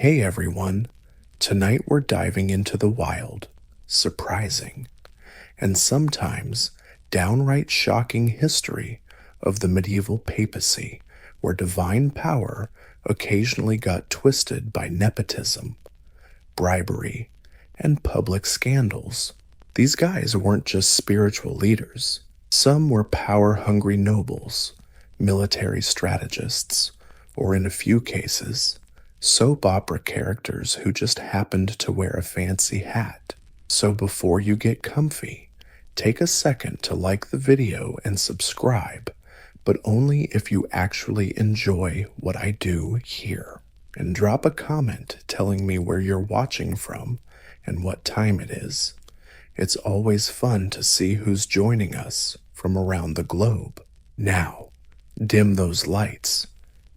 Hey everyone, tonight we're diving into the wild, surprising, and sometimes downright shocking history of the medieval papacy, where divine power occasionally got twisted by nepotism, bribery, and public scandals. These guys weren't just spiritual leaders. Some were power-hungry nobles, military strategists, or in a few cases, soap opera characters who just happened to wear a fancy hat. So before you get comfy, take a second to like the video and subscribe, but only if you actually enjoy what I do here. And drop a comment telling me where you're watching from and what time it is. It's always fun to see who's joining us from around the globe. Now, dim those lights.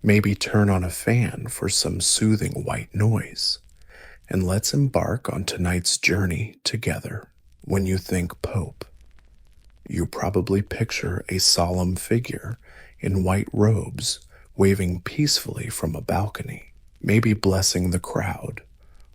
Maybe turn on a fan for some soothing white noise. And let's embark on tonight's journey together. When you think Pope, you probably picture a solemn figure in white robes waving peacefully from a balcony, maybe blessing the crowd,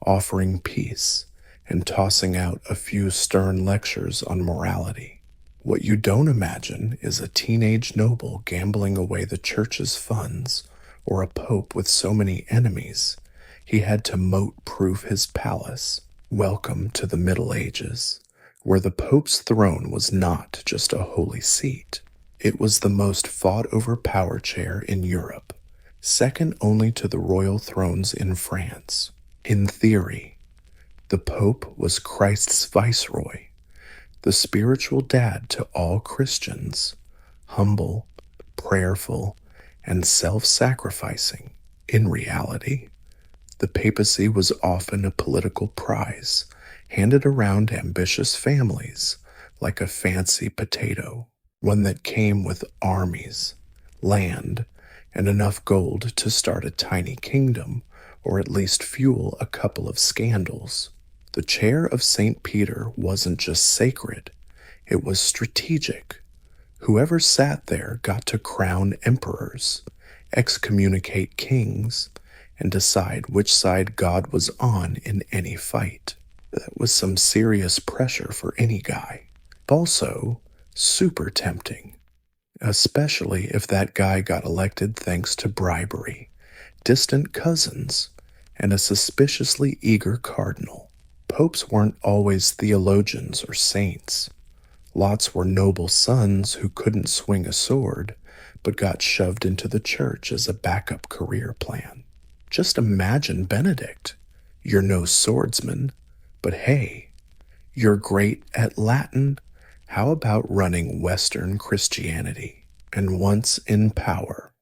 offering peace, and tossing out a few stern lectures on morality. What you don't imagine is a teenage noble gambling away the church's funds, or a pope with so many enemies he had to moat-proof his palace. Welcome to the Middle Ages, where the pope's throne was not just a holy seat. It was the most fought-over power chair in Europe, second only to the royal thrones in France. In theory, the Pope was Christ's viceroy, the spiritual dad to all Christians, humble, prayerful, and self-sacrificing. In reality, the papacy was often a political prize handed around ambitious families like a fancy potato, one that came with armies, land, and enough gold to start a tiny kingdom or at least fuel a couple of scandals. The chair of St. Peter wasn't just sacred, it was strategic. Whoever sat there got to crown emperors, excommunicate kings, and decide which side God was on in any fight. That was some serious pressure for any guy. Also, super tempting, especially if that guy got elected thanks to bribery, distant cousins, and a suspiciously eager cardinal. Popes weren't always theologians or saints. Lots were noble sons who couldn't swing a sword, but got shoved into the church as a backup career plan. Just imagine Benedict. You're no swordsman, but hey, you're great at Latin. How about running Western Christianity? And once in power,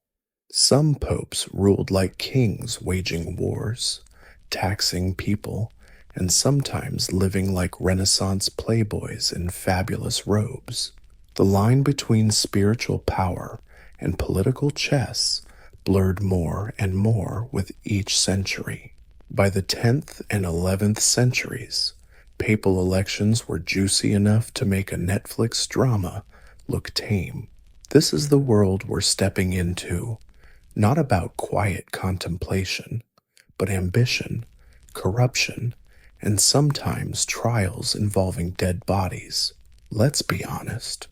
some popes ruled like kings, waging wars, taxing people, and sometimes living like Renaissance playboys in fabulous robes. The line between spiritual power and political chess blurred more and more with each century. By the 10th and 11th centuries, papal elections were juicy enough to make a Netflix drama look tame. This is the world we're stepping into, not about quiet contemplation, but ambition, corruption, and sometimes trials involving dead bodies. Let's be honest.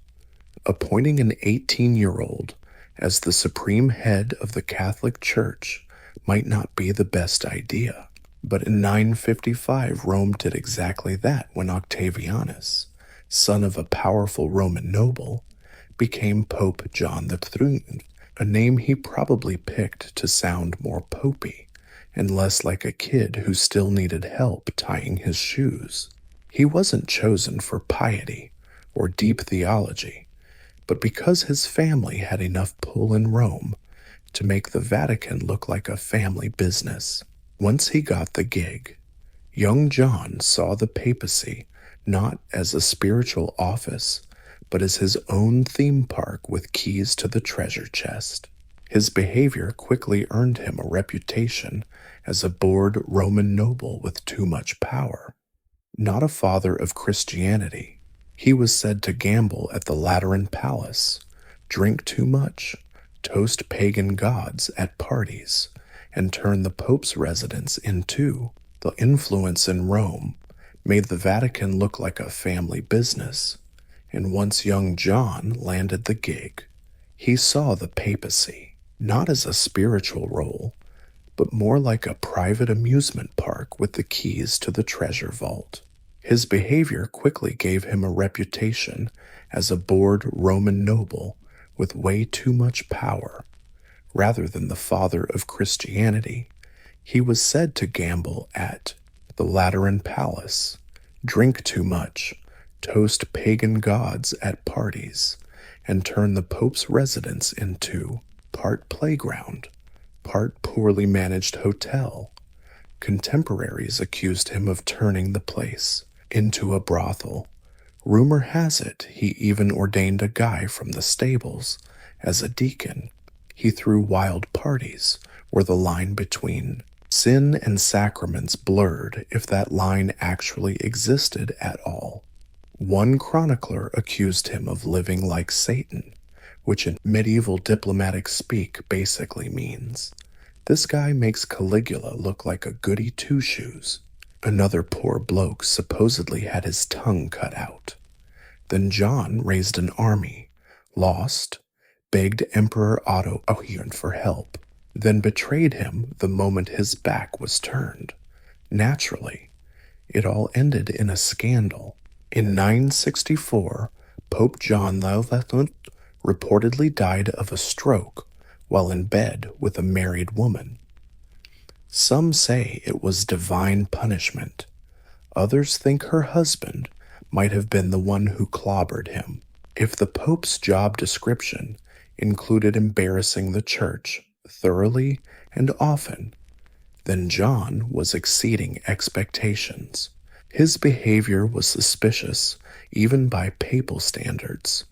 Appointing an 18-year-old as the supreme head of the Catholic Church might not be the best idea. But in 955, Rome did exactly that when Octavianus, son of a powerful Roman noble, became Pope John III, a name he probably picked to sound more popey and less like a kid who still needed help tying his shoes. He wasn't chosen for piety or deep theology, but because his family had enough pull in Rome to make the Vatican look like a family business. Once he got the gig, young John saw the papacy not as a spiritual office, but as his own theme park with keys to the treasure chest. His behavior quickly earned him a reputation as a bored Roman noble with too much power. Not a father of Christianity, he was said to gamble at the Lateran Palace, drink too much, toast pagan gods at parties, and turned the Pope's residence into. The influence in Rome made the Vatican look like a family business, and once young John landed the gig, he saw the papacy not as a spiritual role, but more like a private amusement park with the keys to the treasure vault. His behavior quickly gave him a reputation as a bored Roman noble with way too much power. Rather than the father of Christianity, he was said to gamble at the Lateran Palace, drink too much, toast pagan gods at parties, and turn the Pope's residence into part playground, part poorly managed hotel. Contemporaries accused him of turning the place into a brothel. Rumor has it he even ordained a guy from the stables as a deacon. He threw wild parties where the line between sin and sacraments blurred, if that line actually existed at all. One chronicler accused him of living like Satan, which in medieval diplomatic speak basically means, this guy makes Caligula look like a goody two-shoes. Another poor bloke supposedly had his tongue cut out. Then John raised an army, lost, begged Emperor Otto for help, then betrayed him the moment his back was turned. Naturally, it all ended in a scandal. In 964, Pope John XI reportedly died of a stroke while in bed with a married woman. Some say it was divine punishment. Others think her husband might have been the one who clobbered him. If the Pope's job description included embarrassing the church thoroughly and often, then John was exceeding expectations. His behavior was suspicious even by papal standards.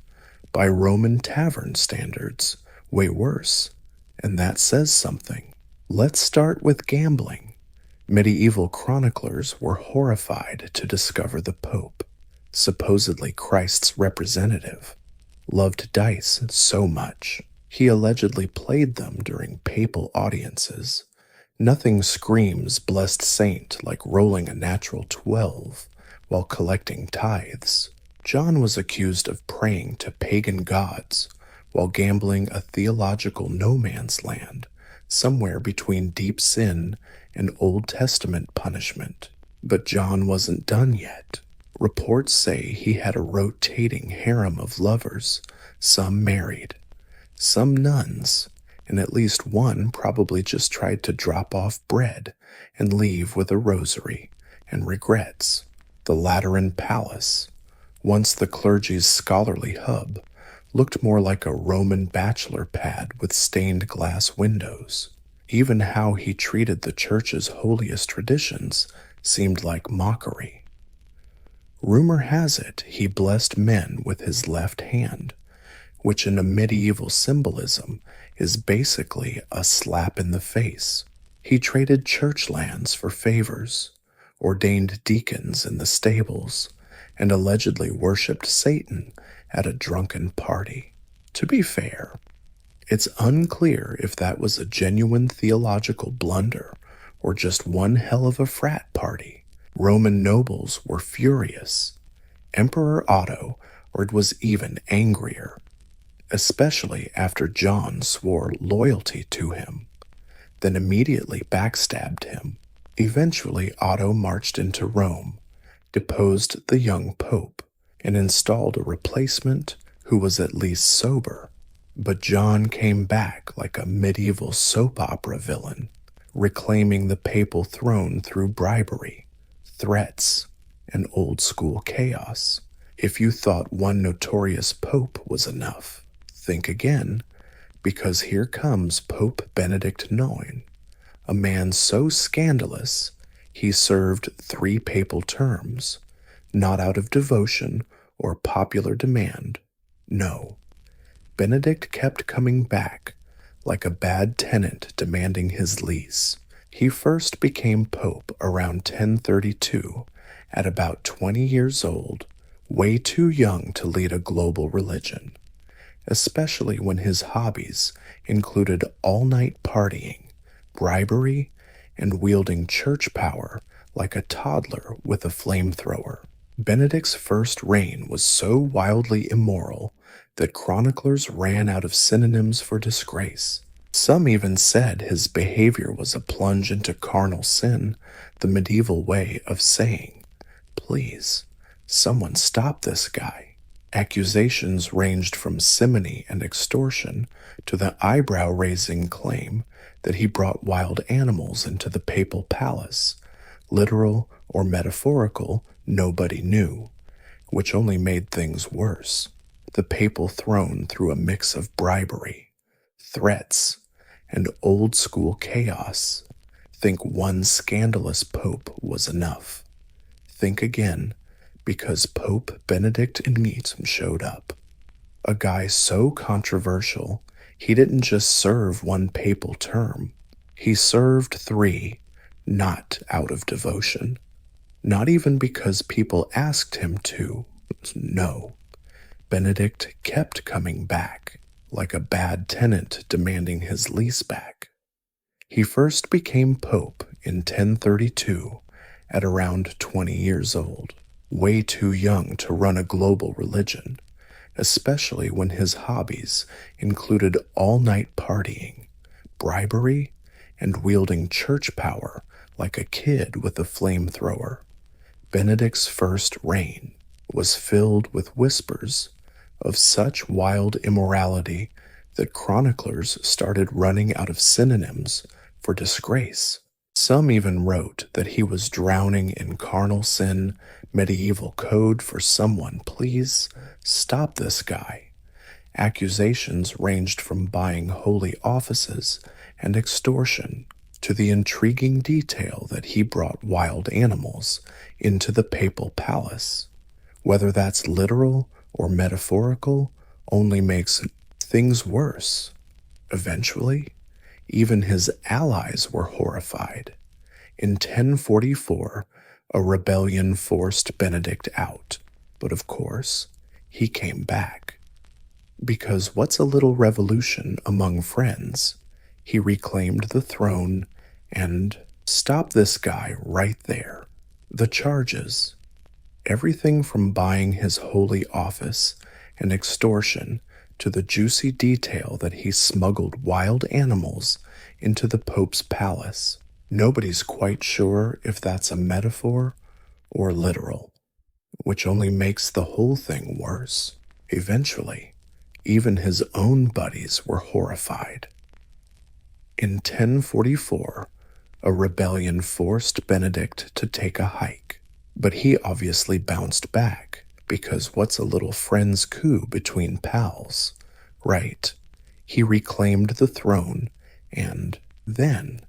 By Roman tavern standards, way worse, and that says something. Let's start with gambling. Medieval chroniclers were horrified to discover the Pope, supposedly Christ's representative, loved dice so much. He allegedly played them during papal audiences. Nothing screams blessed saint like rolling a natural 12 while collecting tithes. John was accused of praying to pagan gods while gambling a theological no man's land, somewhere between deep sin and Old Testament punishment. But John wasn't done yet. Reports say he had a rotating harem of lovers, some married, some nuns, and at least one probably just tried to drop off bread and leave with a rosary and regrets. The Lateran Palace, once the clergy's scholarly hub, looked more like a Roman bachelor pad with stained glass windows. Even how he treated the church's holiest traditions seemed like mockery. Rumor has it he blessed men with his left hand, which in a medieval symbolism is basically a slap in the face. He traded church lands for favors, ordained deacons in the stables, and allegedly worshipped Satan at a drunken party. To be fair, it's unclear if that was a genuine theological blunder or just one hell of a frat party. Roman nobles were furious. Emperor Otto was even angrier, especially after John swore loyalty to him, then immediately backstabbed him. Eventually, Otto marched into Rome, deposed the young pope, and installed a replacement who was at least sober. But John came back like a medieval soap opera villain, reclaiming the papal throne through bribery, threats, and old-school chaos. If you thought one notorious pope was enough, think again, because here comes Pope Benedict IX, a man so scandalous he served 3 papal terms, not out of devotion or popular demand. No, Benedict kept coming back like a bad tenant demanding his lease. He first became pope around 1032, at about 20 years old, way too young to lead a global religion, especially when his hobbies included all-night partying, bribery, and wielding church power like a toddler with a flamethrower. Benedict's first reign was so wildly immoral that chroniclers ran out of synonyms for disgrace. Some even said his behavior was a plunge into carnal sin, the medieval way of saying, "Please, someone stop this guy." Accusations ranged from simony and extortion to the eyebrow-raising claim that he brought wild animals into the papal palace. Literal or metaphorical, nobody knew, which only made things worse. The papal throne through a mix of bribery, threats, and old-school chaos. Think one scandalous pope was enough. Think again, because Pope Benedict XIII showed up. A guy so controversial, he didn't just serve one papal term. He served 3, not out of devotion. Not even because people asked him to. No. Benedict kept coming back, like a bad tenant demanding his lease back. He first became pope in 1032 at around 20 years old, way too young to run a global religion, especially when his hobbies included all-night partying, bribery, and wielding church power like a kid with a flamethrower. Benedict's first reign was filled with whispers of such wild immorality that chroniclers started running out of synonyms for disgrace. Some even wrote that he was drowning in carnal sin, medieval code for someone, "Please stop this guy." Accusations ranged from buying holy offices and extortion to the intriguing detail that he brought wild animals into the papal palace. Whether that's literal or metaphorical only makes things worse. Eventually, even his allies were horrified. In 1044, a rebellion forced Benedict out, but of course, he came back. Because what's a little revolution among friends? He reclaimed the throne and stop this guy right there. The charges. Everything from buying his holy office and extortion to the juicy detail that he smuggled wild animals into the Pope's palace. Nobody's quite sure if that's a metaphor or literal, which only makes the whole thing worse. Eventually, even his own buddies were horrified. In 1044, a rebellion forced Benedict to take a hike, but he obviously bounced back, because what's a little friend's coup between pals? Right, he reclaimed the throne, and then,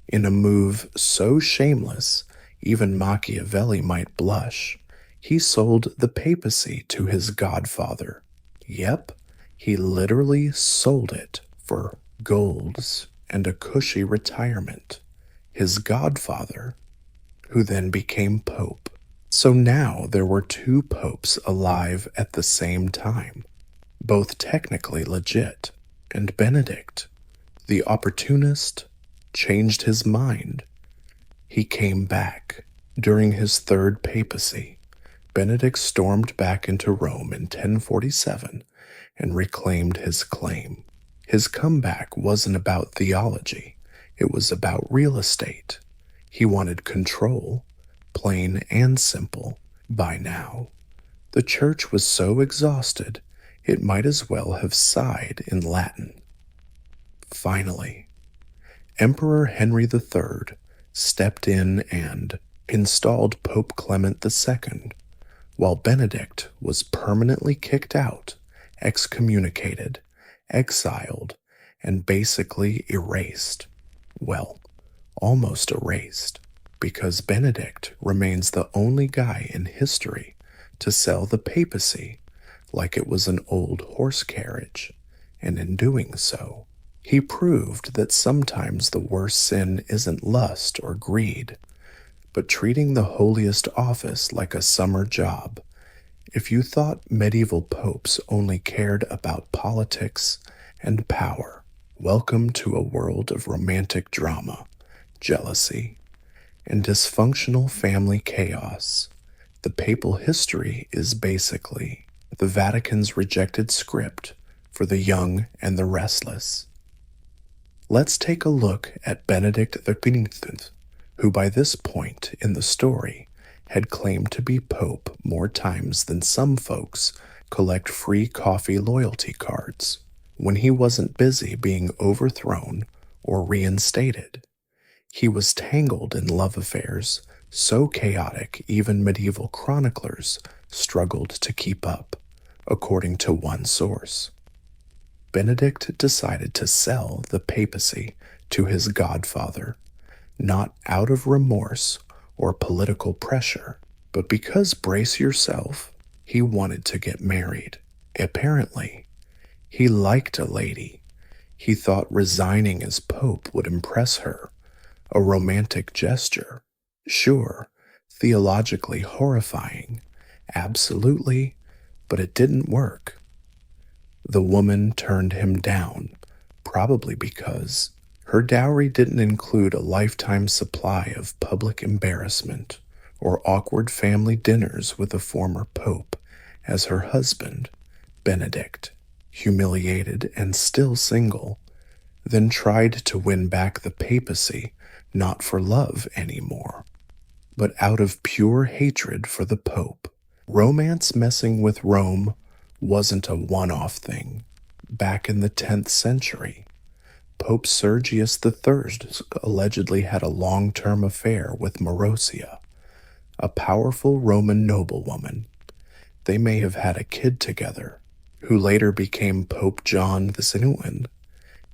in a move so shameless, even Machiavelli might blush, he sold the papacy to his godfather. Yep, he literally sold it for golds and a cushy retirement. His godfather, who then became pope. So now there were 2 popes alive at the same time, both technically legit, and Benedict, the opportunist, changed his mind. He came back. During his 3rd papacy, Benedict stormed back into Rome in 1047 and reclaimed his claim. His comeback wasn't about theology, it was about real estate. He wanted control, plain and simple. By now, the church was so exhausted, it might as well have sighed in Latin. Finally, Emperor Henry III stepped in and installed Pope Clement II, while Benedict was permanently kicked out, excommunicated, exiled, and basically erased. Well, almost erased, because Benedict remains the only guy in history to sell the papacy like it was an old horse carriage, and in doing so, he proved that sometimes the worst sin isn't lust or greed, but treating the holiest office like a summer job. If you thought medieval popes only cared about politics and power, Welcome to a world of romantic drama, jealousy, and dysfunctional family chaos. The papal history is basically the Vatican's rejected script for the young and the restless. Let's take a look at Benedict XV, who by this point in the story had claimed to be Pope more times than some folks collect free coffee loyalty cards, when he wasn't busy being overthrown or reinstated. He was tangled in love affairs so chaotic even medieval chroniclers struggled to keep up, according to one source. Benedict decided to sell the papacy to his godfather, not out of remorse or political pressure, but because, brace yourself, he wanted to get married. Apparently, he liked a lady. He thought resigning as pope would impress her, a romantic gesture. Sure, theologically horrifying, absolutely, but it didn't work. The woman turned him down, probably because her dowry didn't include a lifetime supply of public embarrassment or awkward family dinners with a former pope as her husband, Benedict, humiliated and still single, then tried to win back the papacy not for love anymore, but out of pure hatred for the pope. Romance messing with Rome wasn't a one-off thing. Back in the 10th century, Pope Sergius III allegedly had a long-term affair with Marozia, a powerful Roman noblewoman. They may have had a kid together, who later became Pope John II.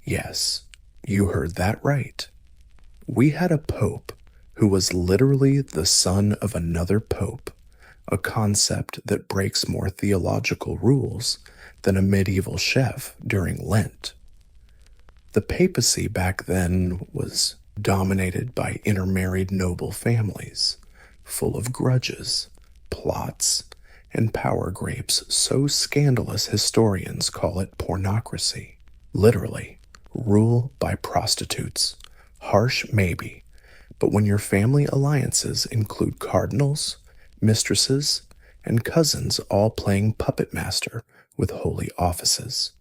Yes, you heard that right. We had a pope who was literally the son of another pope, a concept that breaks more theological rules than a medieval chef during Lent. The papacy back then was dominated by intermarried noble families, full of grudges, plots, and power grapes so scandalous historians call it pornocracy. Literally, rule by prostitutes. Harsh maybe, but when your family alliances include cardinals, mistresses, and cousins all playing puppet master with holy offices.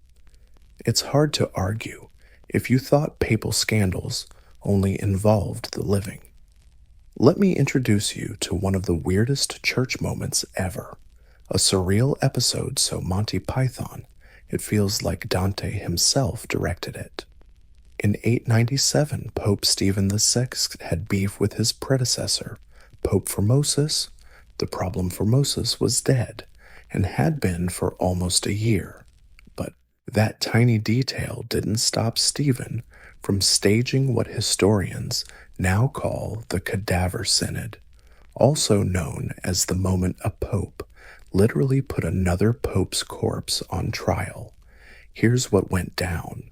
It's hard to argue if you thought papal scandals only involved the living. Let me introduce you to one of the weirdest church moments ever, a surreal episode so Monty Python it feels like Dante himself directed it. In 897, Pope Stephen VI had beef with his predecessor, Pope Formosus. The problem Formosus was dead, and had been for almost a year. But that tiny detail didn't stop Stephen from staging what historians now call the Cadaver Synod, also known as the moment a pope literally put another pope's corpse on trial. Here's what went down.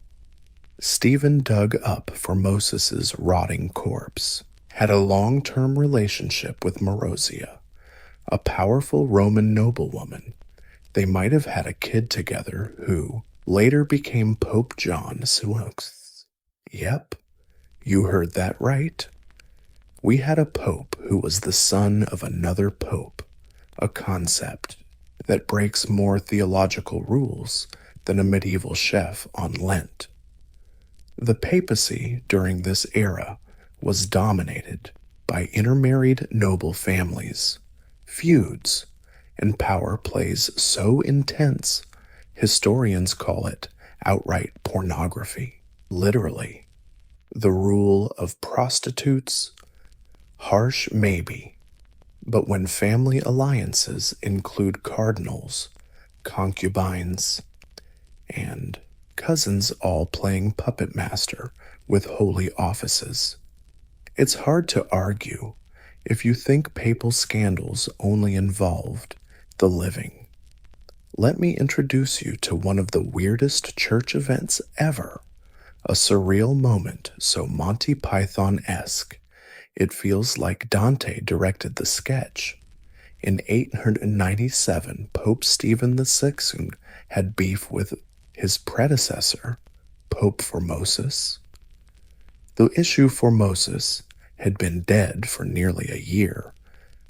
Stephen dug up Formosus's rotting corpse, had a long-term relationship with Marozia, a powerful Roman noblewoman. They might have had a kid together who later became Pope John VI. Yep, you heard that right. We had a pope who was the son of another pope, a concept that breaks more theological rules than a medieval chef on Lent. The papacy during this era was dominated by intermarried noble families, feuds, and power plays so intense, historians call it outright pornography. Literally, the rule of prostitutes, harsh maybe, but when family alliances include cardinals, concubines, and cousins all playing puppet master with holy offices. It's hard to argue if you think papal scandals only involved the living. Let me introduce you to one of the weirdest church events ever, a surreal moment so Monty Python-esque. It feels like Dante directed the sketch. In 897, Pope Stephen VI had beef with his predecessor, Pope Formosus? The issue Formosus had been dead for nearly a year,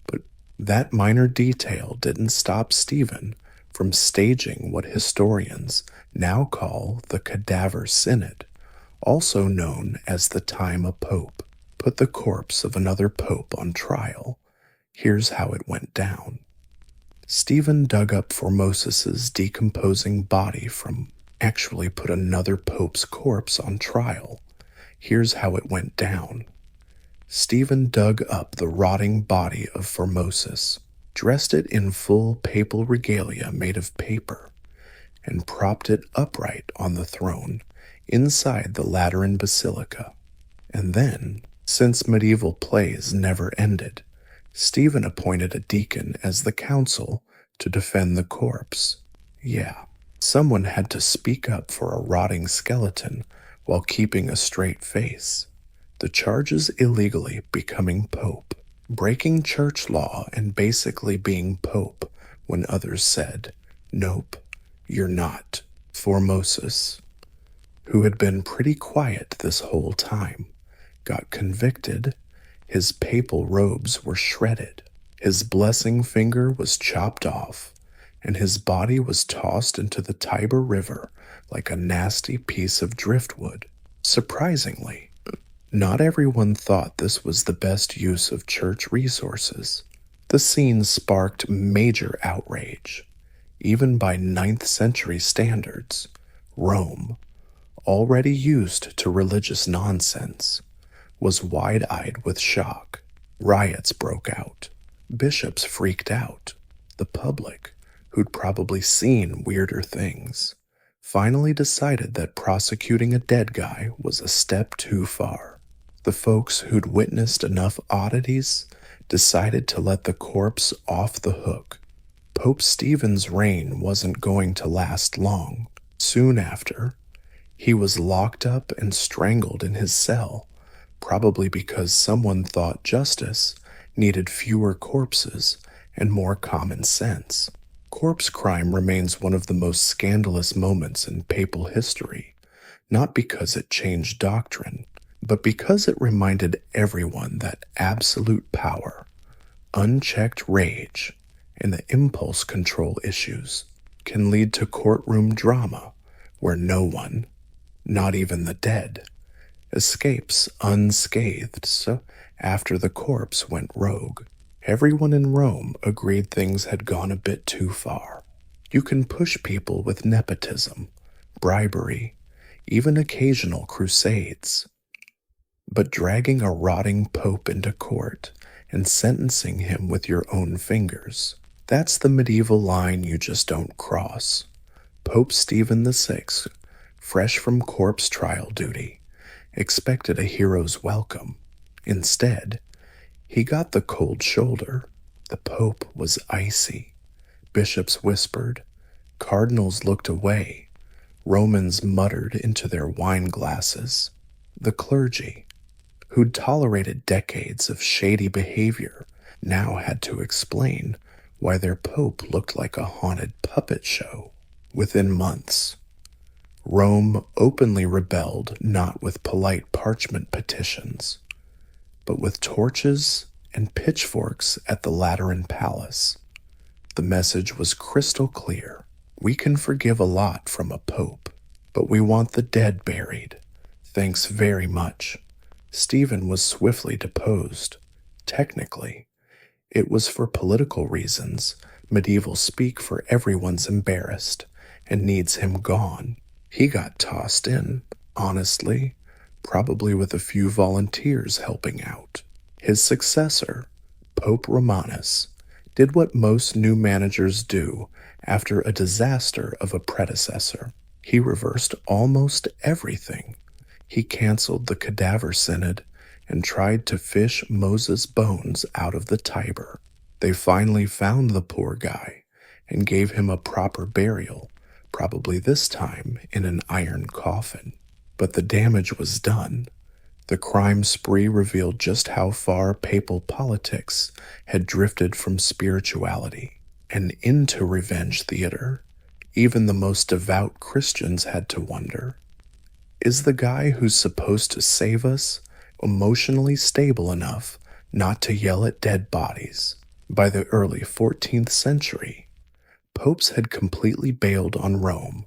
but that minor detail didn't stop Stephen from staging what historians now call the Cadaver Synod, also known as the Time a Pope. Put the corpse of another pope on trial. Here's how it went down. Stephen dug up Formosus's decomposing body actually put another pope's corpse on trial. Here's how it went down. Stephen dug up the rotting body of Formosus, dressed it in full papal regalia made of paper, and propped it upright on the throne inside the Lateran Basilica. And then, since medieval plays never ended, Stephen appointed a deacon as the counsel to defend the corpse. Yeah, someone had to speak up for a rotting skeleton while keeping a straight face. The charges illegally becoming pope, breaking church law, and basically being pope when others said, "Nope, you're not." Formosus, who had been pretty quiet this whole time, got convicted. His papal robes were shredded, his blessing finger was chopped off, and his body was tossed into the Tiber River like a nasty piece of driftwood. Surprisingly, not everyone thought this was the best use of church resources. The scene sparked major outrage. Even by 9th century standards, Rome, already used to religious nonsense, was wide-eyed with shock. Riots broke out. Bishops freaked out. The public, who'd probably seen weirder things, finally decided that prosecuting a dead guy was a step too far. The folks who'd witnessed enough oddities decided to let the corpse off the hook. Pope Stephen's reign wasn't going to last long. Soon after, he was locked up and strangled in his cell, probably because someone thought justice needed fewer corpses and more common sense. Corpse crime remains one of the most scandalous moments in papal history, not because it changed doctrine, but because it reminded everyone that absolute power, unchecked rage, and the impulse control issues can lead to courtroom drama where no one, not even the dead, escapes unscathed. So after the corpse went rogue, everyone in Rome agreed things had gone a bit too far. You can push people with nepotism, bribery, even occasional crusades. But dragging a rotting pope into court and sentencing him with your own fingers, that's the medieval line you just don't cross. Pope Stephen VI, fresh from corpse trial duty, expected a hero's welcome. Instead, he got the cold shoulder. The Pope was icy. Bishops whispered. Cardinals looked away. Romans muttered into their wine glasses. The clergy, who'd tolerated decades of shady behavior, now had to explain why their Pope looked like a haunted puppet show. Within months, Rome openly rebelled, not with polite parchment petitions, but with torches and pitchforks at the Lateran Palace. The message was crystal clear. We can forgive a lot from a pope, but we want the dead buried. Thanks very much. Stephen was swiftly deposed. Technically, it was for political reasons. Medieval speak for everyone's embarrassed and needs him gone. He got tossed in, honestly, probably with a few volunteers helping out. His successor, Pope Romanus, did what most new managers do after a disaster of a predecessor. He reversed almost everything. He canceled the Cadaver Synod and tried to fish Moses' bones out of the Tiber. They finally found the poor guy and gave him a proper burial, probably this time in an iron coffin. But the damage was done. The crime spree revealed just how far papal politics had drifted from spirituality and into revenge theater. Even the most devout Christians had to wonder, Is the guy who's supposed to save us emotionally stable enough not to yell at dead bodies? By the early 14th century, popes had completely bailed on Rome,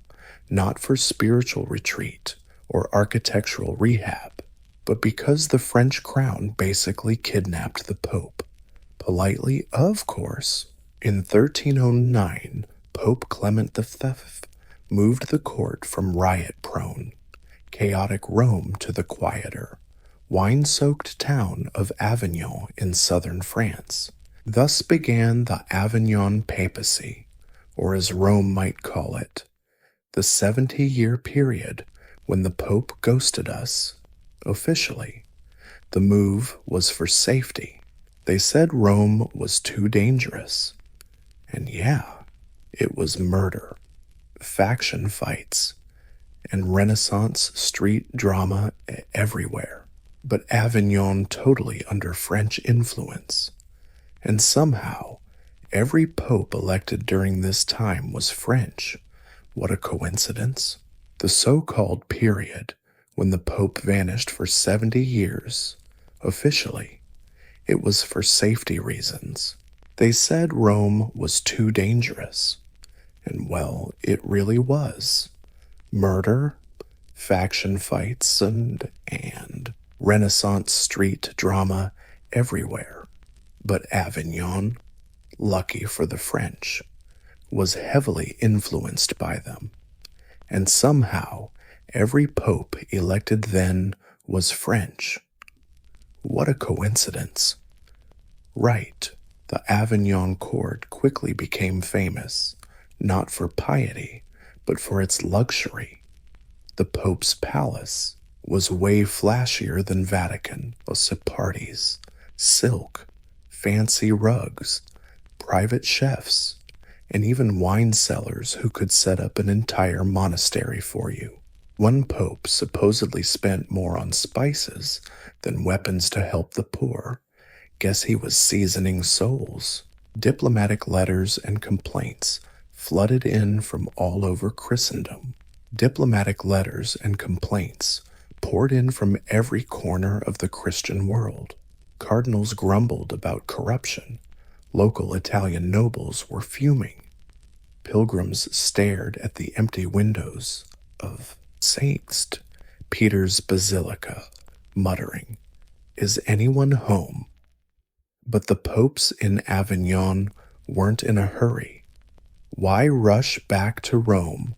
not for spiritual retreat or architectural rehab, but because the French crown basically kidnapped the pope. Politely, of course. In 1309, Pope Clement V moved the court from riot-prone, chaotic Rome to the quieter, wine-soaked town of Avignon in southern France. Thus began the Avignon Papacy, or as Rome might call it, the 70-year period when the Pope ghosted us. Officially, the move was for safety. They said Rome was too dangerous. And yeah, it was murder, faction fights, and Renaissance street drama everywhere. But Avignon totally under French influence. And somehow, every pope elected during this time was French. What a coincidence. The so-called period when the pope vanished for 70 years, officially, it was for safety reasons. They said Rome was too dangerous. And well, it really was. Murder, faction fights, and Renaissance street drama everywhere. But Avignon, lucky for the French, was heavily influenced by them. And somehow, every pope elected then was French. What a coincidence. Right, the Avignon court quickly became famous, not for piety, but for its luxury. The Pope's palace was way flashier than Vatican, with parties, silk, fancy rugs, private chefs, and even wine cellars who could set up an entire monastery for you. One pope supposedly spent more on spices than weapons to help the poor. Guess he was seasoning souls. Diplomatic letters and complaints flooded in from all over Christendom. Diplomatic letters and complaints poured in from every corner of the Christian world. Cardinals grumbled about corruption. Local Italian nobles were fuming. Pilgrims stared at the empty windows of St. Peter's Basilica, muttering, "Is anyone home?" But the popes in Avignon weren't in a hurry. Why rush back to Rome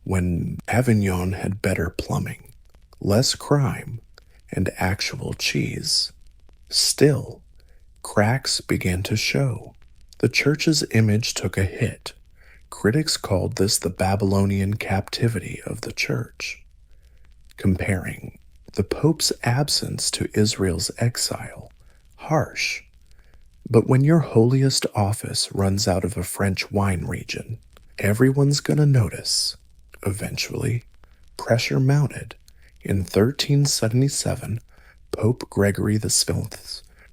when Avignon had better plumbing, less crime, and actual cheese? Still, cracks began to show. The church's image took a hit. Critics called this the Babylonian captivity of the church, comparing the Pope's absence to Israel's exile. Harsh. But when your holiest office runs out of a French wine region, everyone's gonna notice. Eventually, pressure mounted. In 1377, Pope Gregory VI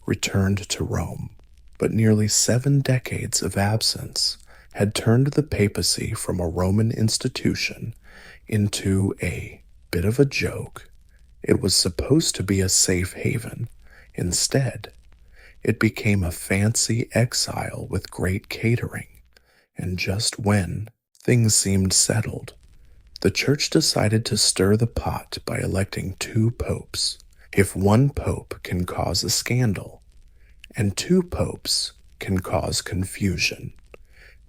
returned to Rome, but nearly 7 decades of absence had turned the papacy from a Roman institution into a bit of a joke. It was supposed to be a safe haven. Instead, it became a fancy exile with great catering. And just when things seemed settled, the church decided to stir the pot by electing 2 popes. If one pope can cause a scandal, and 2 popes can cause confusion,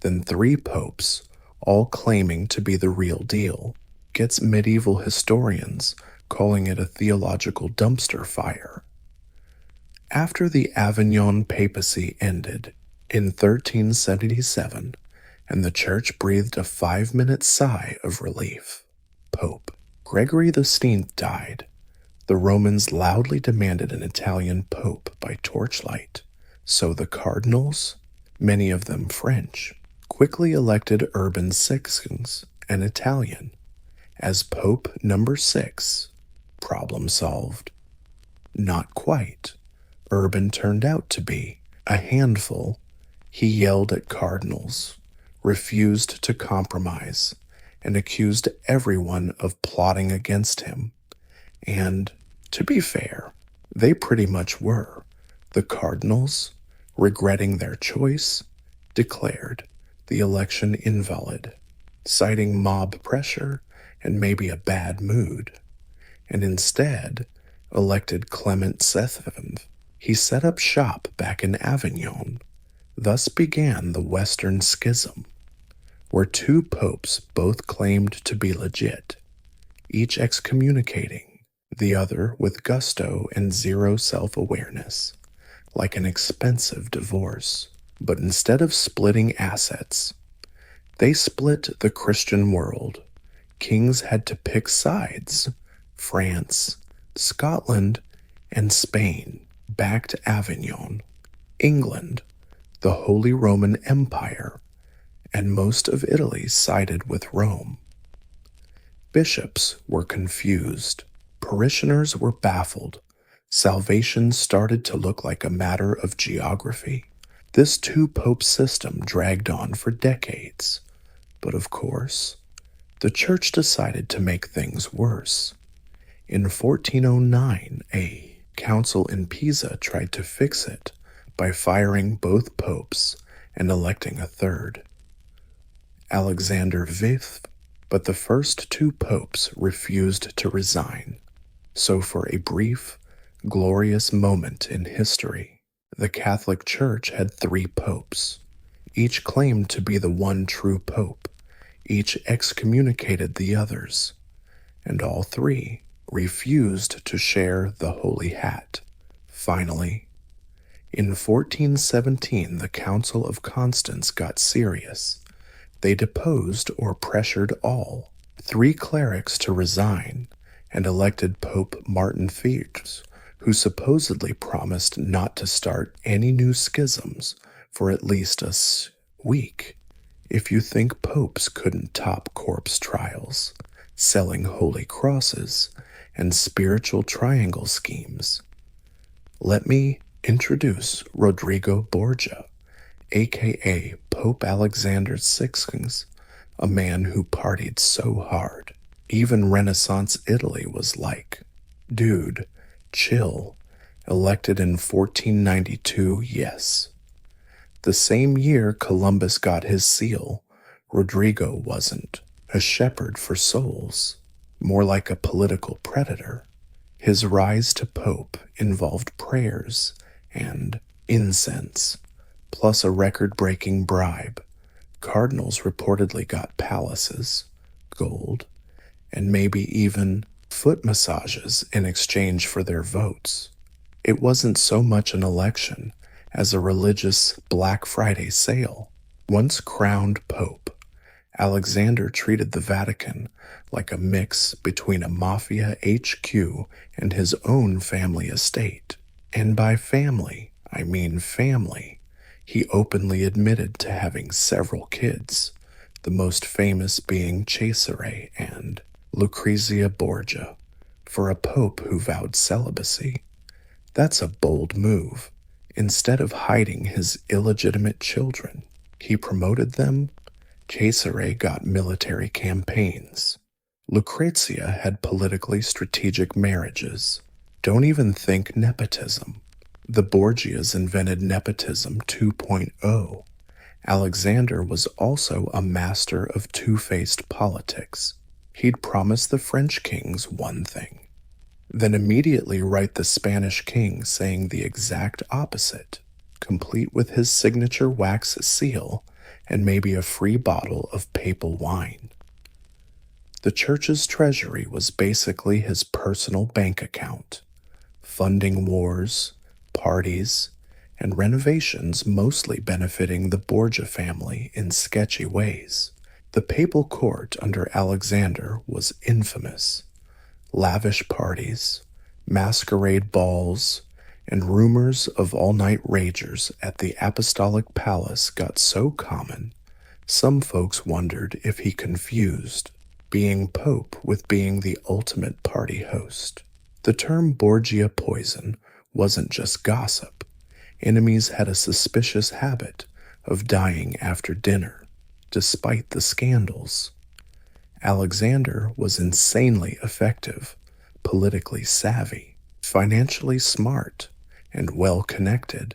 then 3 popes, all claiming to be the real deal, gets medieval historians calling it a theological dumpster fire. After the Avignon papacy ended in 1377, and the church breathed a 5-minute sigh of relief, Pope Gregory VI died. The Romans loudly demanded an Italian pope by torchlight, so the cardinals, many of them French, quickly elected Urban VI, an Italian, as Pope number 6. Problem solved. Not quite. Urban turned out to be a handful. He yelled at cardinals, refused to compromise, and accused everyone of plotting against him. And, to be fair, they pretty much were. The cardinals, regretting their choice, declared the election invalid, citing mob pressure and maybe a bad mood, and instead elected Clement VII. He set up shop back in Avignon. Thus began the Western Schism, where two popes both claimed to be legit, each excommunicating the other with gusto and zero self-awareness, like an expensive divorce. But instead of splitting assets, they split the Christian world. Kings had to pick sides. France, Scotland, and Spain backed Avignon. England, the Holy Roman Empire, and most of Italy sided with Rome. Bishops were confused. Parishioners were baffled. Salvation started to look like a matter of geography. This two-pope system dragged on for decades. But of course, the church decided to make things worse. In 1409, a council in Pisa tried to fix it by firing both popes and electing a third, Alexander V, but the first two popes refused to resign. So for a brief, glorious moment in history, the Catholic Church had three popes. Each claimed to be the one true pope. Each excommunicated the others, and all three refused to share the holy hat. Finally, in 1417, the Council of Constance got serious. They deposed or pressured all three clerics to resign and elected Pope Martin Fierce, who supposedly promised not to start any new schisms for at least a week. If you think popes couldn't top corpse trials, selling holy crosses, and spiritual triangle schemes, let me introduce Rodrigo Borgia, aka Pope Alexander VI, a man who partied so hard, even Renaissance Italy was like, dude, chill. Elected in 1492, yes. The same year Columbus got his seal, Rodrigo wasn't. A shepherd for souls, more like a political predator. His rise to pope involved prayers and incense, plus a record-breaking bribe. Cardinals reportedly got palaces, gold, and maybe even foot massages in exchange for their votes. It wasn't so much an election as a religious Black Friday sale. Once crowned pope, Alexander treated the Vatican like a mix between a mafia HQ and his own family estate. And by family, I mean family. He openly admitted to having several kids, the most famous being Cesare and Lucrezia Borgia. For a pope who vowed celibacy, that's a bold move. Instead of hiding his illegitimate children, he promoted them. Cesare got military campaigns. Lucrezia had politically strategic marriages. Don't even think nepotism. The Borgias invented nepotism 2.0. Alexander was also a master of two-faced politics. He'd promise the French kings one thing, then immediately write the Spanish king saying the exact opposite, complete with his signature wax seal and maybe a free bottle of papal wine. The church's treasury was basically his personal bank account, funding wars, parties, and renovations, mostly benefiting the Borgia family in sketchy ways. The papal court under Alexander was infamous. Lavish parties, masquerade balls, and rumors of all-night ragers at the Apostolic Palace got so common, some folks wondered if he confused being pope with being the ultimate party host. The term Borgia poison wasn't just gossip. Enemies had a suspicious habit of dying after dinner, despite the scandals. Alexander was insanely effective, politically savvy, financially smart, and well connected.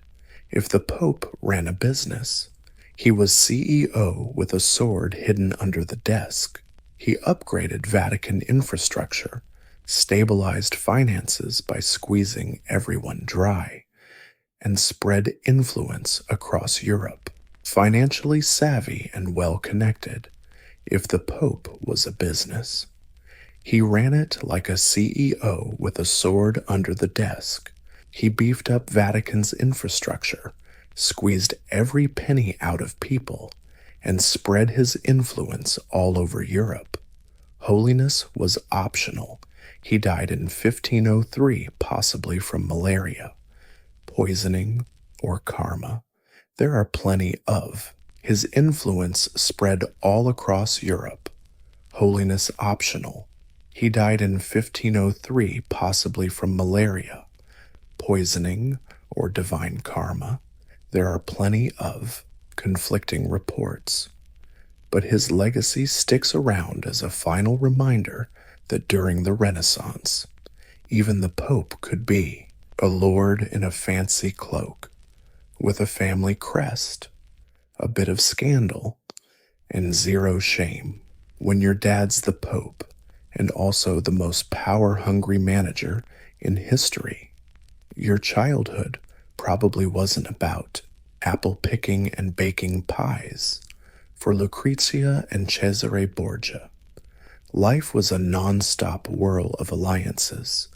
If the Pope ran a business, he was CEO with a sword hidden under the desk. He upgraded Vatican infrastructure, stabilized finances by squeezing everyone dry, and spread influence across Europe. Financially savvy and well connected, if the Pope was a business, he ran it like a CEO with a sword under the desk. He beefed up Vatican's infrastructure, squeezed every penny out of people, and spread his influence all over Europe. Holiness was optional. He died in 1503, possibly from malaria, poisoning, or karma. There are plenty of. His influence spread all across Europe. Holiness optional. He died in 1503, possibly from malaria, poisoning, or divine karma. There are plenty of conflicting reports. But his legacy sticks around as a final reminder that during the Renaissance, even the Pope could be a lord in a fancy cloak, with a family crest, a bit of scandal, and zero shame. When your dad's the Pope, and also the most power-hungry manager in history, your childhood probably wasn't about apple picking and baking pies. For Lucrezia and Cesare Borgia, life was a non-stop whirl of alliances,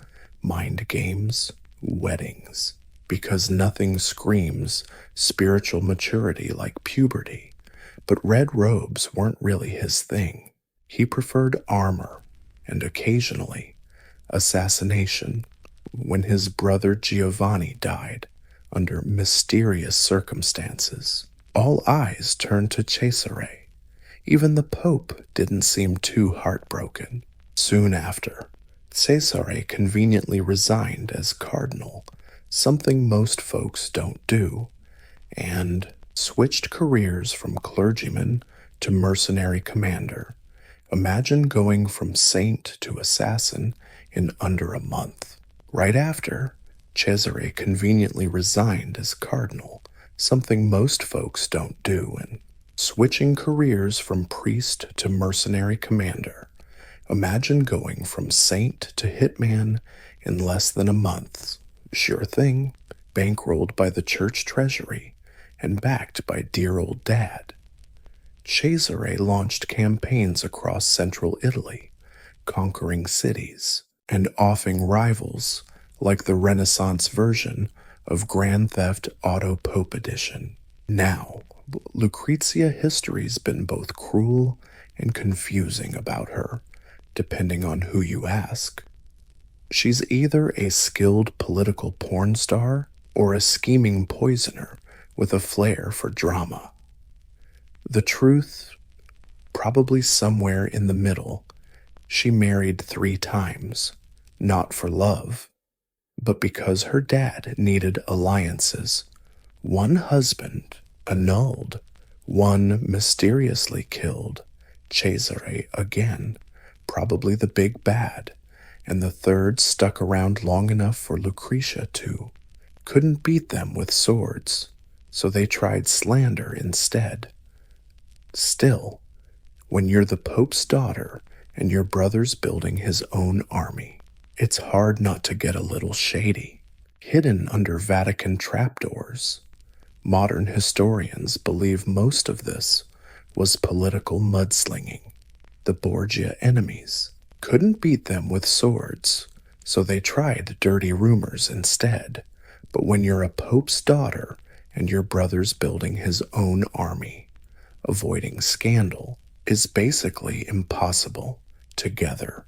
mind games, weddings, because nothing screams spiritual maturity like puberty. But red robes weren't really his thing. He preferred armor and occasionally assassination. When his brother Giovanni died under mysterious circumstances, all eyes turned to Cesare. Even the Pope didn't seem too heartbroken. Soon after, Cesare conveniently resigned as cardinal, something most folks don't do, and switched careers from clergyman to mercenary commander. Imagine going from saint to assassin in under a month. Right after, Cesare conveniently resigned as cardinal, something most folks don't do, and switching careers from priest to mercenary commander. Imagine going from saint to hitman in less than a month. Sure thing, bankrolled by the church treasury and backed by dear old dad. Cesare launched campaigns across central Italy, conquering cities and offing rivals like the Renaissance version of Grand Theft Auto Pope Edition. Now, Lucrezia history's been both cruel and confusing about her, depending on who you ask. She's either a skilled political porn star or a scheming poisoner with a flair for drama. The truth, probably somewhere in the middle. She married 3 times, not for love, but because her dad needed alliances. One husband annulled, one mysteriously killed, Cesare again, probably the big bad, and the third stuck around long enough for Lucretia to. Couldn't beat them with swords, so they tried slander instead. Still, when you're the Pope's daughter and your brother's building his own army, it's hard not to get a little shady. Hidden under Vatican trapdoors, modern historians believe most of this was political mudslinging. The Borgia enemies couldn't beat them with swords, so they tried dirty rumors instead. But when you're a Pope's daughter and your brother's building his own army, avoiding scandal is basically impossible together.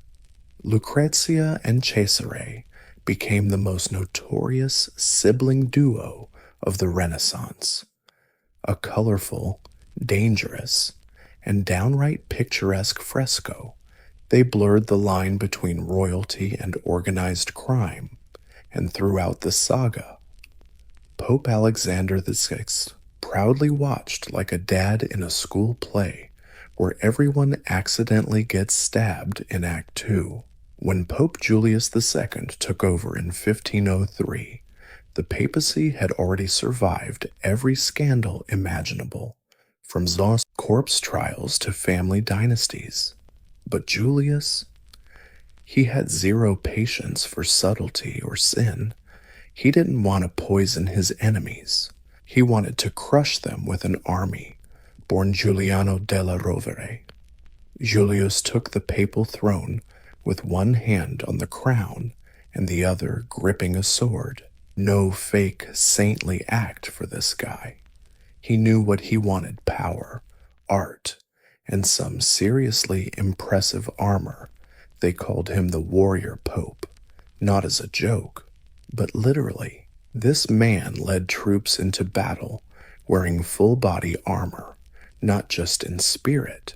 Lucrezia and Cesare became the most notorious sibling duo of the Renaissance. A colorful, dangerous, and downright picturesque fresco, they blurred the line between royalty and organized crime, and throughout the saga, Pope Alexander VI proudly watched like a dad in a school play where everyone accidentally gets stabbed in Act 2. When Pope Julius II took over in 1503, the papacy had already survived every scandal imaginable, from Czar's corpse trials to family dynasties. But Julius, he had zero patience for subtlety or sin. He didn't want to poison his enemies. He wanted to crush them with an army, born Giuliano della Rovere. Julius took the papal throne with one hand on the crown and the other gripping a sword. No fake saintly act for this guy. He knew what he wanted: power, art, and some seriously impressive armor. They called him the warrior pope, not as a joke, but literally. This man led troops into battle wearing full-body armor, not just in spirit,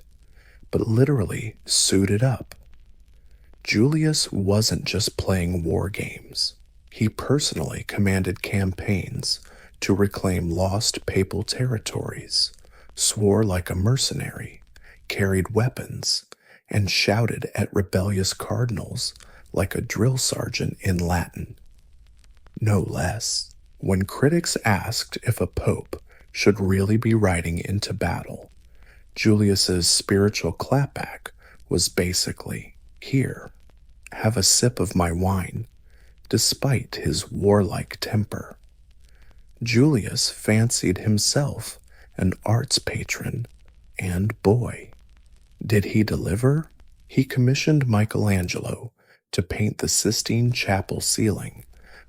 but literally suited up. Julius wasn't just playing war games. He personally commanded campaigns to reclaim lost papal territories, swore like a mercenary, carried weapons, and shouted at rebellious cardinals like a drill sergeant in Latin. No less. When critics asked if a pope should really be riding into battle, Julius's spiritual clapback was basically, "Here, have a sip of my wine," despite his warlike temper. Julius fancied himself an arts patron, and boy, did he deliver. He commissioned Michelangelo to paint the Sistine Chapel ceiling,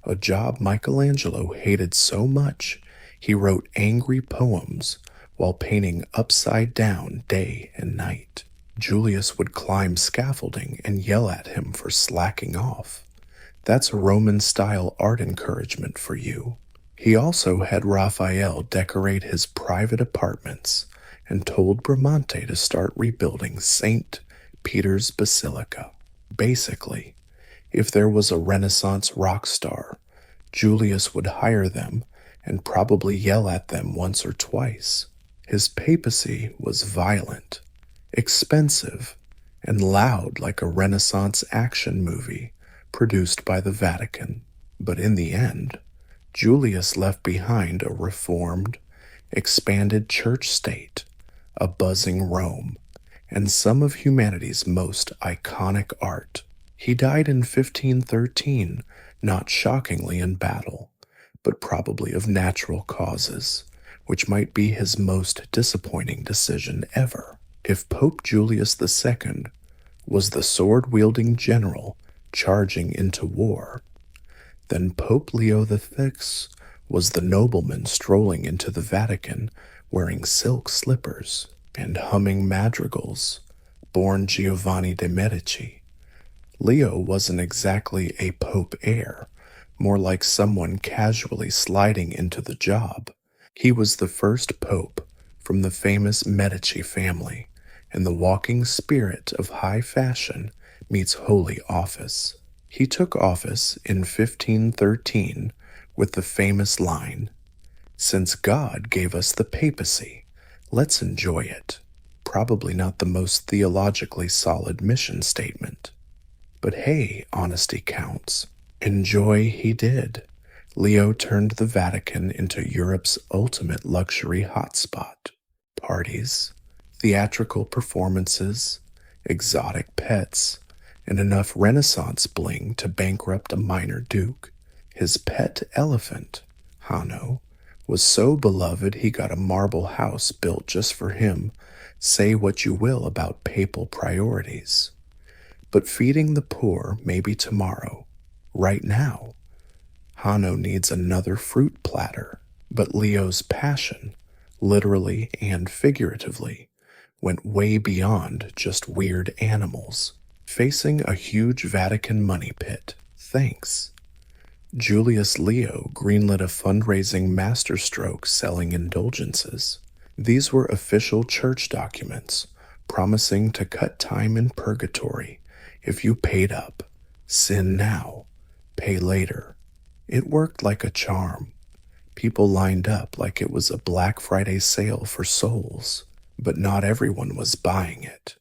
a job Michelangelo hated so much he wrote angry poems while painting upside down day and night. Julius would climb scaffolding and yell at him for slacking off. That's Roman-style art encouragement for you. He also had Raphael decorate his private apartments and told Bramante to start rebuilding St. Peter's Basilica. Basically, if there was a Renaissance rock star, Julius would hire them and probably yell at them once or twice. His papacy was violent, expensive, and loud like a Renaissance action movie produced by the Vatican. But in the end, Julius left behind a reformed, expanded church state, a buzzing Rome, and some of humanity's most iconic art. He died in 1513, not shockingly in battle, but probably of natural causes, which might be his most disappointing decision ever. If Pope Julius II was the sword-wielding general charging into war, then Pope Leo VI was the nobleman strolling into the Vatican wearing silk slippers and humming madrigals, born Giovanni de' Medici. Leo wasn't exactly a pope heir, more like someone casually sliding into the job. He was the first pope from the famous Medici family, and the walking spirit of high fashion meets holy office. He took office in 1513 with the famous line, "Since God gave us the papacy, let's enjoy it." Probably not the most theologically solid mission statement. But hey, honesty counts. Enjoy he did. Leo turned the Vatican into Europe's ultimate luxury hotspot. Parties, theatrical performances, exotic pets, and enough Renaissance bling to bankrupt a minor duke. His pet elephant, Hanno, was so beloved he got a marble house built just for him. Say what you will about papal priorities. But feeding the poor may be tomorrow. Right now, Hanno needs another fruit platter. But Leo's passion, literally and figuratively, went way beyond just weird animals. Facing a huge Vatican money pit, thanks, Julius Leo greenlit a fundraising masterstroke selling indulgences. These were official church documents promising to cut time in purgatory if you paid up. Sin now, pay later. It worked like a charm. People lined up like it was a Black Friday sale for souls. But not everyone was buying it.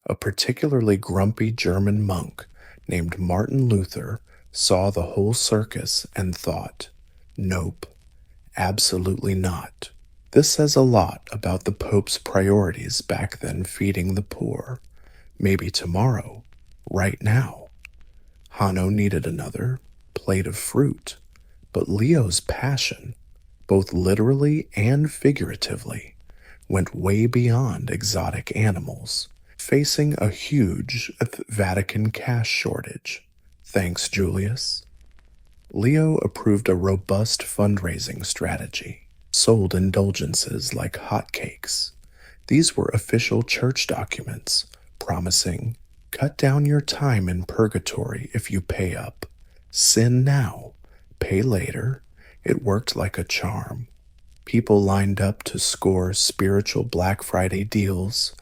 A particularly grumpy German monk named Martin Luther saw the whole circus and thought, nope, absolutely not. This says a lot about the Pope's priorities back then: feeding the poor. Maybe tomorrow, right now. Hanno needed another plate of fruit, but Leo's passion, both literally and figuratively, went way beyond exotic animals, facing a huge Vatican cash shortage. Thanks, Julius. Leo approved a robust fundraising strategy, sold indulgences like hotcakes. These were official church documents promising, cut down your time in purgatory if you pay up. Sin now, pay later. It worked like a charm. People lined up to score spiritual Black Friday deals,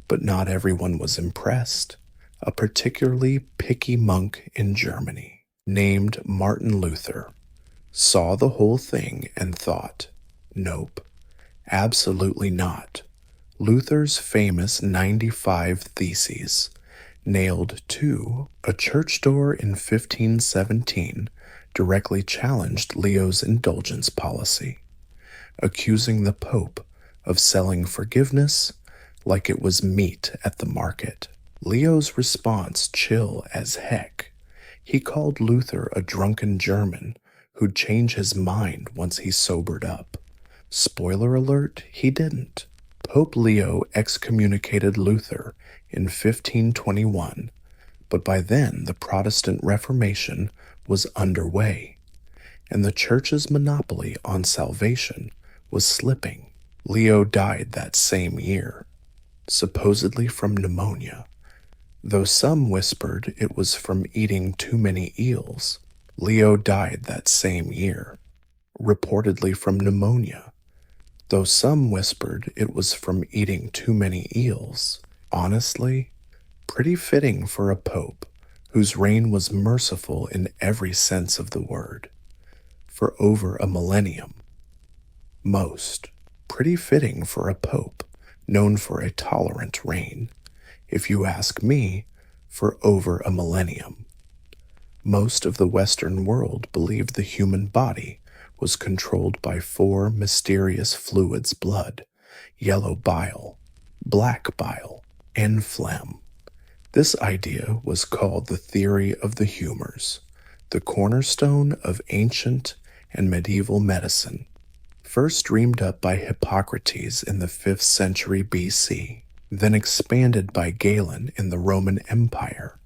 but not everyone was impressed. A particularly picky monk in Germany, named Martin Luther, saw the whole thing and thought, nope, absolutely not. Luther's famous 95 Theses, nailed to a church door in 1517, directly challenged Leo's indulgence policy, accusing the Pope of selling forgiveness like it was meat at the market. Leo's response, chill as heck. He called Luther a drunken German who'd change his mind once he sobered up. Spoiler alert, he didn't. Pope Leo excommunicated Luther in 1521, but by then the Protestant Reformation was underway, and the Church's monopoly on salvation was slipping. Leo died that same year, supposedly from pneumonia, though some whispered it was from eating too many eels. Leo died that same year, reportedly from pneumonia, though some whispered it was from eating too many eels. Honestly, pretty fitting for a pope whose reign was merciful in every sense of the word, for over a millennium. Most pretty fitting for a pope known for a tolerant reign, if you ask me, for over a millennium. Most of the Western world believed the human body was controlled by four mysterious fluids: blood, yellow bile, black bile, and phlegm. This idea was called the theory of the humors, the cornerstone of ancient and medieval medicine, first dreamed up by Hippocrates in the 5th century BC, then expanded by Galen in the Roman Empire.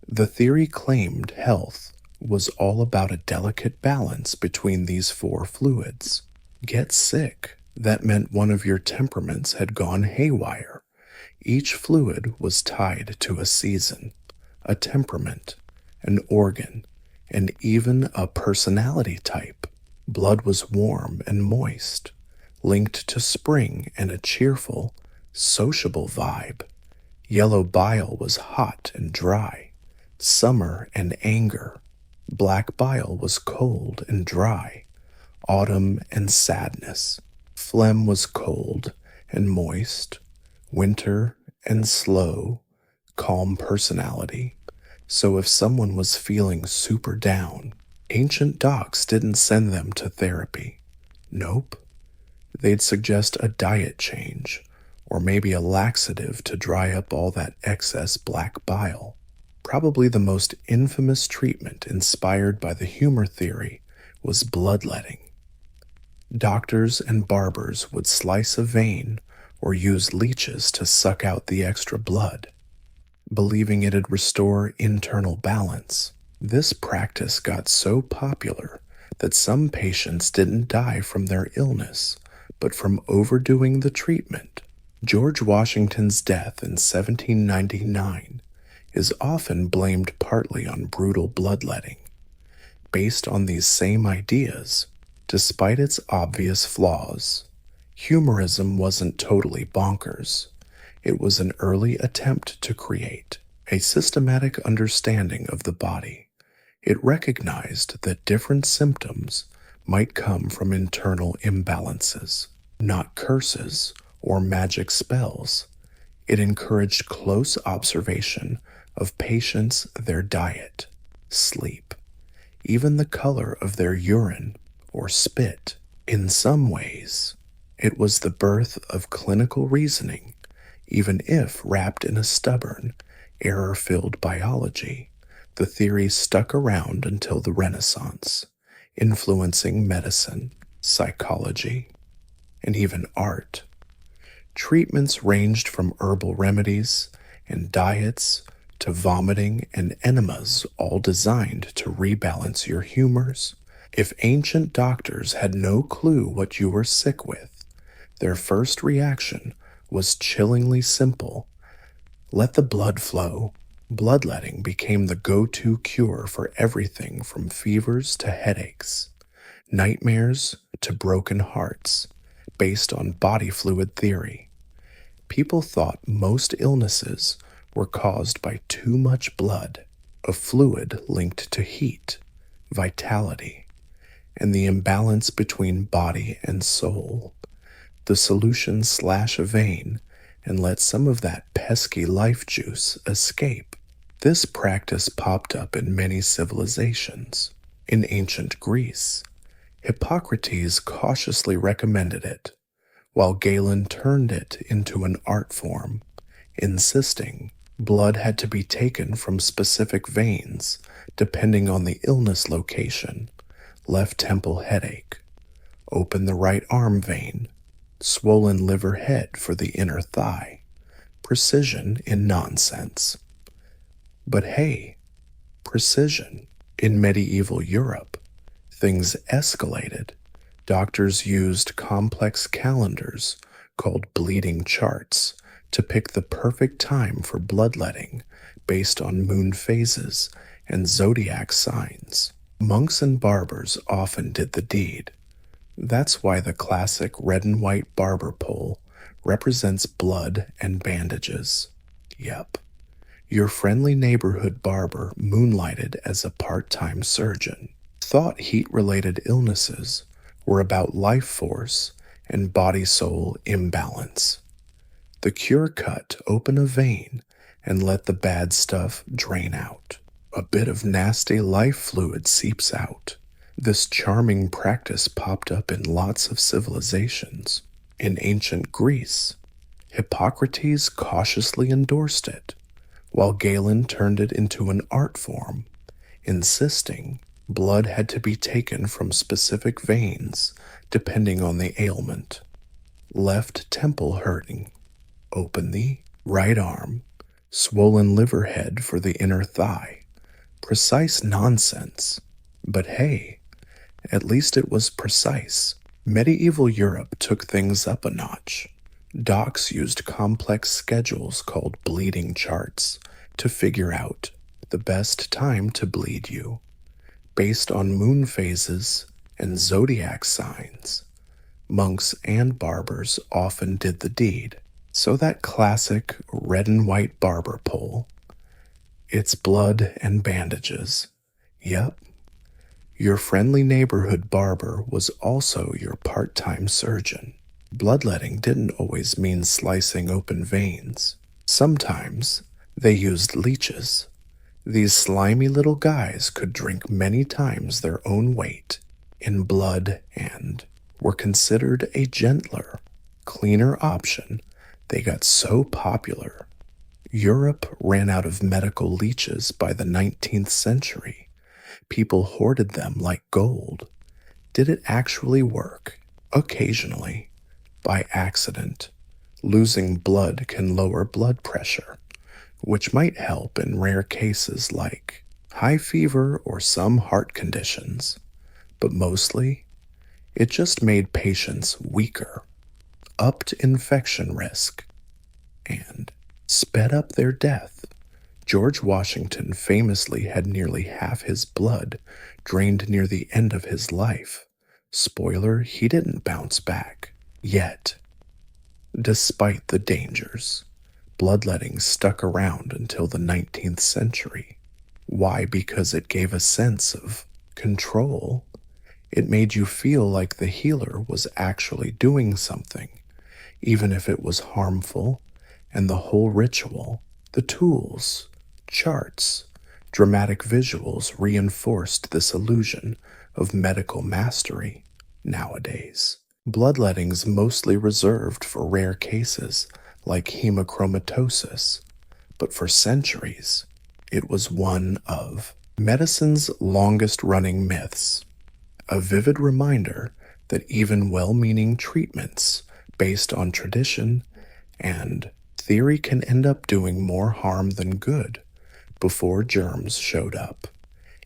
The theory claimed health was all about a delicate balance between these four fluids. Get sick, that meant one of your temperaments had gone haywire. Each fluid was tied to a season, a temperament, an organ, and even a personality type. Blood was warm and moist, linked to spring and a cheerful, sociable vibe. Yellow bile was hot and dry, summer and anger. Black bile was cold and dry, autumn and sadness. Phlegm was cold and moist, winter and slow, calm personality. So if someone was feeling super down, ancient docs didn't send them to therapy. Nope. They'd suggest a diet change, or maybe a laxative to dry up all that excess black bile. Probably the most infamous treatment inspired by the humor theory was bloodletting. Doctors and barbers would slice a vein or use leeches to suck out the extra blood, believing it'd restore internal balance. This practice got so popular that some patients didn't die from their illness, but from overdoing the treatment. George Washington's death in 1799 is often blamed partly on brutal bloodletting. Based on these same ideas, despite its obvious flaws, humorism wasn't totally bonkers. It was an early attempt to create a systematic understanding of the body. It recognized that different symptoms might come from internal imbalances, not curses or magic spells. It encouraged close observation of patients, their diet, sleep, even the color of their urine or spit. In some ways, it was the birth of clinical reasoning, even if wrapped in a stubborn, error-filled biology. The theory stuck around until the Renaissance, influencing medicine, psychology, and even art. Treatments ranged from herbal remedies and diets to vomiting and enemas, all designed to rebalance your humors. If ancient doctors had no clue what you were sick with, their first reaction was chillingly simple: let the blood flow. Bloodletting became the go-to cure for everything from fevers to headaches, nightmares to broken hearts, based on body fluid theory. People thought most illnesses were caused by too much blood, a fluid linked to heat, vitality, and the imbalance between body and soul. The solution: slash a vein and let some of that pesky life juice escape. This practice popped up in many civilizations. In ancient Greece, Hippocrates cautiously recommended it, while Galen turned it into an art form, insisting blood had to be taken from specific veins depending on the illness location: left temple headache, open the right arm vein, swollen liver head for the inner thigh. Precision in nonsense. But hey, precision. In medieval Europe, things escalated. Doctors used complex calendars called bleeding charts to pick the perfect time for bloodletting based on moon phases and zodiac signs. Monks and barbers often did the deed. That's why the classic red and white barber pole represents blood and bandages. Yep. Your friendly neighborhood barber moonlighted as a part-time surgeon. Thought heat-related illnesses were about life force and body-soul imbalance. The cure: cut open a vein and let the bad stuff drain out. A bit of nasty life fluid seeps out. This charming practice popped up in lots of civilizations. In ancient Greece, Hippocrates cautiously endorsed it, while Galen turned it into an art form, insisting blood had to be taken from specific veins depending on the ailment. Left temple hurting, open the right arm. Swollen liver head for the inner thigh. Precise nonsense. But hey, at least it was precise. Medieval Europe took things up a notch. Docs used complex schedules called bleeding charts to figure out the best time to bleed you, based on moon phases and zodiac signs. Monks and barbers often did the deed. So that classic red and white barber pole, it's blood and bandages. Yep. Your friendly neighborhood barber was also your part-time surgeon. Bloodletting didn't always mean slicing open veins. Sometimes they used leeches. These slimy little guys could drink many times their own weight in blood and were considered a gentler, cleaner option. They got so popular. Europe ran out of medical leeches by the 19th century. People hoarded them like gold. Did it actually work? Occasionally. By accident. Losing blood can lower blood pressure, which might help in rare cases like high fever or some heart conditions. But mostly, it just made patients weaker, upped infection risk, and sped up their death. George Washington famously had nearly half his blood drained near the end of his life. Spoiler, he didn't bounce back. Yet. Despite the dangers, bloodletting stuck around until the 19th century. Why? Because it gave a sense of control. It made you feel like the healer was actually doing something, even if it was harmful, and the whole ritual, the tools, charts, dramatic visuals reinforced this illusion of medical mastery. Nowadays, bloodletting's mostly reserved for rare cases like hemochromatosis, but for centuries, it was one of medicine's longest-running myths, a vivid reminder that even well-meaning treatments based on tradition and theory can end up doing more harm than good. Before germs showed up,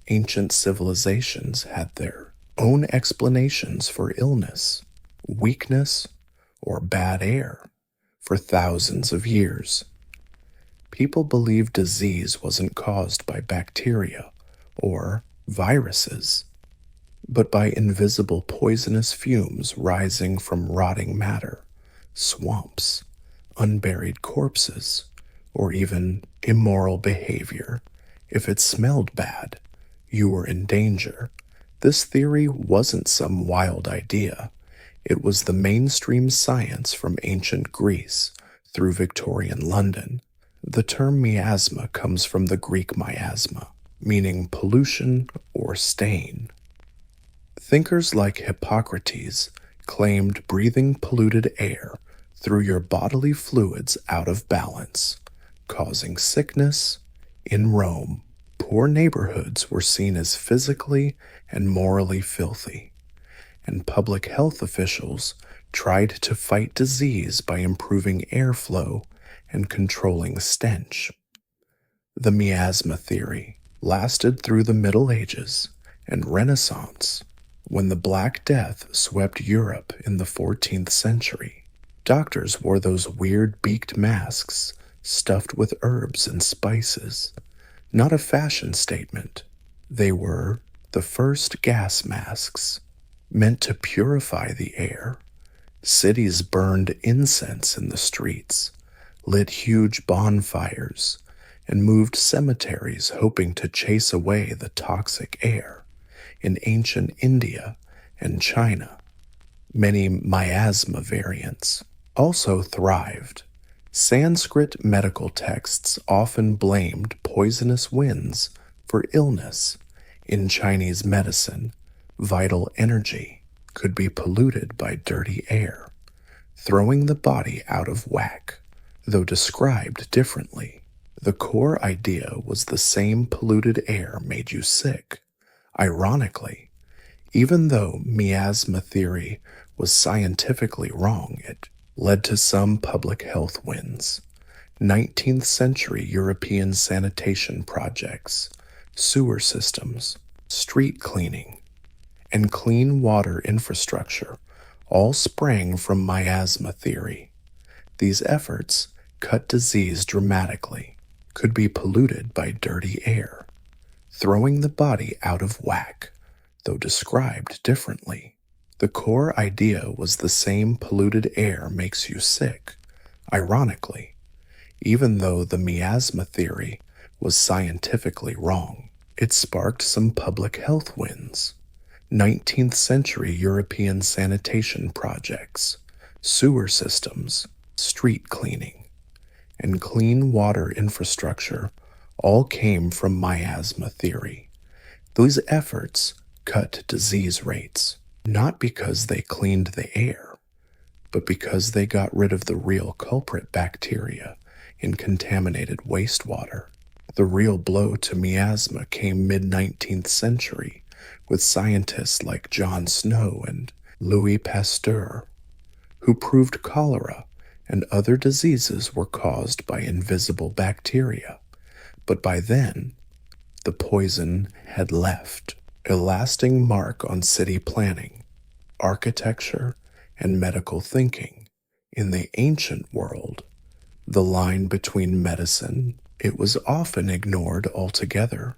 ancient civilizations had their own explanations for illness, weakness, or bad air for thousands of years. People believed disease wasn't caused by bacteria or viruses, but by invisible poisonous fumes rising from rotting matter, swamps, unburied corpses, or even immoral behavior. If it smelled bad, you were in danger. This theory wasn't some wild idea. It was the mainstream science from ancient Greece through Victorian London. The term miasma comes from the Greek miasma, meaning pollution or stain. Thinkers like Hippocrates claimed breathing polluted air threw your bodily fluids out of balance, causing sickness. In Rome, poor neighborhoods were seen as physically and morally filthy, and public health officials tried to fight disease by improving airflow and controlling stench. The miasma theory lasted through the Middle Ages and Renaissance, when the Black Death swept Europe in the 14th century. Doctors wore those weird beaked masks stuffed with herbs and spices. Not a fashion statement. They were the first gas masks, meant to purify the air. Cities burned incense in the streets, lit huge bonfires, and moved cemeteries hoping to chase away the toxic air. In ancient India and China, many miasma variants also thrived. Sanskrit medical texts often blamed poisonous winds for illness. In Chinese medicine, vital energy could be polluted by dirty air, throwing the body out of whack. Though described differently, the core idea was the same: polluted air made you sick. Ironically, even though miasma theory was scientifically wrong, it led to some public health wins. 19th century European sanitation projects, sewer systems, street cleaning, and clean water infrastructure all sprang from miasma theory. These efforts cut disease dramatically, could be polluted by dirty air, throwing the body out of whack, though described differently. The core idea was the same: polluted air makes you sick. Ironically, even though the miasma theory was scientifically wrong, it sparked some public health wins. 19th century European sanitation projects, sewer systems, street cleaning, and clean water infrastructure all came from miasma theory. These efforts cut disease rates, not because they cleaned the air, but because they got rid of the real culprit, bacteria, in contaminated wastewater. The real blow to miasma came mid-19th century with scientists like John Snow and Louis Pasteur, who proved cholera and other diseases were caused by invisible bacteria. But by then, the poison had left a lasting mark on city planning, architecture, and medical thinking. In the ancient world, the line between medicine, it was often ignored altogether.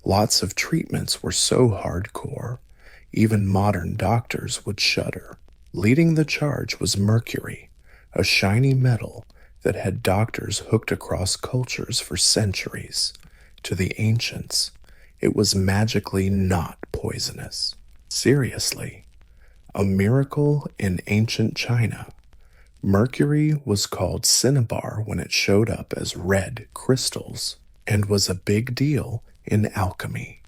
Lots of treatments were so hardcore, even modern doctors would shudder. Leading the charge was mercury, a shiny metal that had doctors hooked across cultures for centuries. To the ancients, it was magically not poisonous. Seriously, a miracle in ancient China, Mercury was called cinnabar when it showed up as red crystals and was a big deal in alchemy.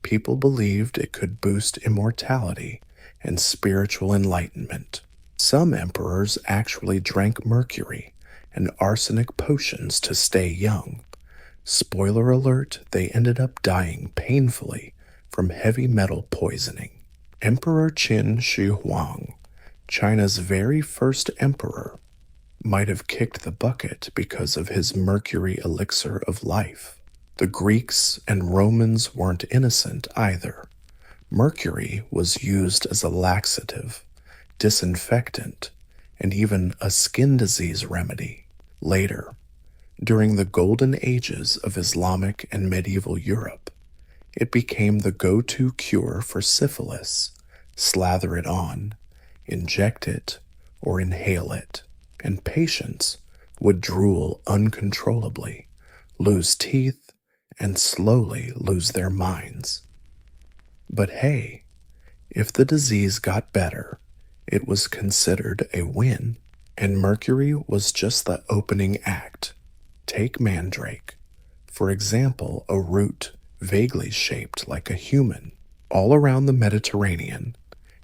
People believed it could boost immortality and spiritual enlightenment. Some emperors actually drank mercury and arsenic potions to stay young. Spoiler alert, they ended up dying painfully from heavy metal poisoning. Emperor Qin Shi Huang, China's very first emperor, might have kicked the bucket because of his mercury elixir of life. The Greeks and Romans weren't innocent either. Mercury was used as a laxative, disinfectant, and even a skin disease remedy. Later, during the golden ages of Islamic and medieval Europe, it became the go-to cure for syphilis. Slather it on, inject it, or inhale it, and patients would drool uncontrollably, lose teeth, and slowly lose their minds. But hey, if the disease got better, it was considered a win, and mercury was just the opening act. Take mandrake, for example, a root vaguely shaped like a human. All around the Mediterranean,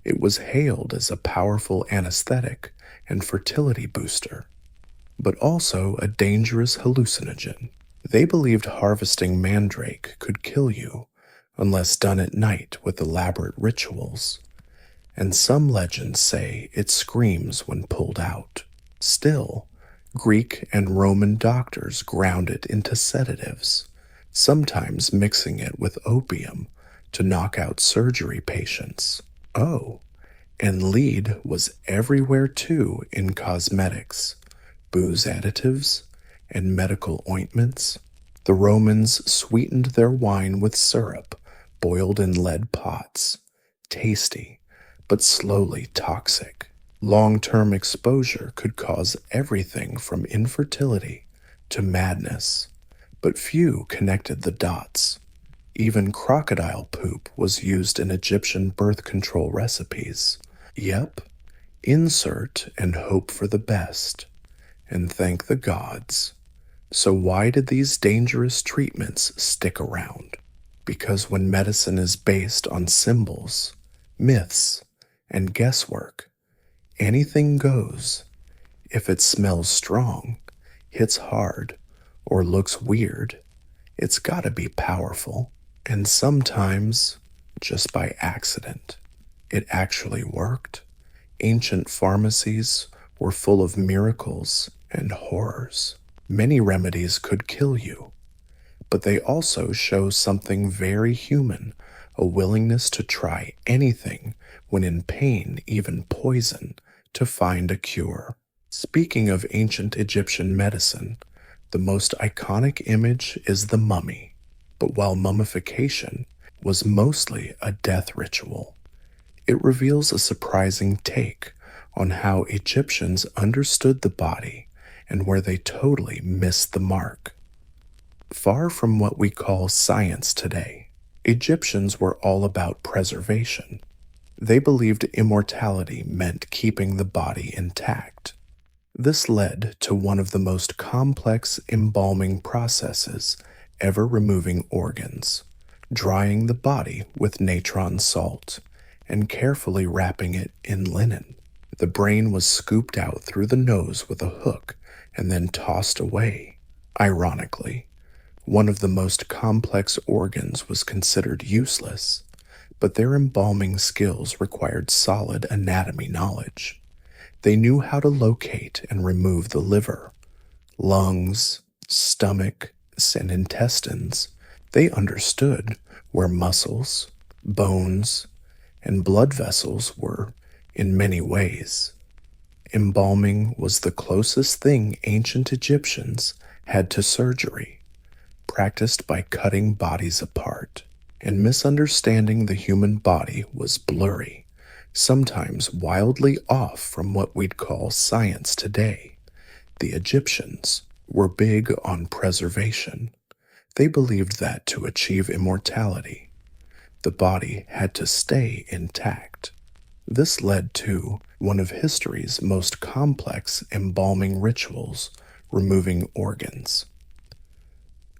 it was hailed as a powerful anesthetic and fertility booster, but also a dangerous hallucinogen. They believed harvesting mandrake could kill you unless done at night with elaborate rituals, and some legends say it screams when pulled out. Still, Greek and Roman doctors ground it into sedatives, sometimes mixing it with opium to knock out surgery patients. Oh, and lead was everywhere too in cosmetics, booze additives, and medical ointments. The Romans sweetened their wine with syrup boiled in lead pots. Tasty, but slowly toxic. Long-term exposure could cause everything from infertility to madness, but few connected the dots. Even crocodile poop was used in Egyptian birth control recipes. Yep, insert and hope for the best, and thank the gods. So why did these dangerous treatments stick around? Because when medicine is based on symbols, myths, and guesswork, anything goes. If it smells strong, hits hard, or looks weird, it's gotta be powerful. And sometimes, just by accident, it actually worked. Ancient pharmacies were full of miracles and horrors. Many remedies could kill you, but they also show something very human, a willingness to try anything when in pain, even poison, to find a cure. Speaking of ancient Egyptian medicine, the most iconic image is the mummy. But while mummification was mostly a death ritual, it reveals a surprising take on how Egyptians understood the body and where they totally missed the mark. Far from what we call science today, Egyptians were all about preservation. They believed immortality meant keeping the body intact. This led to one of the most complex embalming processes ever, removing organs, drying the body with natron salt, and carefully wrapping it in linen. The brain was scooped out through the nose with a hook and then tossed away. Ironically, one of the most complex organs was considered useless, but their embalming skills required solid anatomy knowledge. They knew how to locate and remove the liver, lungs, stomach, and intestines. They understood where muscles, bones, and blood vessels were in many ways. Embalming was the closest thing ancient Egyptians had to surgery, practiced by cutting bodies apart. And misunderstanding the human body was blurry, sometimes wildly off from what we'd call science today. The Egyptians were big on preservation. They believed that to achieve immortality, the body had to stay intact. This led to one of history's most complex embalming rituals, removing organs.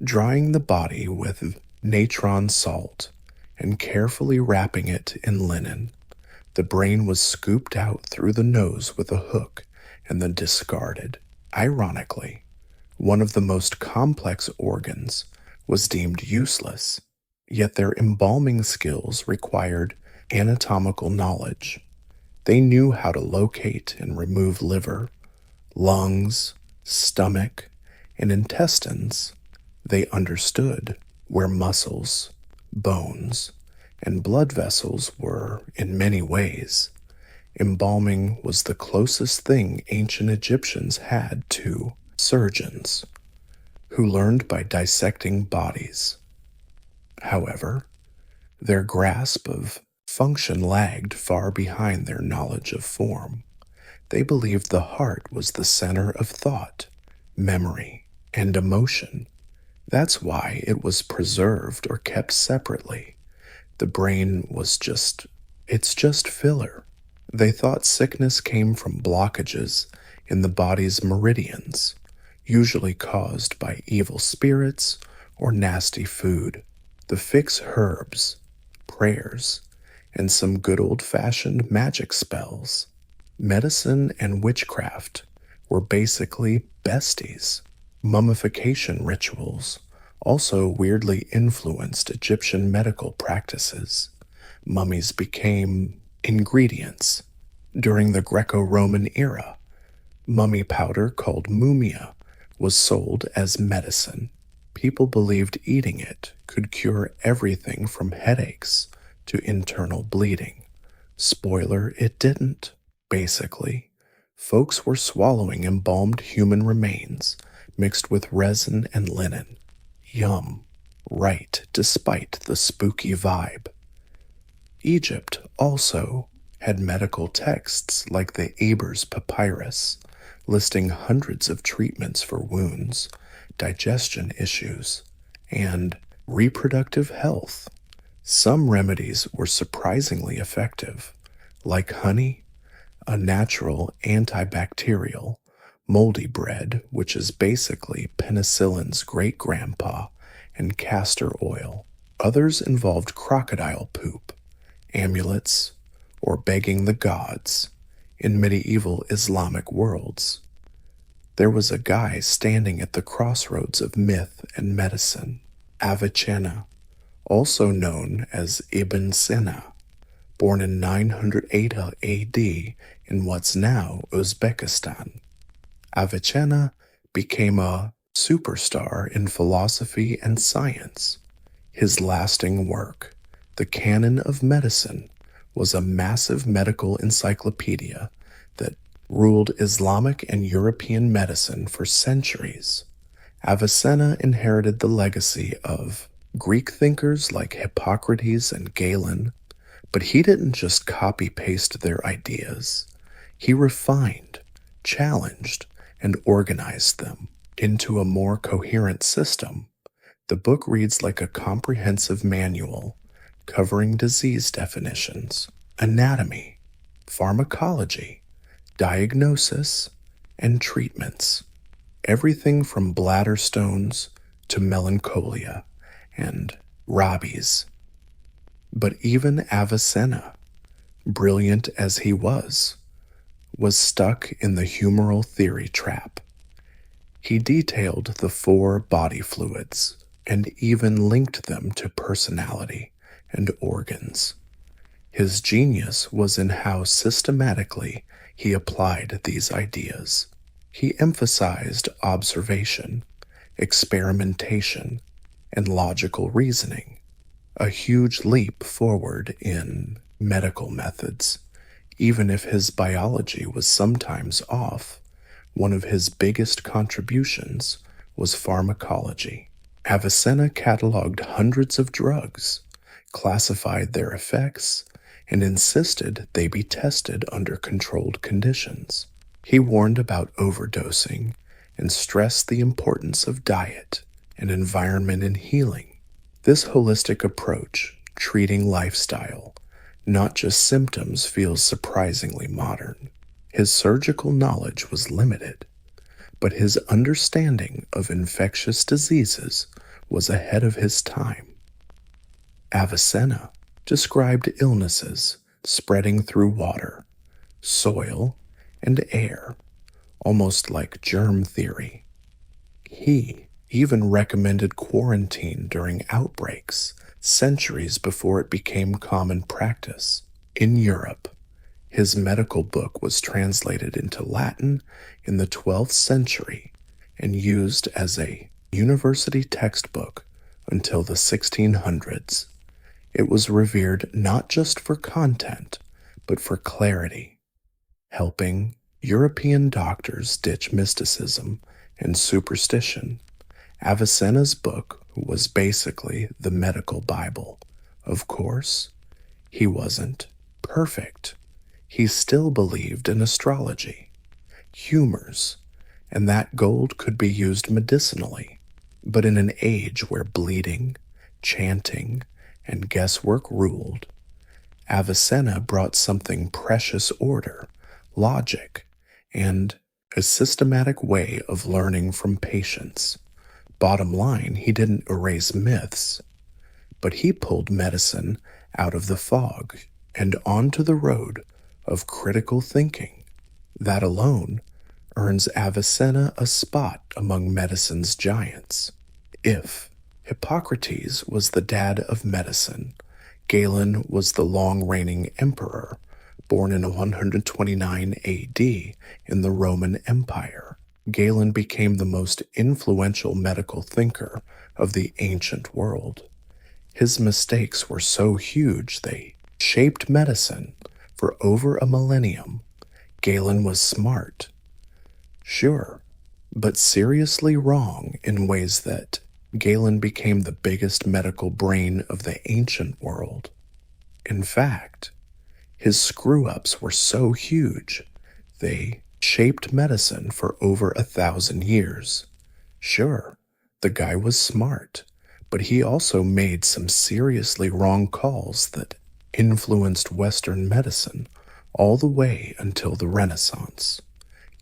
Drying the body with natron salt and carefully wrapping it in linen, the brain was scooped out through the nose with a hook and then discarded. Ironically, one of the most complex organs was deemed useless, yet their embalming skills required anatomical knowledge. They knew how to locate and remove liver, lungs, stomach, and intestines. They understood where muscles, bones, and blood vessels were in many ways. Embalming was the closest thing ancient Egyptians had to surgeons, who learned by dissecting bodies. However, their grasp of function lagged far behind their knowledge of form. They believed the heart was the center of thought, memory, and emotion. That's why it was preserved or kept separately. The brain was it's just filler. They thought sickness came from blockages in the body's meridians, usually caused by evil spirits or nasty food. The fix herbs, prayers, and some good old-fashioned magic spells. Medicine and witchcraft were basically besties. Mummification rituals also weirdly influenced Egyptian medical practices. Mummies became ingredients. During the Greco-Roman era, mummy powder called mumia was sold as medicine. People believed eating it could cure everything from headaches to internal bleeding. Spoiler, it didn't. Basically, folks were swallowing embalmed human remains mixed with resin and linen. Yum. Right, despite the spooky vibe. Egypt also had medical texts like the Ebers Papyrus, listing hundreds of treatments for wounds, digestion issues, and reproductive health. Some remedies were surprisingly effective, like honey, a natural antibacterial, moldy bread, which is basically penicillin's great-grandpa, and castor oil. Others involved crocodile poop, amulets, or begging the gods in medieval Islamic worlds. There was a guy standing at the crossroads of myth and medicine, Avicenna, also known as Ibn Sina, born in 908 AD in what's now Uzbekistan. Avicenna became a superstar in philosophy and science. His lasting work, The Canon of Medicine, was a massive medical encyclopedia that ruled Islamic and European medicine for centuries. Avicenna inherited the legacy of Greek thinkers like Hippocrates and Galen, but he didn't just copy-paste their ideas. He refined, challenged, and organized them into a more coherent system. The book reads like a comprehensive manual covering disease definitions, anatomy, pharmacology, diagnosis, and treatments. Everything from bladder stones to melancholia and rabies. But even Avicenna, brilliant as he was stuck in the humoral theory trap. He detailed the 4 body fluids and even linked them to personality and organs. His genius was in how systematically he applied these ideas. He emphasized observation, experimentation, and logical reasoning, a huge leap forward in medical methods. Even if his biology was sometimes off, one of his biggest contributions was pharmacology. Avicenna cataloged hundreds of drugs, classified their effects, and insisted they be tested under controlled conditions. He warned about overdosing and stressed the importance of diet and environment in healing. This holistic approach, treating lifestyle, not just symptoms feels surprisingly modern. His surgical knowledge was limited, but his understanding of infectious diseases was ahead of his time. Avicenna described illnesses spreading through water, soil, and air, almost like germ theory. He even recommended quarantine during outbreaks centuries before it became common practice. In Europe, his medical book was translated into Latin in the 12th century and used as a university textbook until the 1600s. It was revered not just for content, but for clarity, helping European doctors ditch mysticism and superstition. Avicenna's book was basically the medical Bible. Of course, he wasn't perfect. He still believed in astrology, humors, and that gold could be used medicinally. But in an age where bleeding, chanting, and guesswork ruled, Avicenna brought something precious: order, logic, and a systematic way of learning from patients. Bottom line, he didn't erase myths, but he pulled medicine out of the fog and onto the road of critical thinking. That alone earns Avicenna a spot among medicine's giants. If Hippocrates was the dad of medicine, Galen was the long-reigning emperor, born in 129 AD in the Roman Empire. Galen became the most influential medical thinker of the ancient world. His mistakes were so huge they shaped medicine for over a millennium. Galen was smart, sure, but seriously wrong in ways that Galen became the biggest medical brain of the ancient world. In fact, his screw-ups were so huge, they shaped medicine for over 1,000 years. Sure, the guy was smart, but he also made some seriously wrong calls that influenced Western medicine all the way until the Renaissance.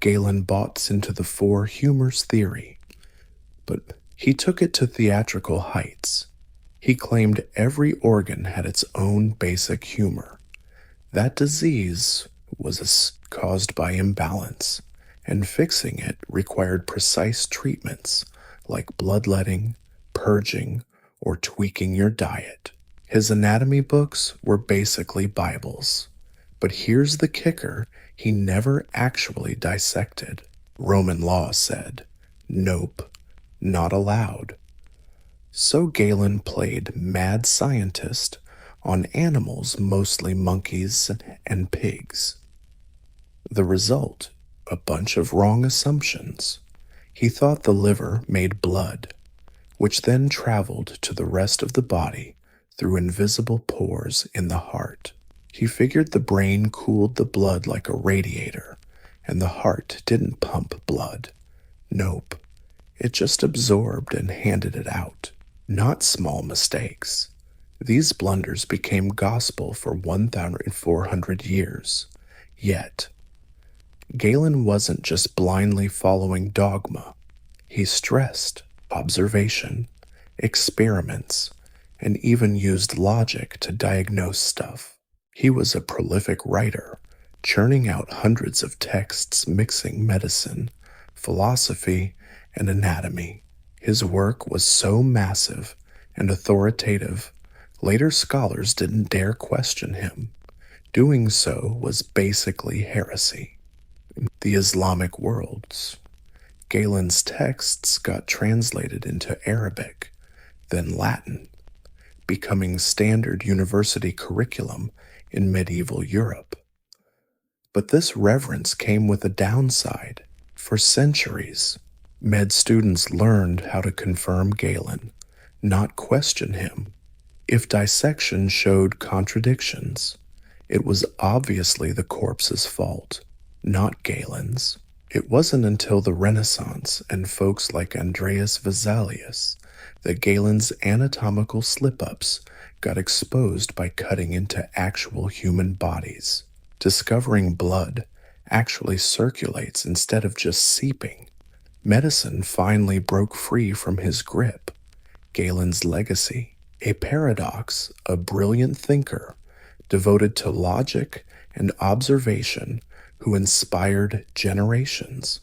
Galen bought into the four humors theory, but he took it to theatrical heights. He claimed every organ had its own basic humor. That disease was caused by imbalance, and fixing it required precise treatments like bloodletting, purging, or tweaking your diet. His anatomy books were basically Bibles. But here's the kicker: he never actually dissected. Roman law said, nope, not allowed. So Galen played mad scientist on animals, mostly monkeys and pigs. The result, a bunch of wrong assumptions. He thought the liver made blood, which then traveled to the rest of the body through invisible pores in the heart. He figured the brain cooled the blood like a radiator, and the heart didn't pump blood. Nope, it just absorbed and handed it out. Not small mistakes. These blunders became gospel for 1,400 years. Yet, Galen wasn't just blindly following dogma. He stressed observation, experiments, and even used logic to diagnose stuff. He was a prolific writer, churning out hundreds of texts mixing medicine, philosophy, and anatomy. His work was so massive and authoritative, later scholars didn't dare question him. Doing so was basically heresy. The Islamic worlds. Galen's texts got translated into Arabic, then Latin, becoming standard university curriculum in medieval Europe. But this reverence came with a downside. For centuries, med students learned how to confirm Galen, not question him. If dissection showed contradictions, it was obviously the corpse's fault, not Galen's. It wasn't until the Renaissance and folks like Andreas Vesalius that Galen's anatomical slip-ups got exposed by cutting into actual human bodies, discovering blood actually circulates instead of just seeping. Medicine finally broke free from his grip. Galen's legacy, a paradox, a brilliant thinker devoted to logic and observation who inspired generations,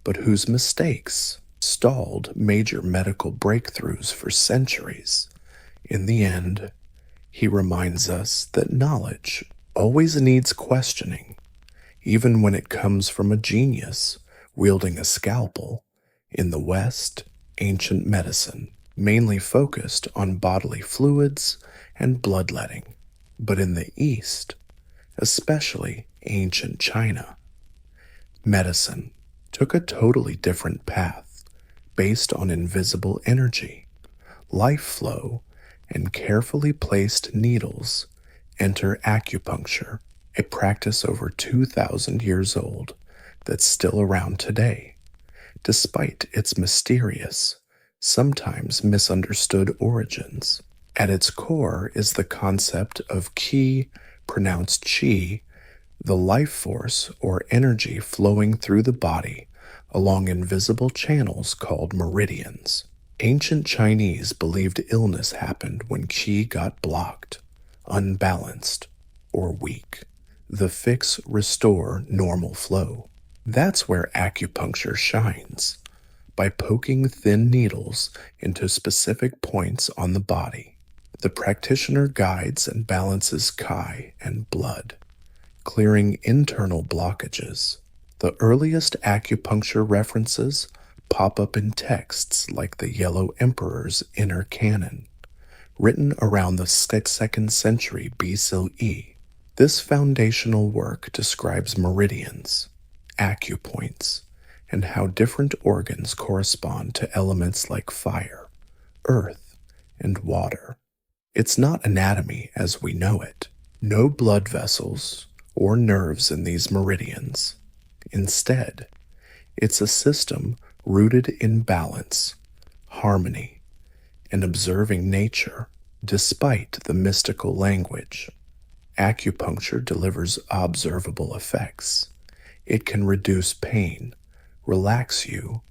but whose mistakes stalled major medical breakthroughs for centuries. In the end, he reminds us that knowledge always needs questioning, even when it comes from a genius wielding a scalpel. In the West, ancient medicine mainly focused on bodily fluids and bloodletting, but in the East, especially ancient China, medicine took a totally different path based on invisible energy, life flow, and carefully placed needles. Enter acupuncture, a practice over 2,000 years old that's still around today, despite its mysterious, sometimes misunderstood origins. At its core is the concept of qi, pronounced qi, the life force or energy flowing through the body along invisible channels called meridians. Ancient Chinese believed illness happened when qi got blocked, unbalanced, or weak. The fix restore normal flow. That's where acupuncture shines, by poking thin needles into specific points on the body. The practitioner guides and balances qi and blood, clearing internal blockages. The earliest acupuncture references pop up in texts like the Yellow Emperor's Inner Canon, written around the 2nd century BCE. This foundational work describes meridians, acupoints, and how different organs correspond to elements like fire, earth, and water. It's not anatomy as we know it. No blood vessels or nerves in these meridians. Instead, it's a system rooted in balance, harmony, and observing nature despite the mystical language. Acupuncture delivers observable effects. It can reduce pain, relax you,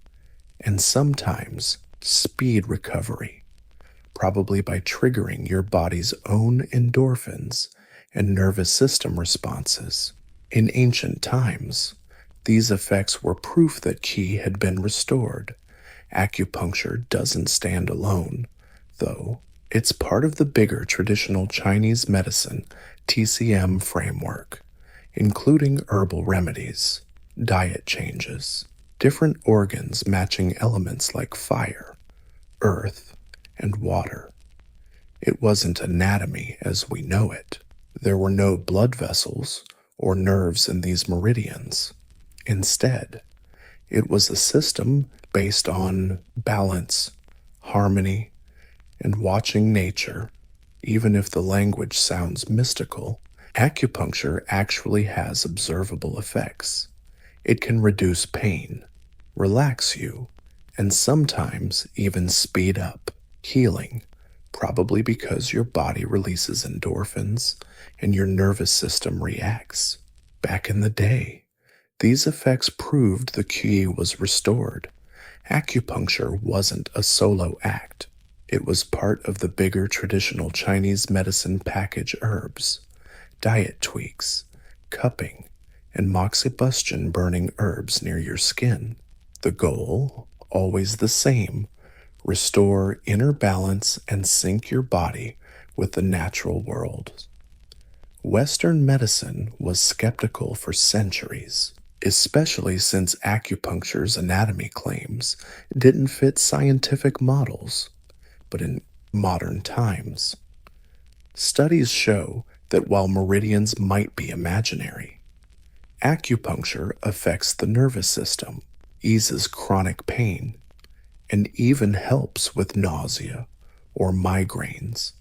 and sometimes speed recovery, probably by triggering your body's own endorphins and nervous system responses. In ancient times, these effects were proof that qi had been restored. Acupuncture doesn't stand alone, though. It's part of the bigger traditional Chinese medicine TCM framework, including herbal remedies, diet changes, different organs matching elements like fire, earth, and water. It wasn't anatomy as we know it. There were no blood vessels or nerves in these meridians. Instead, it was a system based on balance, harmony, and watching nature. Even if the language sounds mystical, acupuncture actually has observable effects. It can reduce pain, relax you, and sometimes even speed up healing, probably because your body releases endorphins and your nervous system reacts. Back in the day, these effects proved the qi was restored. Acupuncture wasn't a solo act. It was part of the bigger traditional Chinese medicine package: herbs, diet tweaks, cupping, and moxibustion burning herbs near your skin. The goal, always the same: restore inner balance and sync your body with the natural world. Western medicine was skeptical for centuries, especially since acupuncture's anatomy claims didn't fit scientific models. But in modern times, studies show that while meridians might be imaginary, acupuncture affects the nervous system, eases chronic pain, and even helps with nausea or migraines.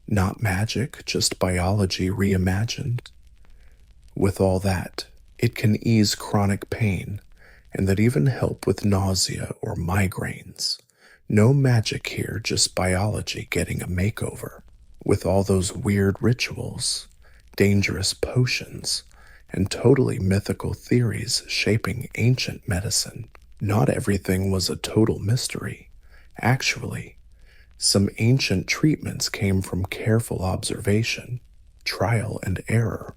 Not magic, just biology reimagined. With all that, it can ease chronic pain, and that even help with nausea or migraines. No magic here, just biology getting a makeover. with all those weird rituals, dangerous potions, and totally mythical theories shaping ancient medicine. Not everything was a total mystery. Actually, some ancient treatments came from careful observation, trial and error,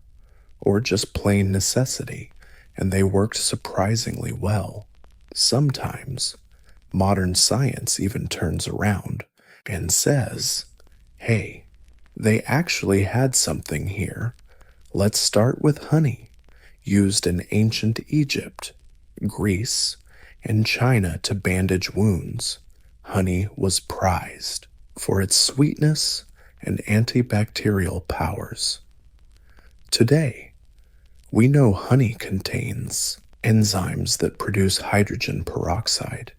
or just plain necessity, and they worked surprisingly well. Sometimes, modern science even turns around and says, hey, they actually had something here. Let's start with honey, used in ancient Egypt, Greece, and China to bandage wounds. Honey was prized for its sweetness and antibacterial powers. Today, we know honey contains enzymes that produce hydrogen peroxide,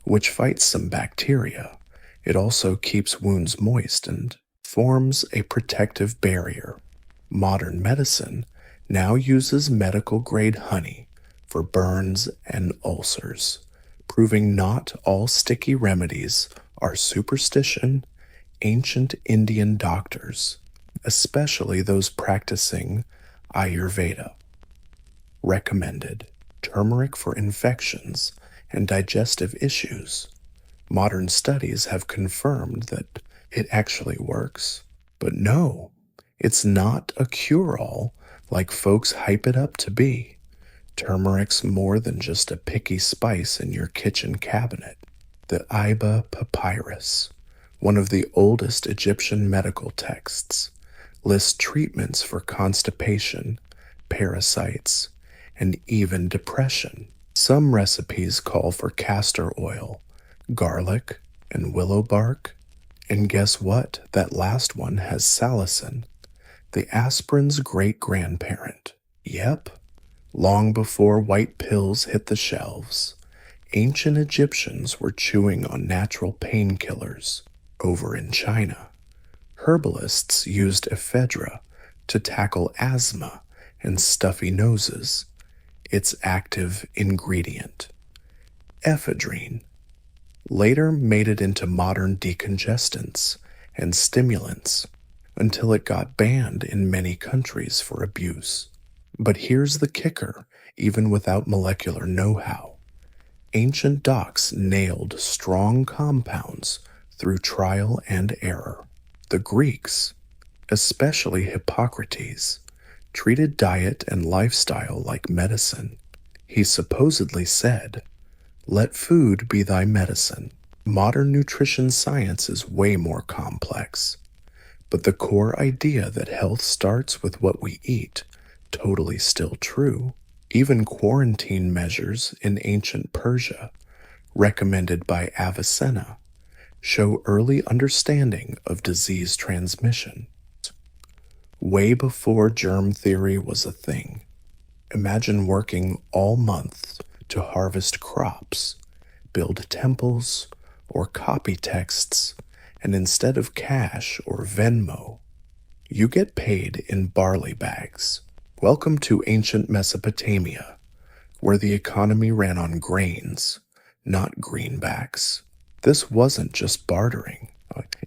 which fights some bacteria. It also keeps wounds moist and forms a protective barrier. Modern medicine now uses medical-grade honey for burns and ulcers, proving not all sticky remedies are superstition. Ancient Indian doctors, especially those practicing Ayurveda, recommended turmeric for infections and digestive issues. Modern studies have confirmed that it actually works. But no, it's not a cure-all like folks hype it up to be. Turmeric's more than just a picky spice in your kitchen cabinet. The Iba Papyrus, one of the oldest Egyptian medical texts, lists treatments for constipation, parasites, and even depression. Some recipes call for castor oil, garlic, and willow bark. And guess what? That last one has salicin, the aspirin's great-grandparent. Yep, long before white pills hit the shelves, ancient Egyptians were chewing on natural painkillers. Over in China, herbalists used ephedra to tackle asthma and stuffy noses. Its active ingredient, ephedrine, later made it into modern decongestants and stimulants until it got banned in many countries for abuse. But here's the kicker: even without molecular know-how, ancient docs nailed strong compounds through trial and error. The Greeks, especially Hippocrates, treated diet and lifestyle like medicine. He supposedly said, "Let food be thy medicine." Modern nutrition science is way more complex, but the core idea that health starts with what we eat, totally still true. Even quarantine measures in ancient Persia, recommended by Avicenna, show early understanding of disease transmission. Way before germ theory was a thing. Imagine working all month to harvest crops, build temples, or copy texts, and instead of cash or Venmo, you get paid in barley bags. Welcome to ancient Mesopotamia, where the economy ran on grains, not greenbacks. This wasn't just bartering.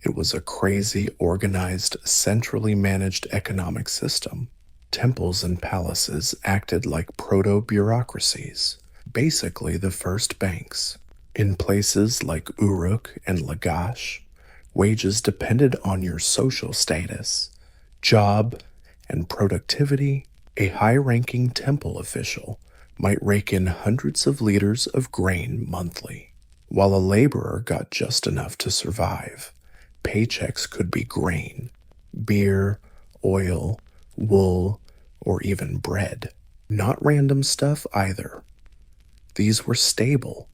It was a crazy, organized, centrally managed economic system. Temples and palaces acted like proto-bureaucracies, basically the first banks. In places like Uruk and Lagash, wages depended on your social status, job, and productivity. A high-ranking temple official might rake in hundreds of liters of grain monthly, while a laborer got just enough to survive. Paychecks could be grain, beer, oil, wool, or even bread. Not random stuff either. These were stable,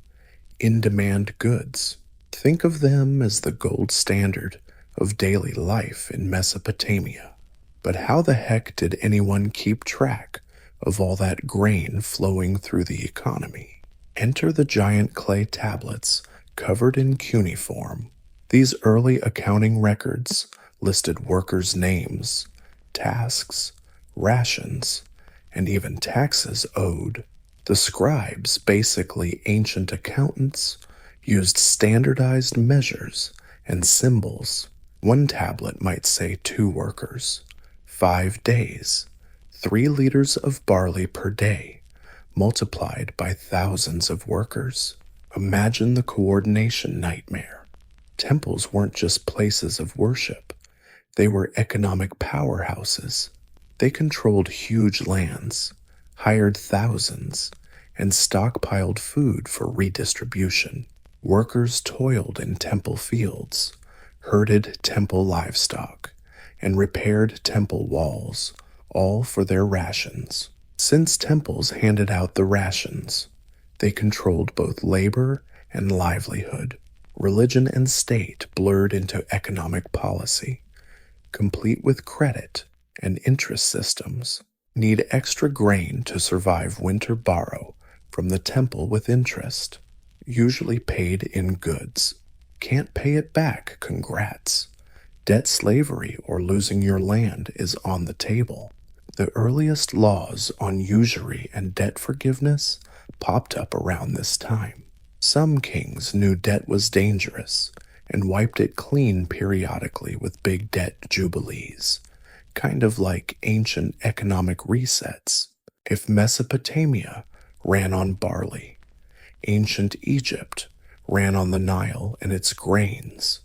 in-demand goods. Think of them as the gold standard of daily life in Mesopotamia. But how the heck did anyone keep track of all that grain flowing through the economy? Enter the giant clay tablets covered in cuneiform. These early accounting records listed workers' names, tasks, rations, and even taxes owed. The scribes, basically ancient accountants, used standardized measures and symbols One tablet might say 2 workers, 5 days, 3 liters of barley per day, multiplied by thousands of workers. Imagine the coordination nightmare. Temples weren't just places of worship, they were economic powerhouses. They controlled huge lands, hired thousands, and stockpiled food for redistribution. Workers toiled in temple fields, herded temple livestock, and repaired temple walls, all for their rations. Since temples handed out the rations, they controlled both labor and livelihood. Religion and state blurred into economic policy, complete with credit and interest systems. Need extra grain to survive winter, borrow from the temple with interest, usually paid in goods. Can't pay it back, congrats. Debt slavery or losing your land is on the table. The earliest laws on usury and debt forgiveness popped up around this time. Some kings knew debt was dangerous and wiped it clean periodically with big debt jubilees, kind of like ancient economic resets. If Mesopotamia ran on barley, ancient Egypt ran on the Nile and its grains.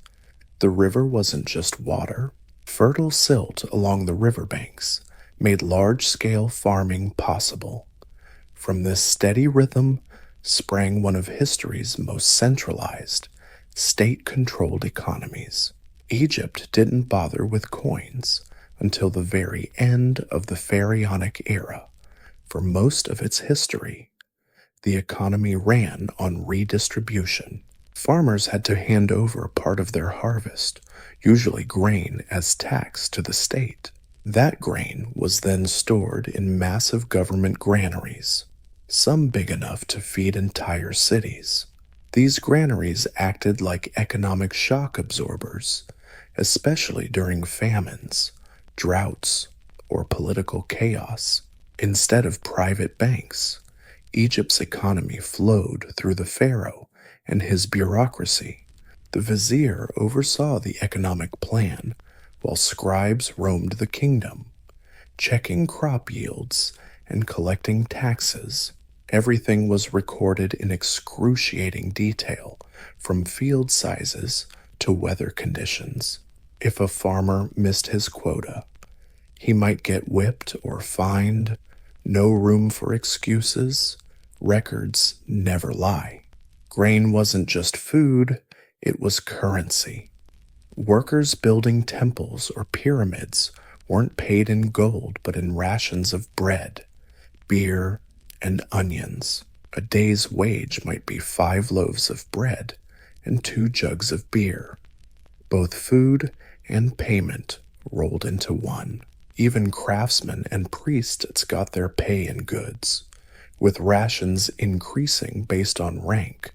The river wasn't just water. Fertile silt along the riverbanks made large-scale farming possible. From this steady rhythm sprang one of history's most centralized, state-controlled economies. Egypt didn't bother with coins until the very end of the Pharaonic era. For most of its history, the economy ran on redistribution. Farmers had to hand over part of their harvest, usually grain, as tax to the state. That grain was then stored in massive government granaries, some big enough to feed entire cities. These granaries acted like economic shock absorbers, especially during famines, droughts, or political chaos. Instead of private banks, Egypt's economy flowed through the pharaoh and his bureaucracy. The vizier oversaw the economic plan, while scribes roamed the kingdom, checking crop yields and collecting taxes. Everything was recorded in excruciating detail, from field sizes to weather conditions. If a farmer missed his quota, he might get whipped or fined. No room for excuses. Records never lie. Grain wasn't just food, it was currency. Workers building temples or pyramids weren't paid in gold but in rations of bread, beer, and onions. A day's wage might be 5 loaves of bread and 2 jugs of beer. Both food and payment rolled into one. Even craftsmen and priests got their pay in goods, with rations increasing based on rank.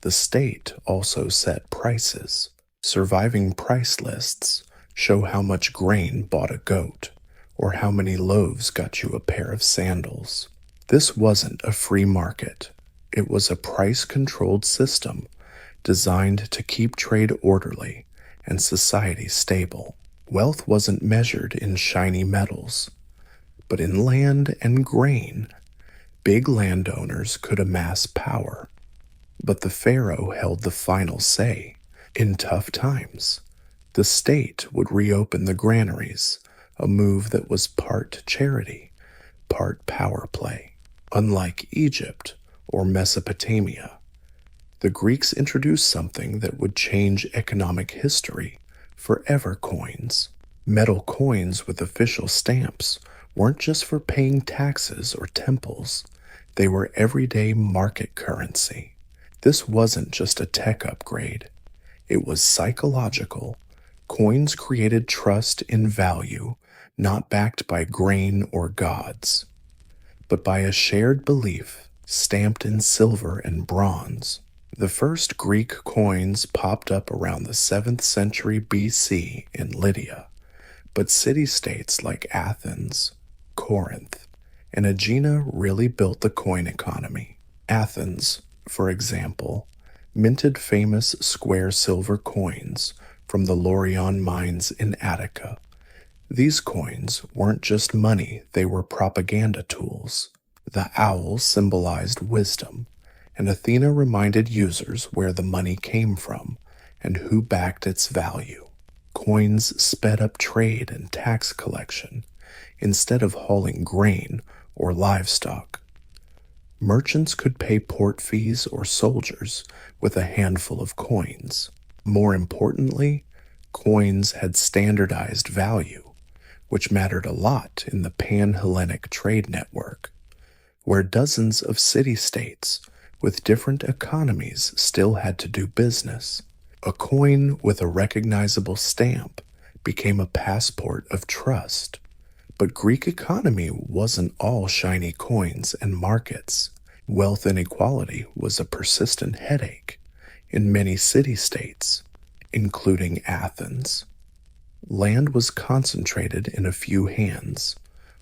The state also set prices. Surviving price lists show how much grain bought a goat, or how many loaves got you a pair of sandals. This wasn't a free market. It was a price-controlled system designed to keep trade orderly and society stable. Wealth wasn't measured in shiny metals, but in land and grain. Big landowners could amass power, but the pharaoh held the final say. In tough times, the state would reopen the granaries, a move that was part charity, part power play. Unlike Egypt or Mesopotamia, the Greeks introduced something that would change economic history forever: coins. Metal coins with official stamps weren't just for paying taxes or temples. They were everyday market currency. This wasn't just a tech upgrade. It was psychological. Coins created trust in value, not backed by grain or gods, but by a shared belief stamped in silver and bronze. The first Greek coins popped up around the 7th century BC in Lydia, but city-states like Athens, Corinth, and Aegina really built the coin economy. Athens, for example, minted famous square silver coins from the Laurion mines in Attica. These coins weren't just money, they were propaganda tools. The owl symbolized wisdom, and Athena reminded users where the money came from and who backed its value. Coins sped up trade and tax collection instead of hauling grain or livestock. Merchants could pay port fees or soldiers with a handful of coins. More importantly, coins had standardized value, which mattered a lot in the Pan-Hellenic trade network, where dozens of city-states with different economies still had to do business. A coin with a recognizable stamp became a passport of trust. But Greek economy wasn't all shiny coins and markets. Wealth inequality was a persistent headache in many city-states, including Athens. Land was concentrated in a few hands,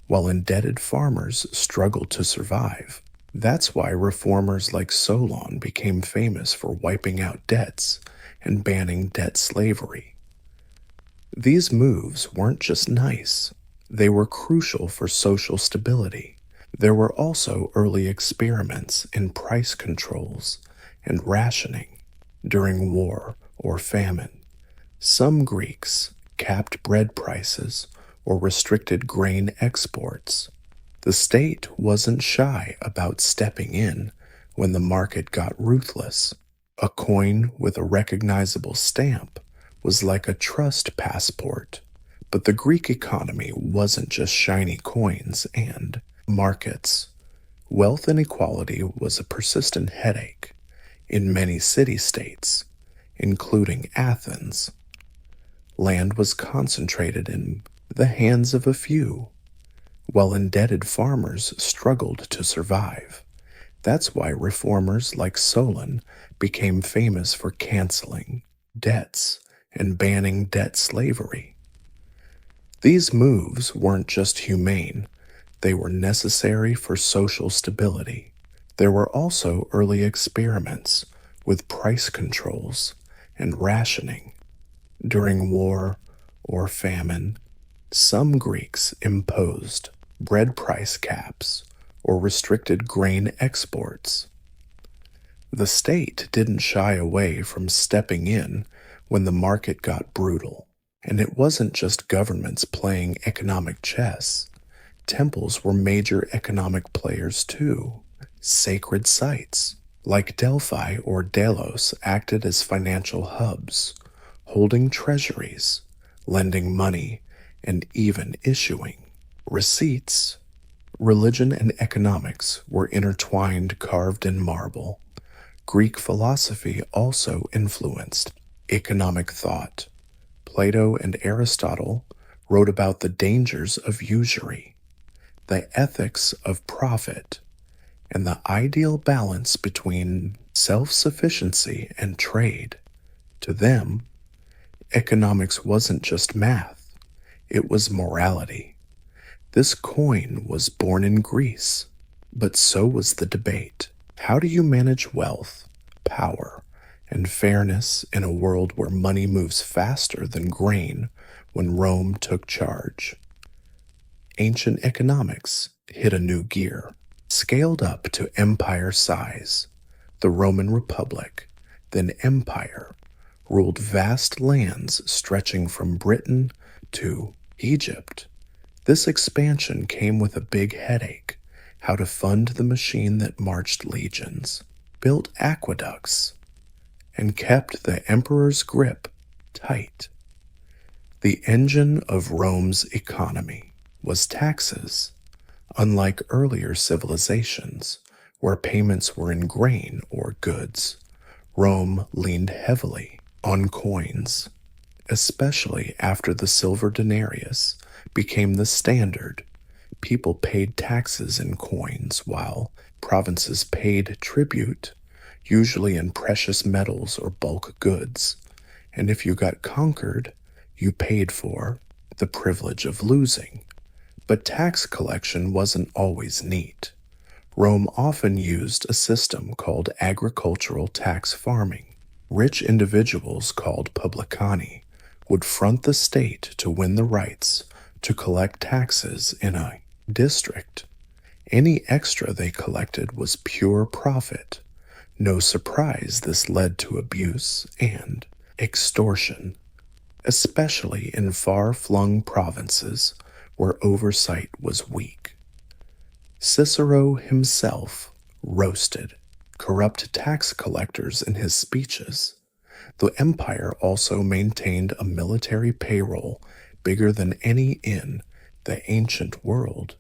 while indebted farmers struggled to survive. That's why reformers like Solon became famous for wiping out debts and banning debt slavery. These moves weren't just nice. They were crucial for social stability. There were also early experiments in price controls and rationing during war or famine. Some Greeks capped bread prices or restricted grain exports. The state wasn't shy about stepping in when the market got ruthless. A coin with a recognizable stamp was like a trust passport. But the Greek economy wasn't just shiny coins and markets. Wealth inequality was a persistent headache in many city-states, including Athens. Land was concentrated in the hands of a few, while indebted farmers struggled to survive. That's why reformers like Solon became famous for canceling debts and banning debt slavery. These moves weren't just humane, they were necessary for social stability. There were also early experiments with price controls and rationing. During war or famine, some Greeks imposed bread price caps or restricted grain exports. The state didn't shy away from stepping in when the market got brutal. And it wasn't just governments playing economic chess. Temples were major economic players too. Sacred sites, like Delphi or Delos, acted as financial hubs, holding treasuries, lending money, and even issuing receipts. Religion and economics were intertwined, carved in marble. Greek philosophy also influenced economic thought. Plato and Aristotle wrote about the dangers of usury, the ethics of profit, and the ideal balance between self-sufficiency and trade. To them, economics wasn't just math, it was morality. This coin was born in Greece, but so was the debate. How do you manage wealth, power, and fairness in a world where money moves faster than grain when Rome took charge? Ancient economics hit a new gear, scaled up to empire size. The Roman Republic, then empire, ruled vast lands stretching from Britain to Egypt. This expansion came with a big headache: how to fund the machine that marched legions, built aqueducts, and kept the emperor's grip tight. The engine of Rome's economy was taxes. Unlike earlier civilizations, where payments were in grain or goods, Rome leaned heavily on coins, especially after the silver denarius became the standard. People paid taxes in coins while provinces paid tribute, usually in precious metals or bulk goods, and if you got conquered, you paid for the privilege of losing. But tax collection wasn't always neat. Rome often used a system called agricultural tax farming. Rich individuals, called publicani, would front the state to win the rights to collect taxes in a district. Any extra they collected was pure profit. No surprise this led to abuse and extortion, especially in far-flung provinces where oversight was weak. Cicero himself roasted corrupt tax collectors in his speeches. The empire also maintained a military payroll bigger than any in the ancient world.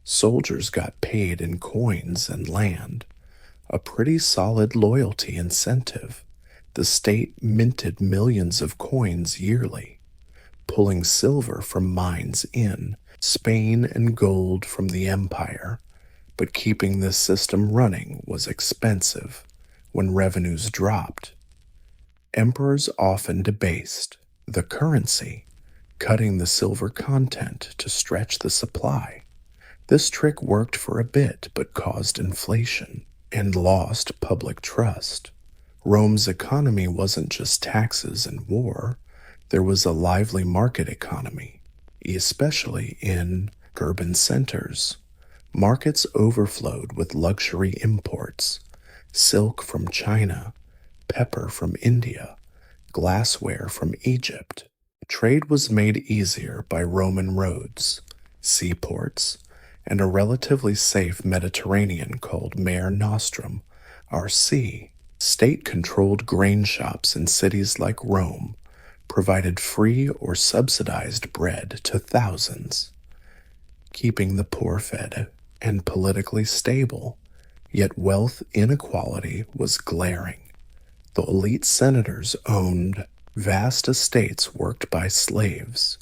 Soldiers got paid in coins and land, a pretty solid loyalty incentive. The state minted millions of coins yearly, pulling silver from mines in Spain and gold from the empire. But keeping this system running was expensive when revenues dropped. Emperors often debased the currency, cutting the silver content to stretch the supply. This trick worked for a bit but caused inflation and lost public trust. Rome's economy wasn't just taxes and war. There was a lively market economy, especially in urban centers. Markets overflowed with luxury imports, silk from China, pepper from India, glassware from Egypt. Trade was made easier by Roman roads, seaports, and a relatively safe Mediterranean called Mare Nostrum, our sea. State-controlled grain shops in cities like Rome provided free or subsidized bread to thousands, keeping the poor fed and politically stable. Yet wealth inequality was glaring. The elite senators owned vast estates worked by slaves.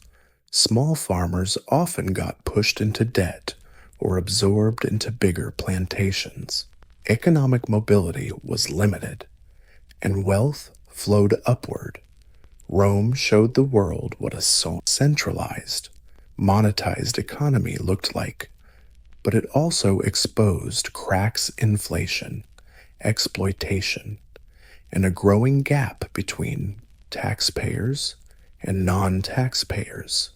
Small farmers often got pushed into debt or absorbed into bigger plantations. Economic mobility was limited, and wealth flowed upward. Rome showed the world what a centralized, monetized economy looked like, but it also exposed cracks, inflation, exploitation, and a growing gap between taxpayers and non-taxpayers.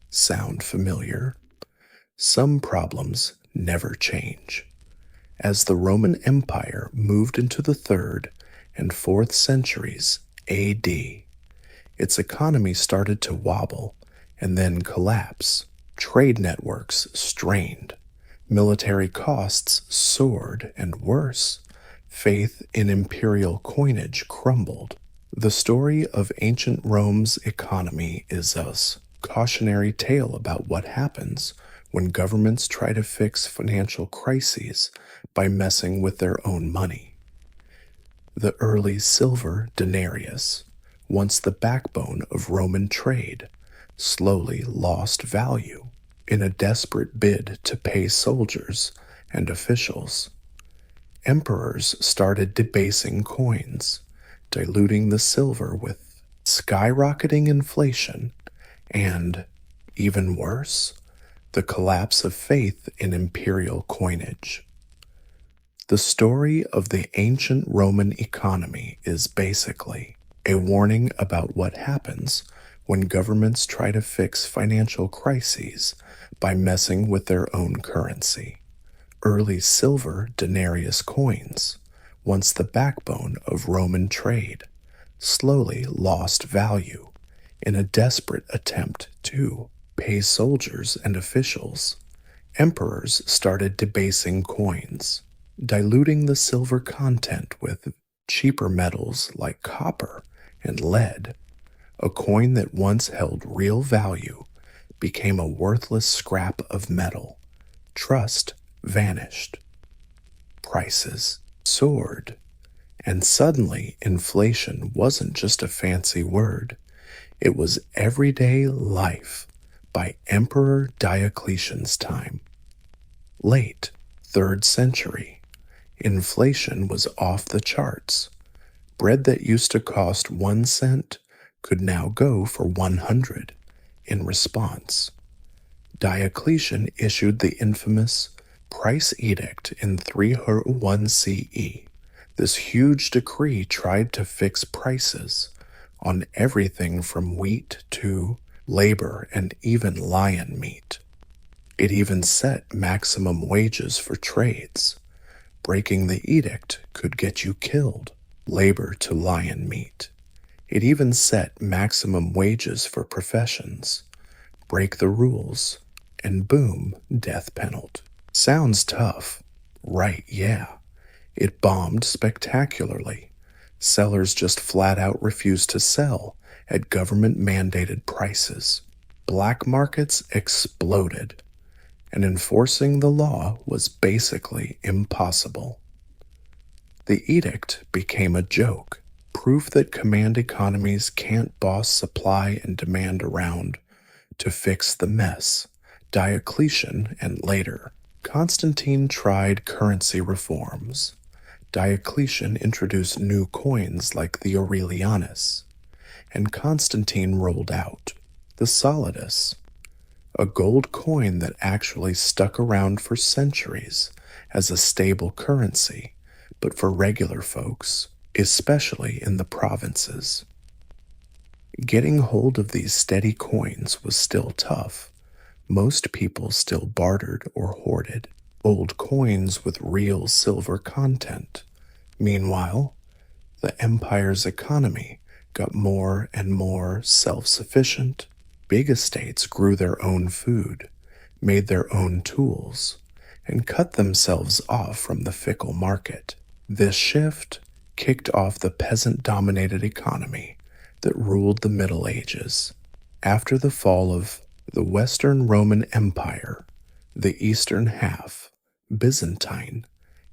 Sound familiar? Some problems never change. As the Roman Empire moved into the 3rd and 4th centuries AD, its economy started to wobble and then collapse. Trade networks strained, military costs soared, and worse, faith in imperial coinage crumbled. The story of ancient Rome's economy is a cautionary tale about what happens when governments try to fix financial crises by messing with their own money. The early silver denarius, once the backbone of Roman trade, slowly lost value in a desperate bid to pay soldiers and officials. Emperors started debasing coins, diluting the silver with skyrocketing inflation, and, even worse, the collapse of faith in imperial coinage. The story of the ancient Roman economy is basically a warning about what happens when governments try to fix financial crises by messing with their own currency. Early silver denarius coins, once the backbone of Roman trade, slowly lost value in a desperate attempt to pay soldiers and officials. Emperors started debasing coins, diluting the silver content with cheaper metals like copper and lead. A coin that once held real value became a worthless scrap of metal. Trust vanished. Prices soared. And suddenly, inflation wasn't just a fancy word. It was everyday life by Emperor Diocletian's time. Late 3rd century, inflation was off the charts. Bread that used to cost 1 cent could now go for 100. In response, Diocletian issued the infamous Price Edict in 301 CE. This huge decree tried to fix prices on everything from wheat to labor and even lion meat. It even set maximum wages for trades. Breaking the edict could get you killed. Labor to lion meat. It even set maximum wages for professions. Break the rules, and boom, death penalty. Sounds tough. Right, yeah. It bombed spectacularly. Sellers just flat out refused to sell at government-mandated prices. Black markets exploded, and enforcing the law was basically impossible. The edict became a joke, proof that command economies can't boss supply and demand around to fix the mess. Diocletian and later, Constantine tried currency reforms. Diocletian introduced new coins like the Aurelianus, and Constantine rolled out the solidus, a gold coin that actually stuck around for centuries as a stable currency, but for regular folks, especially in the provinces. Getting hold of these steady coins was still tough. Most people still bartered or hoarded old coins with real silver content. Meanwhile, the empire's economy got more and more self-sufficient. Big estates grew their own food, made their own tools, and cut themselves off from the fickle market. This shift kicked off the peasant-dominated economy that ruled the Middle Ages. After the fall of the Western Roman Empire, the eastern half, Byzantine,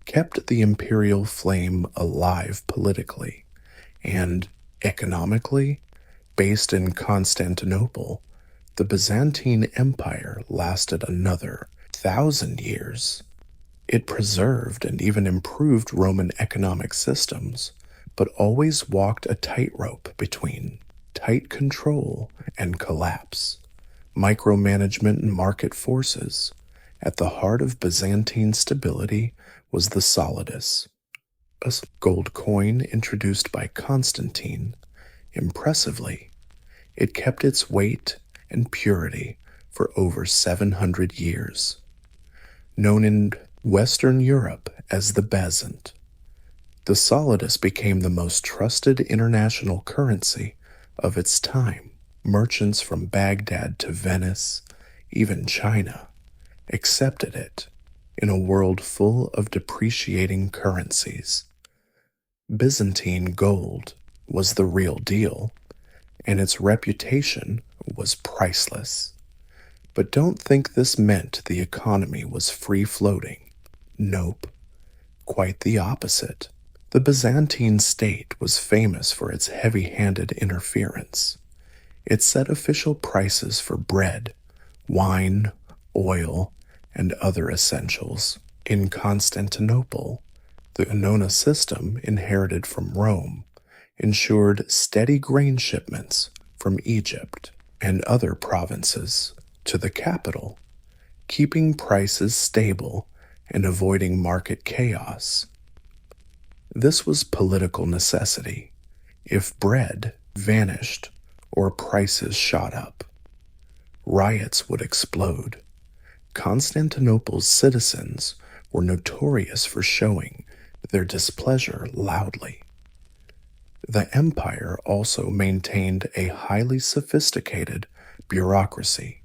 kept the imperial flame alive politically and economically. Based in Constantinople, the Byzantine Empire lasted another 1,000 years. It preserved and even improved Roman economic systems, but always walked a tightrope between tight control and collapse. Micromanagement and market forces. At the heart of Byzantine stability was the solidus, a gold coin introduced by Constantine. Impressively, it kept its weight and purity for over 700 years. Known in Western Europe as the bezant, the solidus became the most trusted international currency of its time. Merchants from Baghdad to Venice, even China, accepted it in a world full of depreciating currencies. Byzantine gold was the real deal, and its reputation was priceless. But don't think this meant the economy was free-floating. Nope. Quite the opposite. The Byzantine state was famous for its heavy-handed interference. It set official prices for bread, wine, oil, and other essentials. In Constantinople, the Annona system, inherited from Rome, ensured steady grain shipments from Egypt and other provinces to the capital, keeping prices stable and avoiding market chaos. This was political necessity. If bread vanished or prices shot up, riots would explode. Constantinople's citizens were notorious for showing their displeasure loudly. The empire also maintained a highly sophisticated bureaucracy,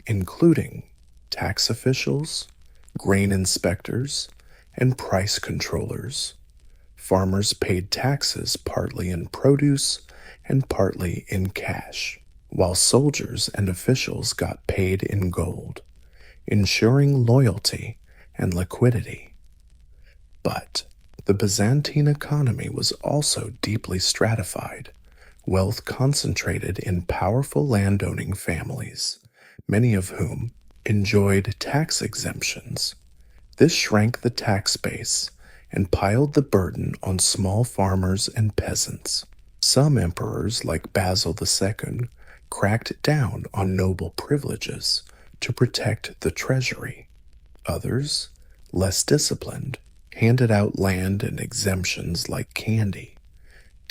including tax officials, grain inspectors, and price controllers. Farmers paid taxes partly in produce and partly in cash, while soldiers and officials got paid in gold, ensuring loyalty and liquidity. But the Byzantine economy was also deeply stratified, wealth concentrated in powerful landowning families, many of whom enjoyed tax exemptions. This shrank the tax base and piled the burden on small farmers and peasants. Some emperors, like Basil II, cracked down on noble privileges to protect the treasury. Others, less disciplined, handed out land and exemptions like candy.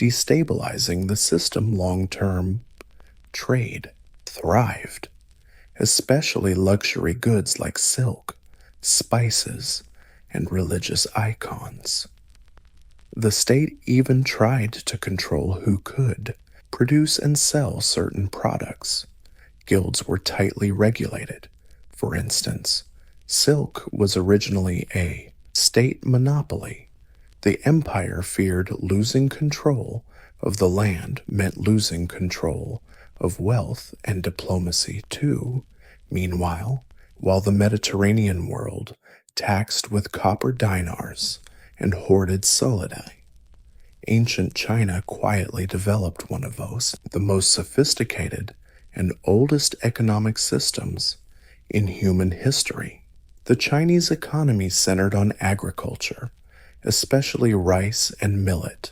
destabilizing the system long-term. Trade thrived, especially luxury goods like silk, spices, and religious icons. The state even tried to control who could produce and sell certain products. Guilds were tightly regulated. For instance, silk was originally a state monopoly. The empire feared losing control of the land meant losing control of wealth and diplomacy too. Meanwhile, while the Mediterranean world taxed with copper dinars and hoarded solidi, ancient China quietly developed one of the most sophisticated and oldest economic systems in human history. The Chinese economy centered on agriculture, especially rice and millet,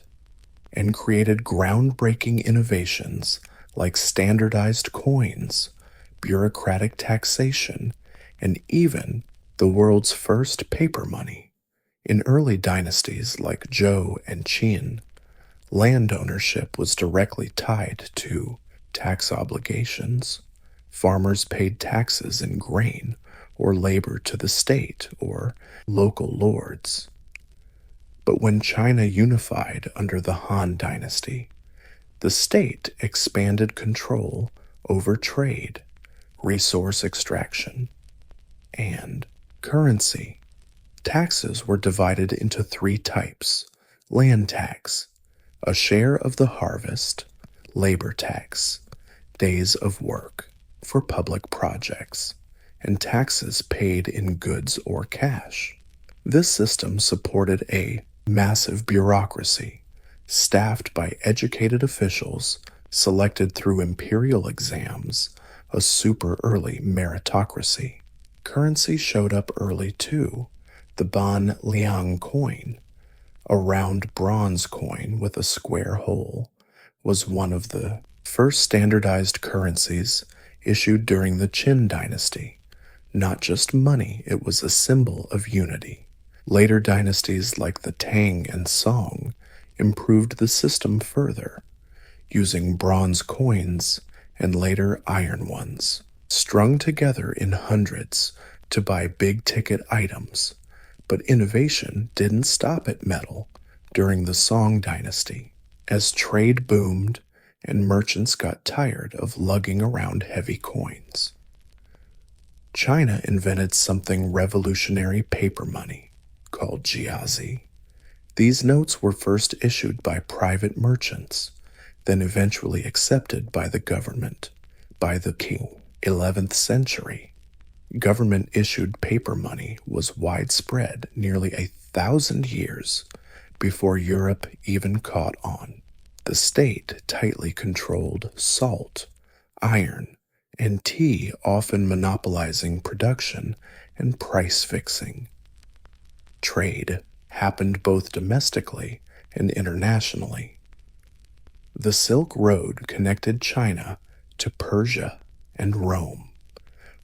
and created groundbreaking innovations like standardized coins, bureaucratic taxation, and even the world's first paper money. In early dynasties like Zhou and Qin, land ownership was directly tied to tax obligations. Farmers paid taxes in grain or labor to the state or local lords. But when China unified under the Han Dynasty, the state expanded control over trade, resource extraction, and currency. Taxes were divided into three types: land tax, a share of the harvest; labor tax, days of work for public projects; and taxes paid in goods or cash. This system supported a massive bureaucracy, staffed by educated officials selected through imperial exams, a super early meritocracy. Currency showed up early too. The Ban Liang coin, a round bronze coin with a square hole, was one of the first standardized currencies issued during the Qin dynasty. Not just money, it was a symbol of unity. Later dynasties like the Tang and Song improved the system further, using bronze coins and later iron ones, strung together in hundreds to buy big-ticket items. But innovation didn't stop at metal during the Song dynasty. As trade boomed and merchants got tired of lugging around heavy coins, China invented something revolutionary: paper money, called jiazi. These notes were first issued by private merchants, then eventually accepted by the government. By the 11th century, government-issued paper money was widespread nearly 1,000 years before Europe even caught on. The state tightly controlled salt, iron, and tea, often monopolizing production and price fixing. Trade happened both domestically and internationally. The Silk Road connected China to Persia and Rome,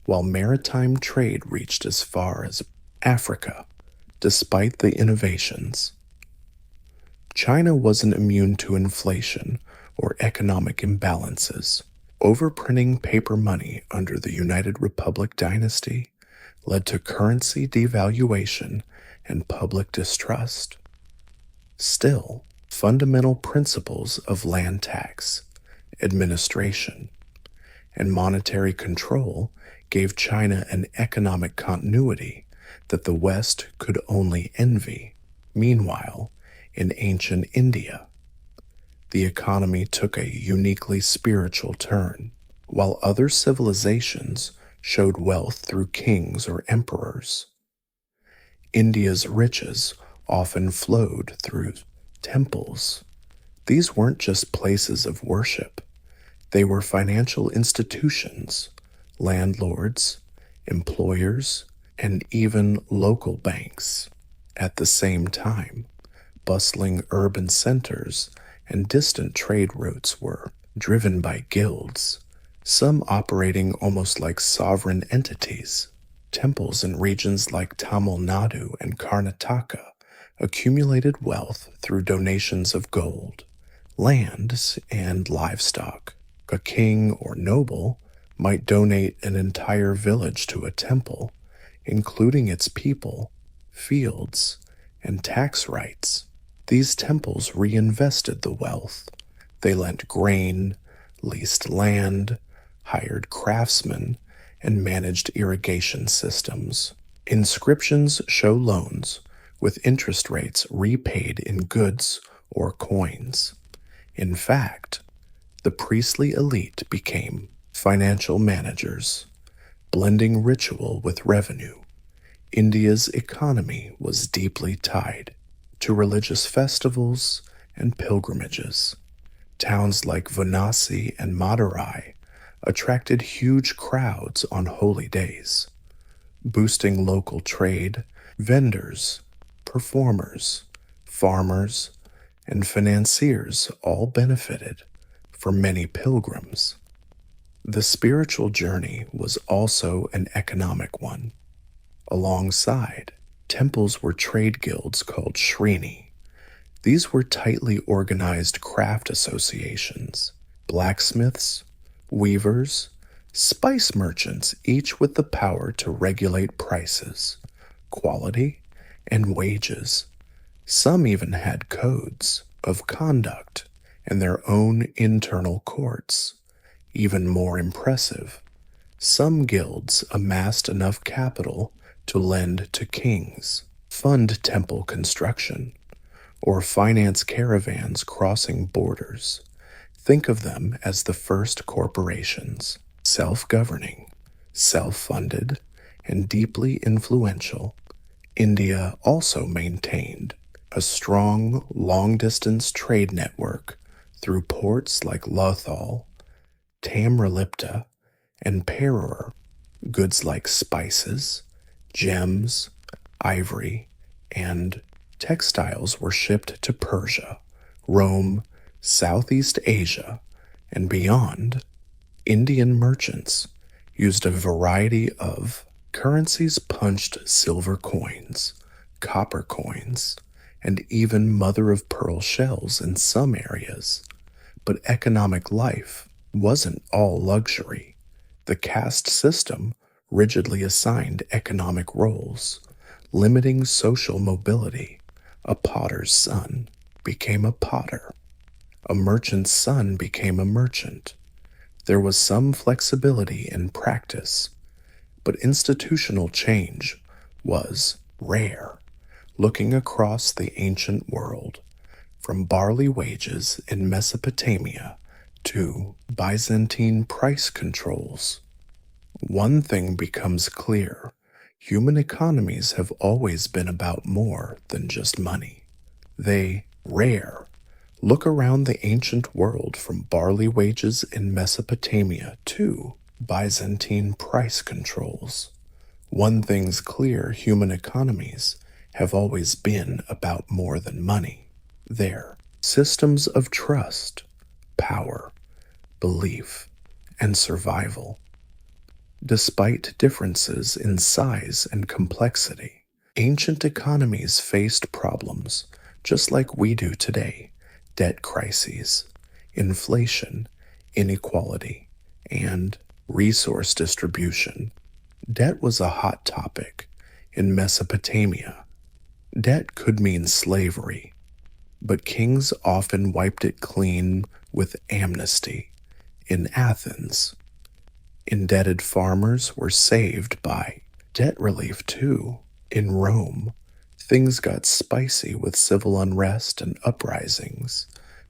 while maritime trade reached as far as Africa. Despite the innovations, China wasn't immune to inflation or economic imbalances. Overprinting paper money under the United Republic dynasty led to currency devaluation and public distrust. Still, fundamental principles of land tax, administration, and monetary control gave China an economic continuity that the West could only envy. Meanwhile, in ancient India, the economy took a uniquely spiritual turn. While other civilizations showed wealth through kings or emperors, India's riches often flowed through temples. These weren't just places of worship. They were financial institutions, landlords, employers, and even local banks. At the same time, bustling urban centers and distant trade routes were driven by guilds, some operating almost like sovereign entities. Temples in regions like Tamil Nadu and Karnataka accumulated wealth through donations of gold, lands and livestock. A king or noble might donate an entire village to a temple, including its people, fields, and tax rights. These temples reinvested the wealth. They lent grain, leased land, hired craftsmen, and managed irrigation systems. Inscriptions show loans, with interest rates repaid in goods or coins. In fact, the priestly elite became financial managers, blending ritual with revenue. India's economy was deeply tied to religious festivals and pilgrimages. Towns like Varanasi and Madurai attracted huge crowds on holy days, boosting local trade. Vendors, performers, farmers, and financiers all benefited from many pilgrims. The spiritual journey was also an economic one. Alongside, temples were trade guilds called Srini. These were tightly organized craft associations, blacksmiths, weavers, spice merchants, each with the power to regulate prices, quality, and wages. Some even had codes of conduct and their own internal courts. Even more impressive, some guilds amassed enough capital to lend to kings, fund temple construction, or finance caravans crossing borders. Think of them as the first corporations, self-governing, self-funded, and deeply influential. India also maintained a strong long-distance trade network through ports like Lothal, Tamralipta, and Perur. Goods like spices, gems, ivory, and textiles were shipped to Persia, Rome, Southeast Asia, and beyond. Indian merchants used a variety of currencies, punched silver coins, copper coins, and even mother-of-pearl shells in some areas. But economic life wasn't all luxury. The caste system rigidly assigned economic roles, limiting social mobility. A potter's son became a potter. A merchant's son became a merchant. There was some flexibility in practice, but institutional change was rare. Looking across the ancient world, from barley wages in Mesopotamia to Byzantine price controls, one thing becomes clear: human economies have always been about more than just money. They rare. Look around the ancient world, from barley wages in Mesopotamia to Byzantine price controls. One thing's clear: human economies have always been about more than money. They're systems of trust, power, belief, and survival. Despite differences in size and complexity, ancient economies faced problems just like we do today: debt crises, inflation, inequality, and resource distribution. Debt was a hot topic in Mesopotamia. Debt could mean slavery, but kings often wiped it clean with amnesty. In Athens, indebted farmers were saved by debt relief too. In Rome, things got spicy with civil unrest and uprisings.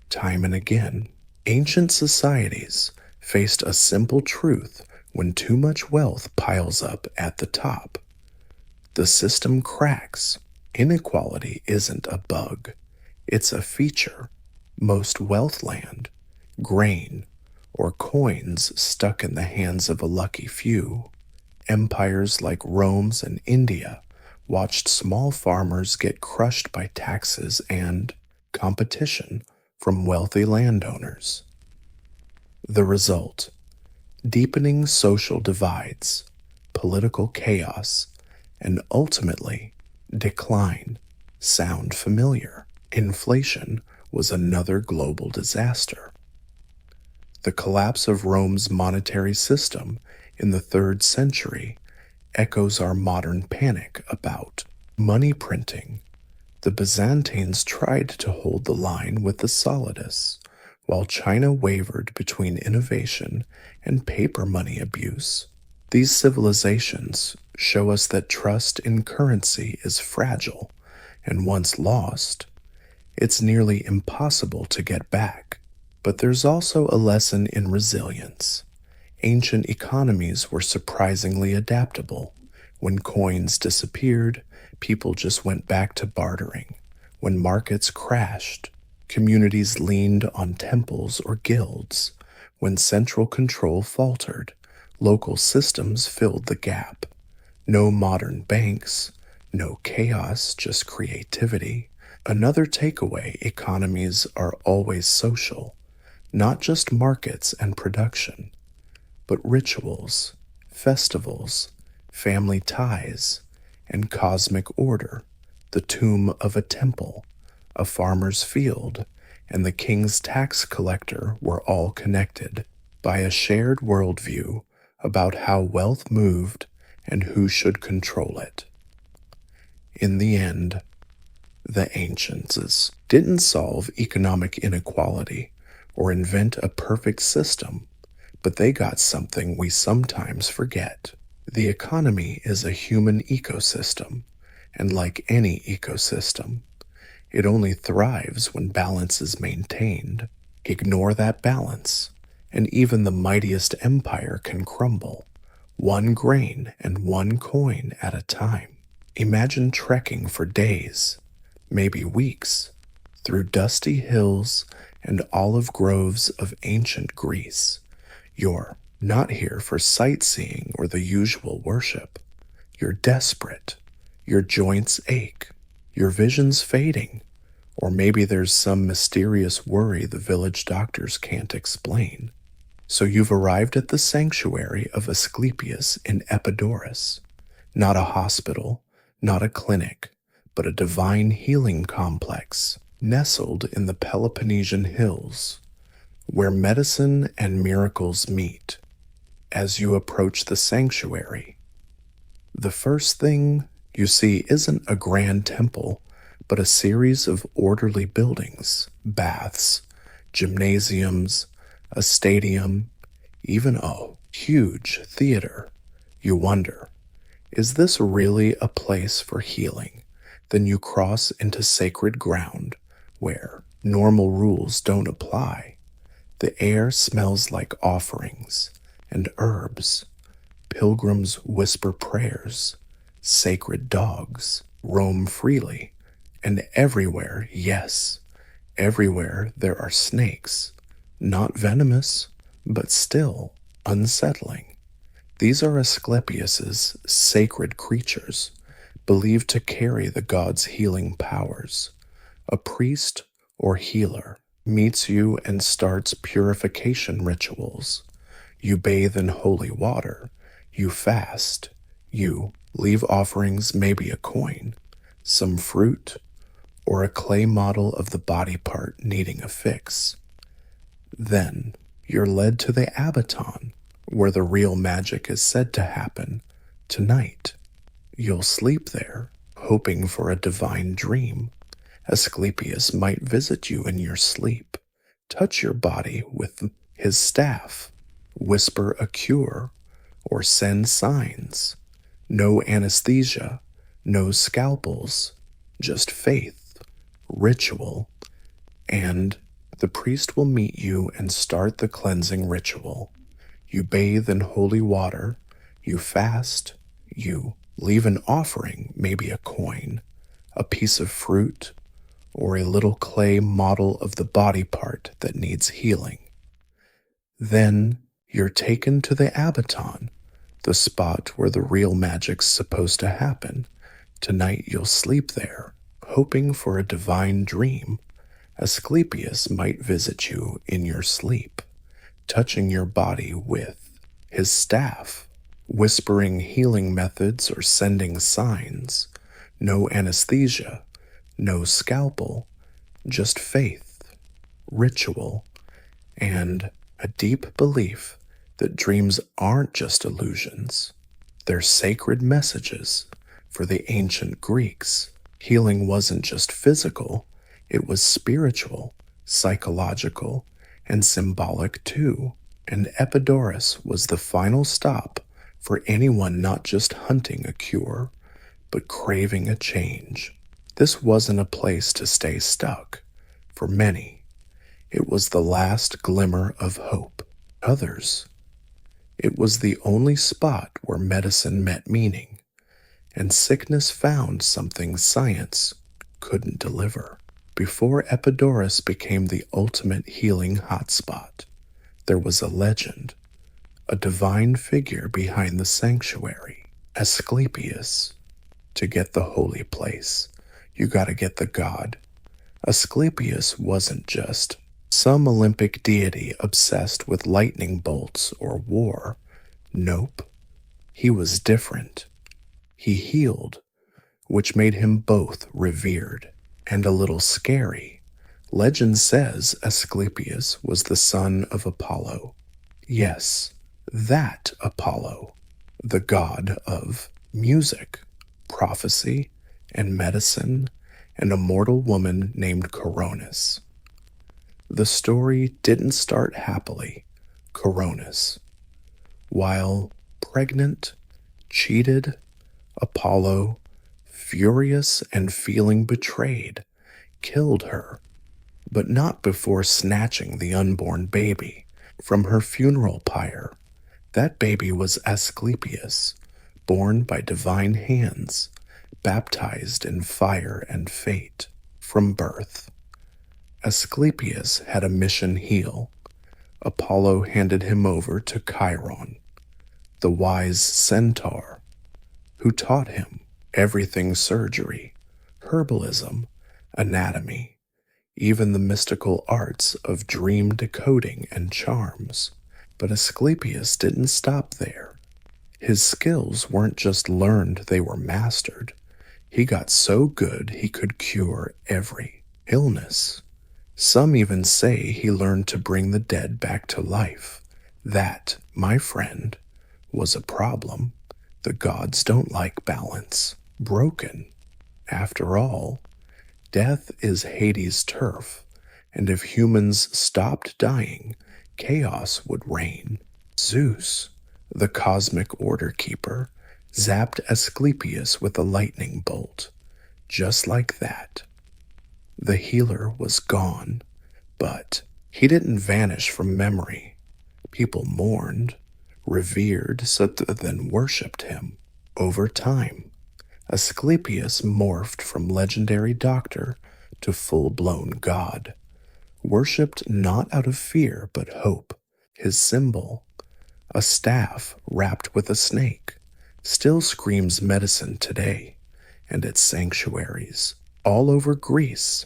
Time and again, ancient societies faced a simple truth: when too much wealth piles up at the top, the system cracks. Inequality isn't a bug, it's a feature. Most wealth land, grain, or coins stuck in the hands of a lucky few. Empires like Rome's and India watched small farmers get crushed by taxes and competition from wealthy landowners. The result: deepening social divides, political chaos, and ultimately decline. Sound familiar? Inflation was another global disaster. The collapse of Rome's monetary system in the 3rd century echoes our modern panic about money printing. The Byzantines tried to hold the line with the solidists, while China wavered between innovation and paper money abuse. These civilizations show us that trust in currency is fragile, and once lost, it's nearly impossible to get back. But there's also a lesson in resilience. Ancient economies were surprisingly adaptable. When coins disappeared, people just went back to bartering. When markets crashed, communities leaned on temples or guilds. When central control faltered, local systems filled the gap. No modern banks, no chaos, just creativity. Another takeaway: economies are always social, not just markets and production, but rituals, festivals, family ties, and cosmic order. The tomb of a temple, a farmer's field, and the king's tax collector were all connected by a shared worldview about how wealth moved and who should control it. In the end, the ancients didn't solve economic inequality or invent a perfect system, but they got something we sometimes forget. The economy is a human ecosystem, and like any ecosystem, it only thrives when balance is maintained. Ignore that balance, and even the mightiest empire can crumble, one grain and one coin at a time. Imagine trekking for days, maybe weeks, through dusty hills and olive groves of ancient Greece. You're not here for sightseeing or the usual worship. You're desperate. Your joints ache. Your vision's fading. Or maybe there's some mysterious worry the village doctors can't explain. So you've arrived at the sanctuary of Asclepius in Epidaurus. Not a hospital, not a clinic, but a divine healing complex nestled in the Peloponnesian hills, where medicine and miracles meet. As you approach the sanctuary, the first thing you see isn't a grand temple, but a series of orderly buildings, baths, gymnasiums, a stadium, even a huge theater. You wonder, is this really a place for healing? Then you cross into sacred ground where normal rules don't apply. The air smells like offerings and herbs. Pilgrims whisper prayers. Sacred dogs roam freely. And everywhere, yes, everywhere there are snakes. Not venomous, but still unsettling. These are Asclepius's sacred creatures, believed to carry the god's healing powers. A priest or healer meets you and starts purification rituals. You bathe in holy water. You fast. You leave offerings, maybe a coin, some fruit, or a clay model of the body part needing a fix. Then you're led to the Abaton, where the real magic is said to happen. Tonight, you'll sleep there, hoping for a divine dream. Asclepius might visit you in your sleep, touch your body with his staff, whisper a cure, or send signs. No anesthesia, no scalpels, just faith, ritual, and the priest will meet you and start the cleansing ritual. You bathe in holy water, you fast, you leave an offering, maybe a coin, a piece of fruit, or a little clay model of the body part that needs healing. Then you're taken to the Abaton, the spot where the real magic's supposed to happen. Tonight you'll sleep there, hoping for a divine dream. Asclepius might visit you in your sleep, touching your body with his staff, whispering healing methods or sending signs. No anesthesia, no scalpel, just faith, ritual, and a deep belief that dreams aren't just illusions. They're sacred messages. For the ancient Greeks, healing wasn't just physical, it was spiritual, psychological, and symbolic too. And Epidaurus was the final stop for anyone not just hunting a cure, but craving a change. This wasn't a place to stay stuck. For many, it was the last glimmer of hope. Others, it was the only spot where medicine met meaning, and sickness found something science couldn't deliver. Before Epidaurus became the ultimate healing hotspot, there was a legend, a divine figure behind the sanctuary, Asclepius. To get the holy place, you gotta get the god. Asclepius wasn't just some Olympic deity obsessed with lightning bolts or war. Nope, he was different. He healed, which made him both revered and a little scary. Legend says Asclepius was the son of Apollo. Yes, that Apollo, the god of music, prophecy, and medicine, and a mortal woman named Coronis. The story didn't start happily. Coronis, while pregnant, cheated, Apollo, furious and feeling betrayed, killed her, but not before snatching the unborn baby from her funeral pyre. That baby was Asclepius, born by divine hands, baptized in fire and fate. From birth, Asclepius had a mission heal. Apollo handed him over to Chiron, the wise centaur, who taught him everything: surgery, herbalism, anatomy, even the mystical arts of dream decoding and charms. But Asclepius didn't stop there. His skills weren't just learned, they were mastered. He got so good he could cure every illness. Some even say he learned to bring the dead back to life. That, my friend, was a problem. The gods don't like balance. Broken. After all, death is Hades' turf, and if humans stopped dying, chaos would reign. Zeus, the cosmic order keeper, zapped Asclepius with a lightning bolt. Just like that. The healer was gone, but he didn't vanish from memory. People mourned, revered, then worshipped him. Over time, Asclepius morphed from legendary doctor to full-blown god, worshipped not out of fear but hope. His symbol, a staff wrapped with a snake, still screams medicine today, and its sanctuaries all over Greece,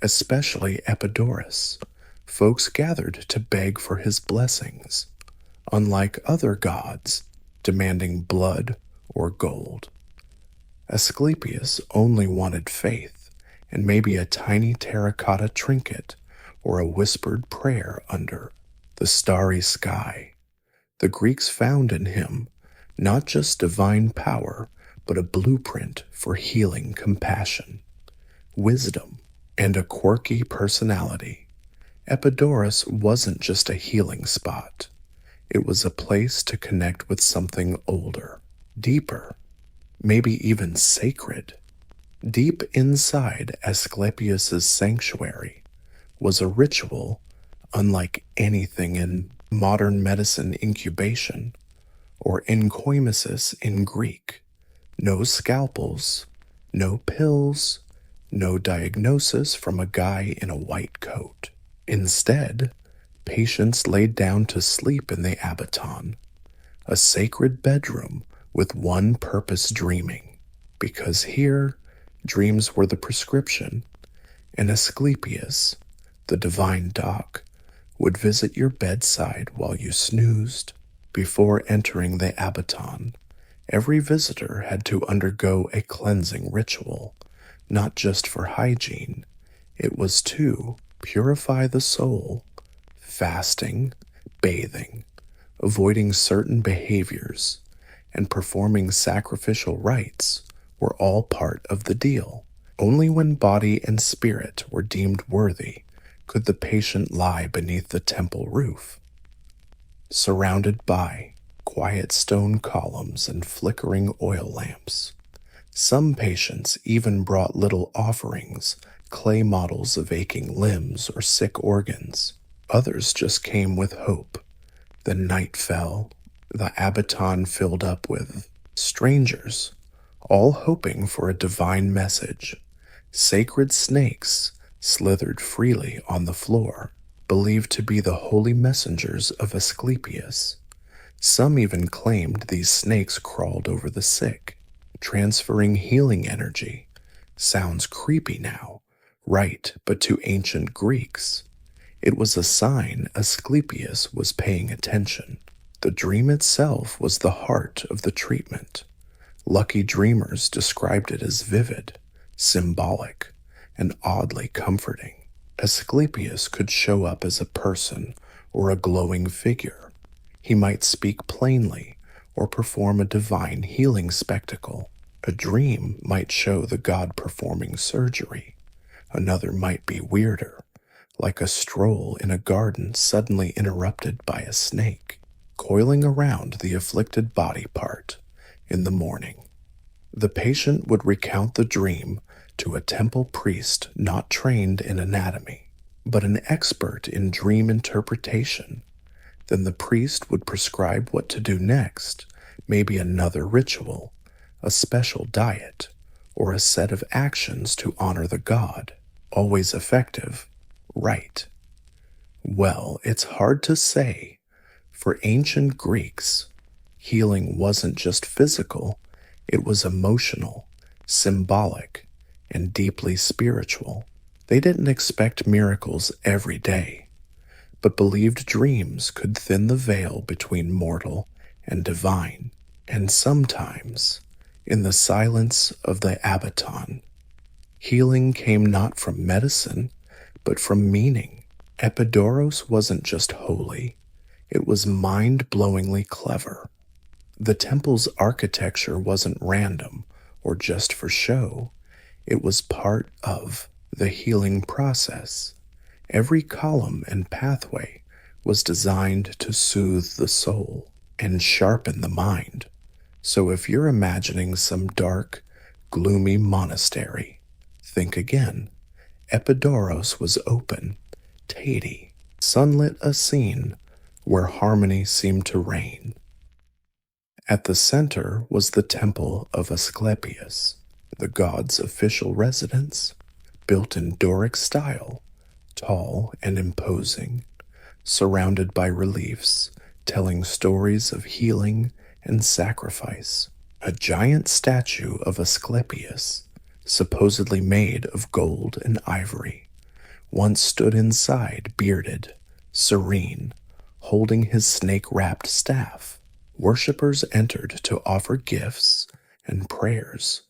especially Epidaurus. Folks gathered to beg for his blessings, unlike other gods demanding blood or gold. Asclepius only wanted faith and maybe a tiny terracotta trinket or a whispered prayer under the starry sky. The Greeks found in him not just divine power, but a blueprint for healing compassion, wisdom, and a quirky personality. Epidaurus wasn't just a healing spot. It was a place to connect with something older, deeper, maybe even sacred. Deep inside Asclepius's sanctuary was a ritual unlike anything in modern medicine: incubation, or enkoimesis in Greek. No scalpels, no pills, no diagnosis from a guy in a white coat. Instead, patients laid down to sleep in the abaton, a sacred bedroom with one purpose: dreaming. Because here, dreams were the prescription, and Asclepius, the divine doc, would visit your bedside while you snoozed. Before entering the abaton, every visitor had to undergo a cleansing ritual, not just for hygiene. It was to purify the soul. Fasting, bathing, avoiding certain behaviors, and performing sacrificial rites were all part of the deal. Only when body and spirit were deemed worthy could the patient lie beneath the temple roof, surrounded by quiet stone columns and flickering oil lamps. Some patients even brought little offerings, clay models of aching limbs or sick organs. Others just came with hope. The night fell, the abaton filled up with strangers, all hoping for a divine message. Sacred snakes slithered freely on the floor, believed to be the holy messengers of Asclepius. Some even claimed these snakes crawled over the sick, transferring healing energy. Sounds creepy now, right? But to ancient Greeks, it was a sign Asclepius was paying attention. The dream itself was the heart of the treatment. Lucky dreamers described it as vivid, symbolic, and oddly comforting. Asclepius could show up as a person or a glowing figure. He might speak plainly or perform a divine healing spectacle. A dream might show the god performing surgery. Another might be weirder, like a stroll in a garden suddenly interrupted by a snake, coiling around the afflicted body part. In the morning, the patient would recount the dream to a temple priest not trained in anatomy, but an expert in dream interpretation. Then the priest would prescribe what to do next, maybe another ritual, a special diet, or a set of actions to honor the god. Always effective, right? Well, it's hard to say. For ancient Greeks, healing wasn't just physical, it was emotional, symbolic, and deeply spiritual. They didn't expect miracles every day, but believed dreams could thin the veil between mortal and divine. And sometimes, in the silence of the abaton, healing came not from medicine, but from meaning. Epidaurus wasn't just holy, it was mind-blowingly clever. The temple's architecture wasn't random or just for show. It was part of the healing process. Every column and pathway was designed to soothe the soul and sharpen the mind. So if you're imagining some dark, gloomy monastery, think again. Epidaurus was open, Tady, sunlit a scene where harmony seemed to reign. At the center was the temple of Asclepius, the god's official residence, built in Doric style, tall and imposing, surrounded by reliefs telling stories of healing and sacrifice. A giant statue of Asclepius, supposedly made of gold and ivory, once stood inside, bearded, serene, holding his snake-wrapped staff. Worshippers entered to offer gifts and prayers,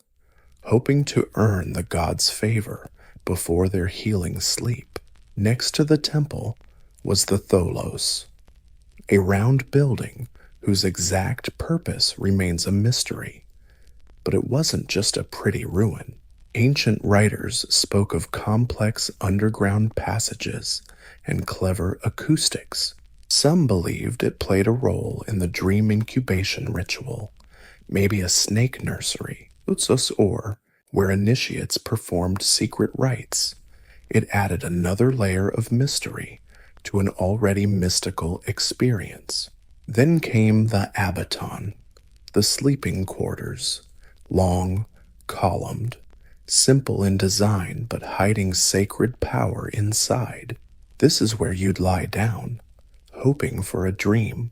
hoping to earn the god's favor before their healing sleep. Next to the temple was the tholos, a round building whose exact purpose remains a mystery. But it wasn't just a pretty ruin. Ancient writers spoke of complex underground passages and clever acoustics. Some believed it played a role in the dream incubation ritual, maybe a snake nursery, or where initiates performed secret rites. It added another layer of mystery to an already mystical experience. Then came the abaton, the sleeping quarters, long, columned, simple in design but hiding sacred power inside. This is where you'd lie down, hoping for a dream,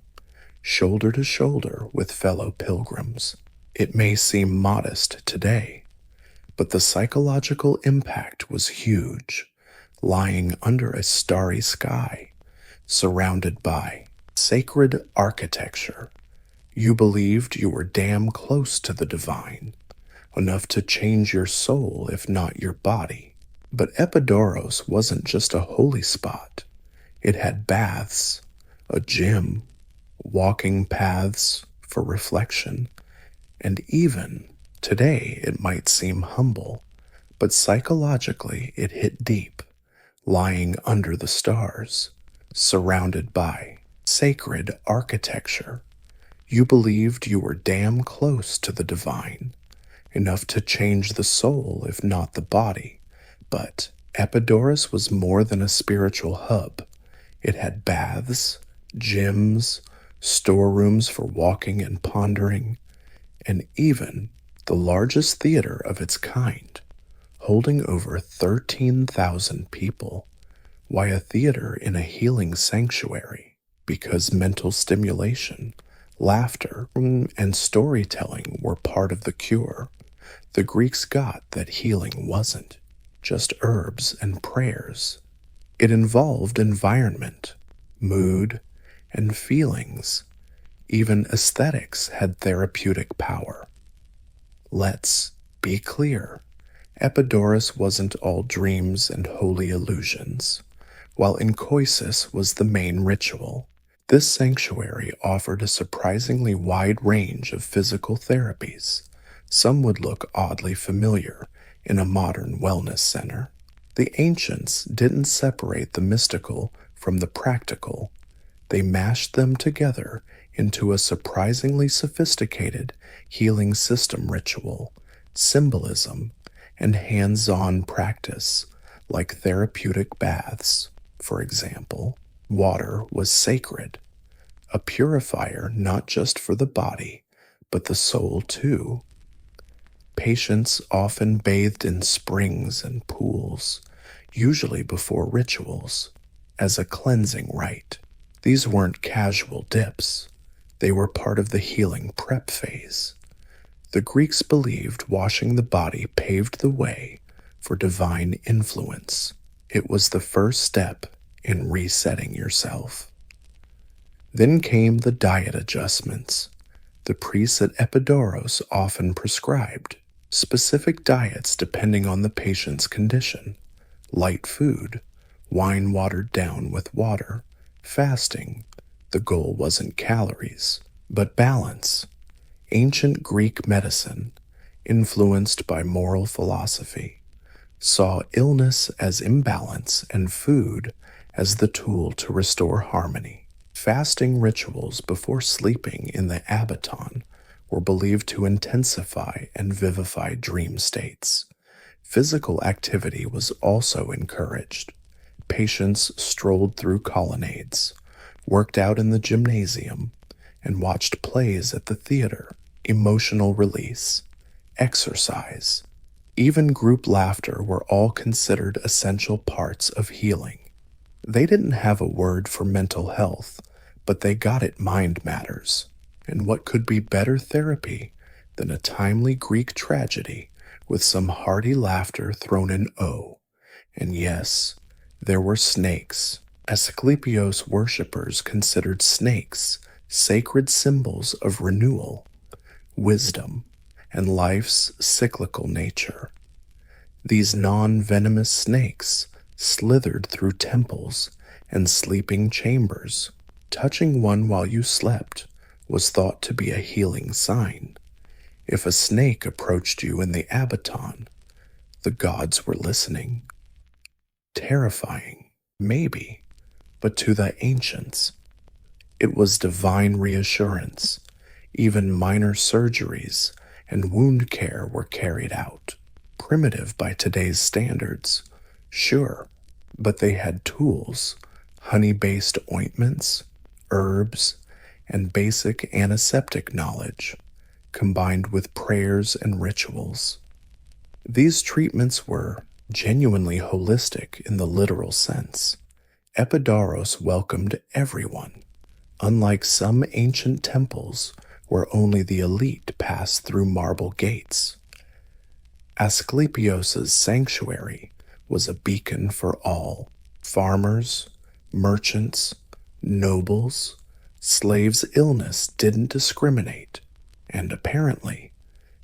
shoulder to shoulder with fellow pilgrims. It may seem modest today, but the psychological impact was huge. Lying under a starry sky, surrounded by sacred architecture, you believed you were damn close to the divine, enough to change your soul if not your body. But Epidaurus wasn't just a holy spot. It had baths, a gym, walking paths for reflection, and even today it might seem humble, but psychologically it hit deep, lying under the stars, surrounded by sacred architecture. You believed you were damn close to the divine, enough to change the soul if not the body. But Epidaurus was more than a spiritual hub. It had baths, gyms, storerooms for walking and pondering, and even the largest theater of its kind, holding over 13,000 people. Why a theater in a healing sanctuary? Because mental stimulation, laughter, and storytelling were part of the cure. The Greeks got that healing wasn't just herbs and prayers. It involved environment, mood, and feelings. Even aesthetics had therapeutic power. Let's be clear. Epidaurus wasn't all dreams and holy illusions. While enkoisis was the main ritual, this sanctuary offered a surprisingly wide range of physical therapies. Some would look oddly familiar in a modern wellness center. The ancients didn't separate the mystical from the practical. They mashed them together into a surprisingly sophisticated healing system ritual, symbolism, and hands-on practice, like therapeutic baths. For example, water was sacred, a purifier not just for the body, but the soul too. Patients often bathed in springs and pools, usually before rituals, as a cleansing rite. These weren't casual dips. They were part of the healing prep phase. The Greeks believed washing the body paved the way for divine influence. It was the first step in resetting yourself. Then came the diet adjustments. The priests at Epidaurus often prescribed specific diets depending on the patient's condition: light food, wine watered down with water, fasting. The goal wasn't calories, but balance. Ancient Greek medicine, influenced by moral philosophy, saw illness as imbalance and food as the tool to restore harmony. Fasting rituals before sleeping in the abaton were believed to intensify and vivify dream states. Physical activity was also encouraged. Patients strolled through colonnades, worked out in the gymnasium, and watched plays at the theater. Emotional release, exercise, even group laughter were all considered essential parts of healing. They didn't have a word for mental health, but they got it. Mind matters. And what could be better therapy than a timely Greek tragedy with some hearty laughter thrown in? And yes, there were snakes. Asclepios worshippers considered snakes sacred symbols of renewal, wisdom, and life's cyclical nature. These non-venomous snakes slithered through temples and sleeping chambers. Touching one while you slept was thought to be a healing sign. If a snake approached you in the abaton, the gods were listening. Terrifying, maybe, but to the ancients, it was divine reassurance. Even minor surgeries and wound care were carried out. Primitive by today's standards, sure, but they had tools: honey-based ointments, herbs, and basic antiseptic knowledge, combined with prayers and rituals. These treatments were genuinely holistic in the literal sense. Epidaurus welcomed everyone, unlike some ancient temples where only the elite passed through marble gates. Asclepios's sanctuary was a beacon for all: farmers, merchants, nobles, slaves. Illness didn't discriminate, and apparently,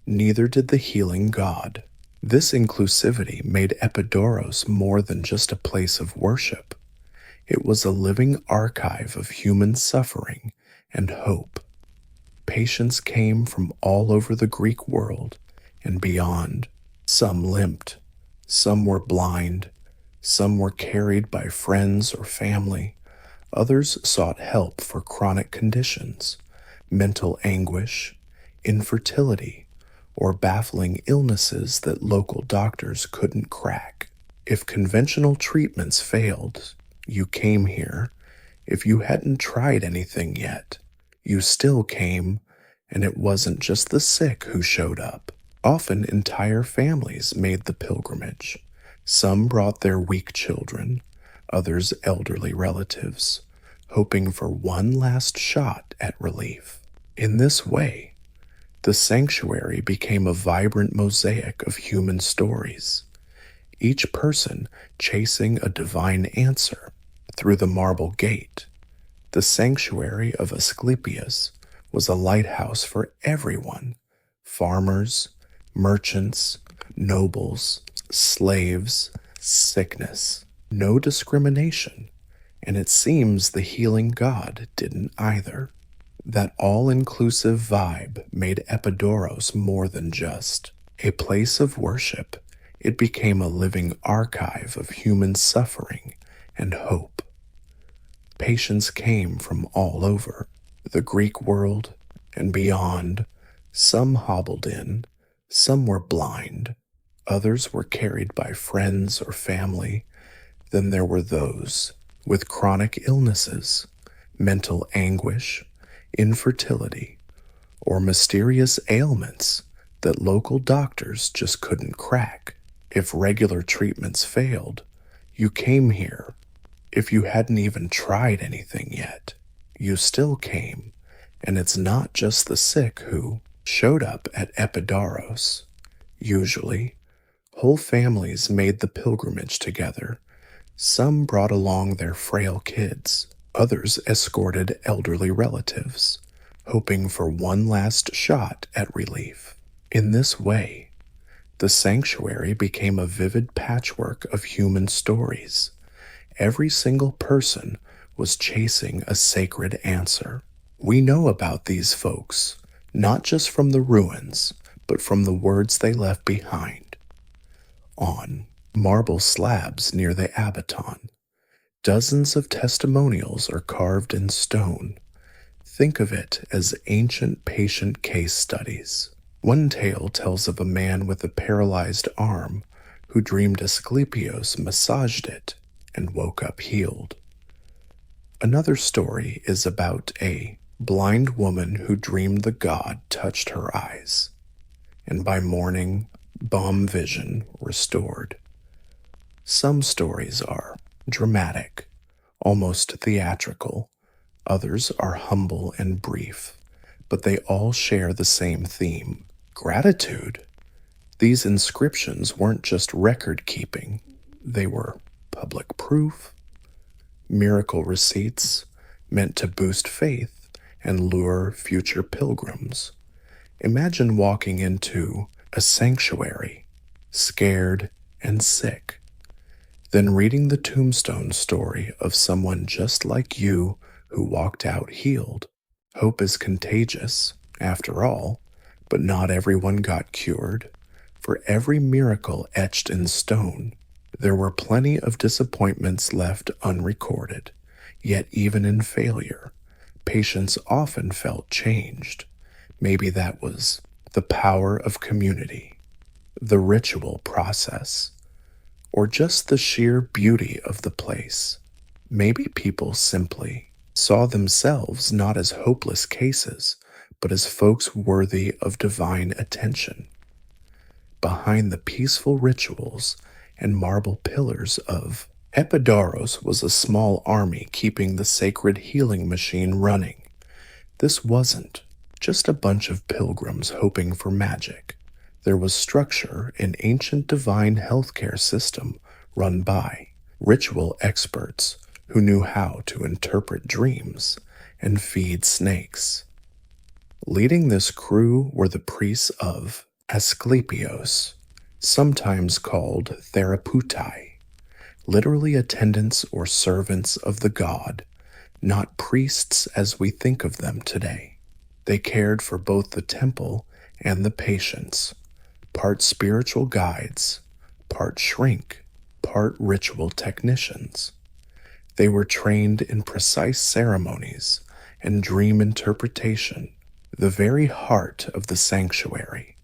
neither did the healing god. This inclusivity made Epidaurus more than just a place of worship. It was a living archive of human suffering and hope. Patients came from all over the Greek world and beyond. Some limped, some were blind, some were carried by friends or family. Others sought help for chronic conditions, mental anguish, infertility, or baffling illnesses that local doctors couldn't crack. If conventional treatments failed, you came here. If you hadn't tried anything yet, you still came, and it wasn't just the sick who showed up. Often entire families made the pilgrimage. Some brought their weak children, others elderly relatives, hoping for one last shot at relief. In this way, the sanctuary became a vibrant mosaic of human stories, each person chasing a divine answer through the marble gate. The sanctuary of Asclepius was a lighthouse for everyone: farmers, merchants, nobles, slaves, sickness. No discrimination, and it seems the healing god didn't either. That all-inclusive vibe made Epidaurus more than just a place of worship. It became a living archive of human suffering and hope. Patients came from all over the Greek world and beyond. Some hobbled in, some were blind, others were carried by friends or family. Then there were those with chronic illnesses, mental anguish, infertility, or mysterious ailments that local doctors just couldn't crack. If regular treatments failed, you came here. If you hadn't even tried anything yet, you still came. And it's not just the sick who showed up at Epidaurus. Usually, whole families made the pilgrimage together. Some brought along their frail kids. Others escorted elderly relatives, hoping for one last shot at relief. In this way, the sanctuary became a vivid patchwork of human stories. Every single person was chasing a sacred answer. We know about these folks, not just from the ruins, but from the words they left behind. On marble slabs near the Abaton, dozens of testimonials are carved in stone. Think of it as ancient patient case studies. One tale tells of a man with a paralyzed arm who dreamed Asclepius massaged it and woke up healed. Another story is about a blind woman who dreamed the god touched her eyes, and by morning, balm vision restored. Some stories are dramatic, almost theatrical. Others are humble and brief, but they all share the same theme: gratitude. These inscriptions weren't just record-keeping, they were public proof, miracle receipts meant to boost faith and lure future pilgrims. Imagine walking into a sanctuary, scared and sick, then reading the tombstone story of someone just like you who walked out healed. Hope is contagious, after all, but not everyone got cured. For every miracle etched in stone, there were plenty of disappointments left unrecorded. Yet even in failure, patients often felt changed. Maybe that was the power of community, the ritual process, or just the sheer beauty of the place. Maybe people simply saw themselves not as hopeless cases, but as folks worthy of divine attention. Behind the peaceful rituals and marble pillars of Epidaurus was a small army keeping the sacred healing machine running. This wasn't just a bunch of pilgrims hoping for magic. There was structure, an ancient divine healthcare system run by ritual experts who knew how to interpret dreams and feed snakes. Leading this crew were the priests of Asclepios, sometimes called therapeutai, literally attendants or servants of the god, not priests as we think of them today. They cared for both the temple and the patients, part spiritual guides, part shrink, part ritual technicians. They were trained in precise ceremonies and dream interpretation, the very heart of the sanctuary.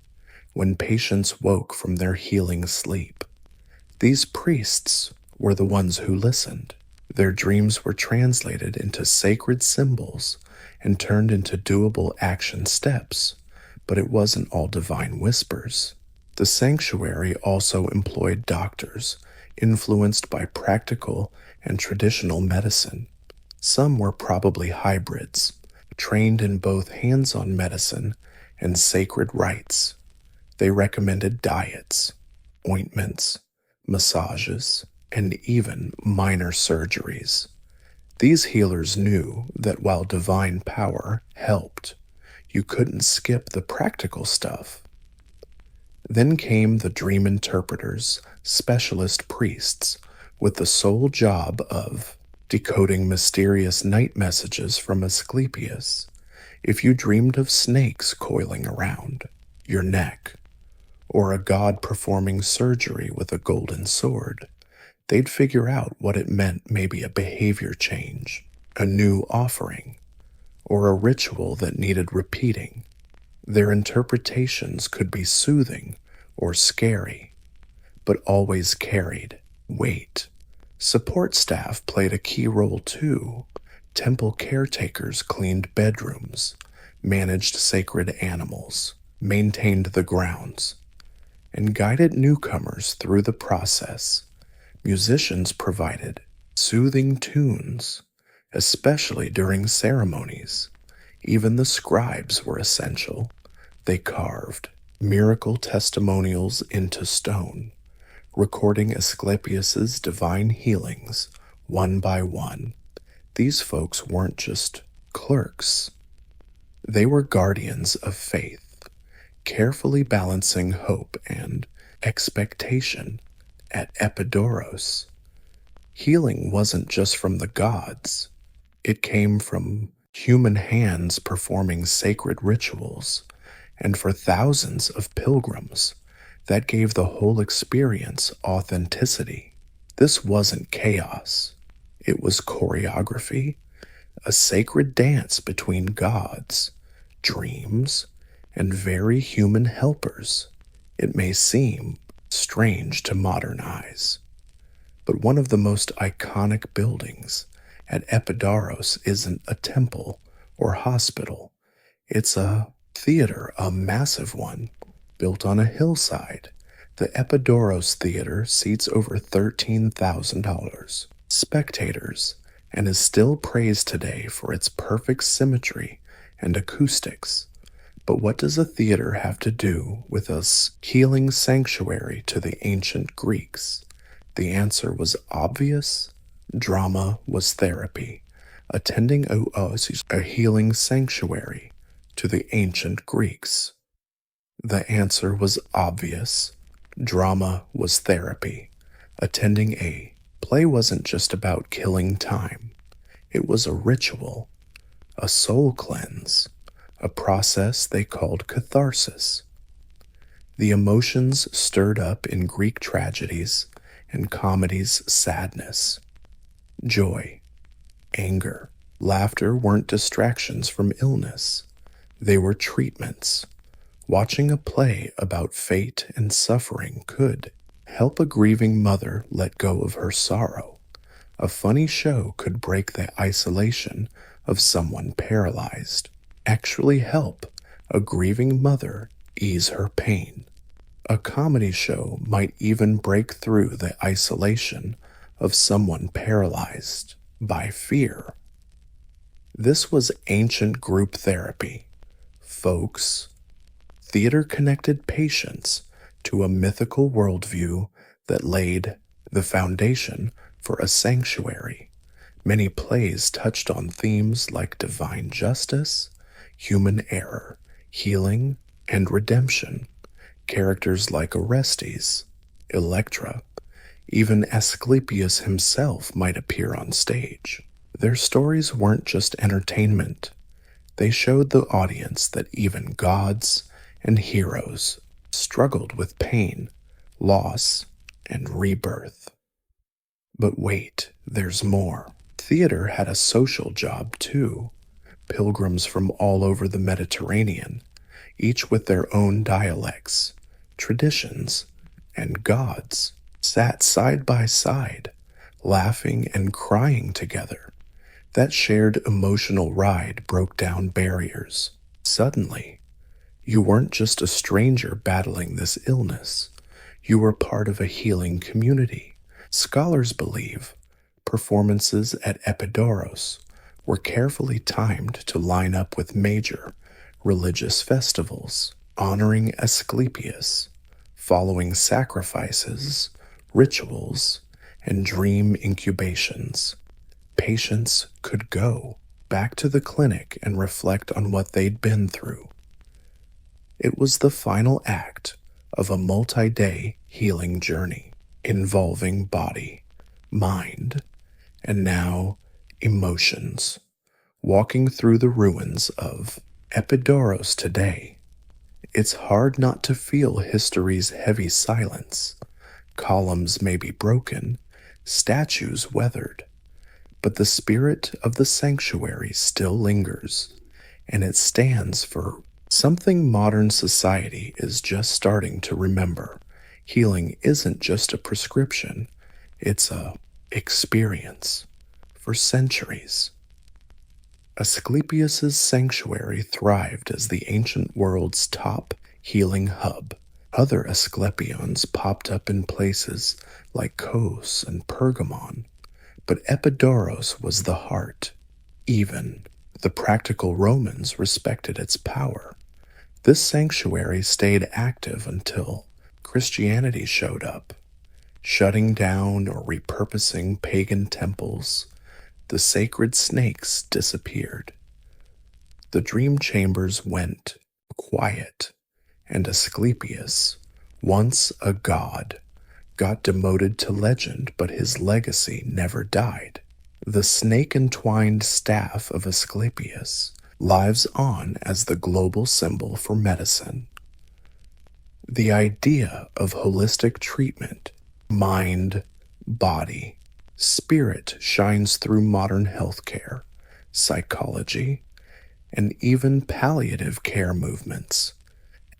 When patients woke from their healing sleep, these priests were the ones who listened. Their dreams were translated into sacred symbols and turned into doable action steps, but it wasn't all divine whispers. The sanctuary also employed doctors influenced by practical and traditional medicine. Some were probably hybrids, trained in both hands-on medicine and sacred rites. They recommended diets, ointments, massages, and even minor surgeries. These healers knew that while divine power helped, you couldn't skip the practical stuff. Then came the dream interpreters, specialist priests, with the sole job of decoding mysterious night messages from Asclepius. If you dreamed of snakes coiling around your neck, or a god performing surgery with a golden sword, they'd figure out what it meant, maybe a behavior change, a new offering, or a ritual that needed repeating. Their interpretations could be soothing or scary, but always carried weight. Support staff played a key role too. Temple caretakers cleaned bedrooms, managed sacred animals, maintained the grounds, and guided newcomers through the process. Musicians provided soothing tunes, especially during ceremonies. Even the scribes were essential. They carved miracle testimonials into stone, recording Asclepius's divine healings one by one. These folks weren't just clerks. They were guardians of faith, carefully balancing hope and expectation at Epidaurus. Healing wasn't just from the gods. It came from human hands performing sacred rituals, and for thousands of pilgrims, that gave the whole experience authenticity. This wasn't chaos. It was choreography, a sacred dance between gods, dreams, and very human helpers. It may seem strange to modern eyes, but one of the most iconic buildings at Epidaurus isn't a temple or hospital. It's a theater, a massive one, built on a hillside. The Epidaurus Theater seats over 13,000 spectators and is still praised today for its perfect symmetry and acoustics. But what does a theater have to do with a healing sanctuary to the ancient Greeks? The answer was obvious. Drama was therapy. Attending a healing sanctuary to the ancient Greeks. The answer was obvious. Drama was therapy. Attending a play wasn't just about killing time. It was a ritual, a soul cleanse, a process they called catharsis. The emotions stirred up in Greek tragedies and comedies: sadness, joy, anger, laughter weren't distractions from illness. They were treatments. Watching a play about fate and suffering could help a grieving mother let go of her sorrow. A funny show could break the isolation of someone paralyzed, actually help a grieving mother ease her pain. A comedy show might even break through the isolation of someone paralyzed by fear. This was ancient group therapy. Folks, theater connected patients to a mythical worldview that laid the foundation for a sanctuary. Many plays touched on themes like divine justice, human error, healing, and redemption. Characters like Orestes, Electra, even Asclepius himself might appear on stage. Their stories weren't just entertainment, they showed the audience that even gods and heroes struggled with pain, loss, and rebirth. But wait, there's more. Theater had a social job too. Pilgrims from all over the Mediterranean, each with their own dialects, traditions, and gods, sat side by side, laughing and crying together. That shared emotional ride broke down barriers. Suddenly, you weren't just a stranger battling this illness. You were part of a healing community. Scholars believe performances at Epidaurus were carefully timed to line up with major religious festivals, honoring Asclepius, following sacrifices, rituals, and dream incubations. Patients could go back to the clinic and reflect on what they'd been through. It was the final act of a multi-day healing journey involving body, mind, and now emotions. Walking through the ruins of Epidaurus today, it's hard not to feel history's heavy silence. Columns may be broken, statues weathered, but the spirit of the sanctuary still lingers, and it stands for something modern society is just starting to remember. Healing isn't just a prescription, it's a experience. For centuries, Asclepius's sanctuary thrived as the ancient world's top healing hub. Other Asclepions popped up in places like Kos and Pergamon, but Epidaurus was the heart. Even the practical Romans respected its power. This sanctuary stayed active until Christianity showed up, shutting down or repurposing pagan temples. The sacred snakes disappeared. The dream chambers went quiet, and Asclepius, once a god, got demoted to legend, but his legacy never died. The snake-entwined staff of Asclepius lives on as the global symbol for medicine. The idea of holistic treatment, mind, body, spirit shines through modern healthcare, psychology, and even palliative care movements.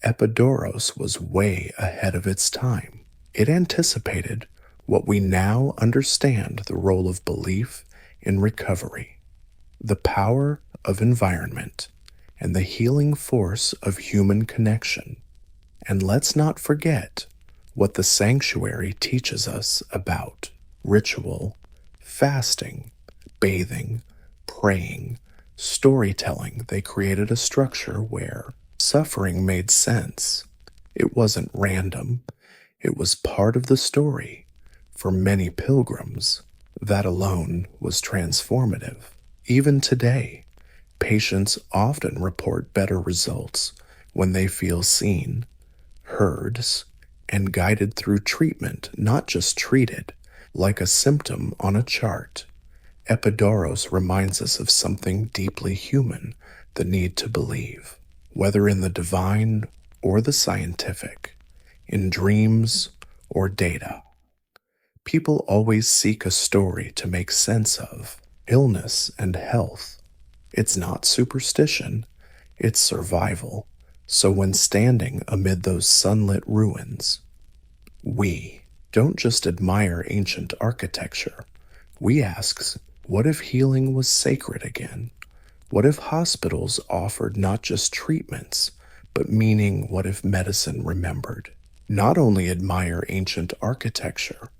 Epidaurus was way ahead of its time. It anticipated what we now understand: the role of belief in recovery, the power of environment, and the healing force of human connection. And let's not forget what the sanctuary teaches us about ritual, fasting, bathing, praying, storytelling. They created a structure where suffering made sense. It wasn't random. It was part of the story. For many pilgrims, that alone was transformative. Even today, patients often report better results when they feel seen, heard, and guided through treatment, not just treated like a symptom on a chart. Epidaurus reminds us of something deeply human: the need to believe, whether in the divine or the scientific, in dreams or data. People always seek a story to make sense of illness and health. It's not superstition, it's survival. So when standing amid those sunlit ruins, we don't just admire ancient architecture. We ask, what if healing was sacred again? What if hospitals offered not just treatments, but meaning? What if medicine remembered? Not only admire ancient architecture,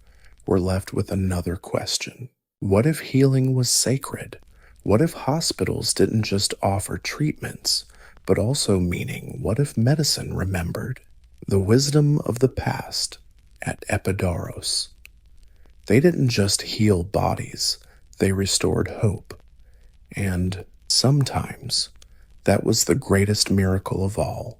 we're left with another question. What if healing was sacred? What if hospitals didn't just offer treatments, but also meaning? What if medicine remembered? The wisdom of the past at Epidaurus. They didn't just heal bodies, they restored hope. And sometimes that was the greatest miracle of all.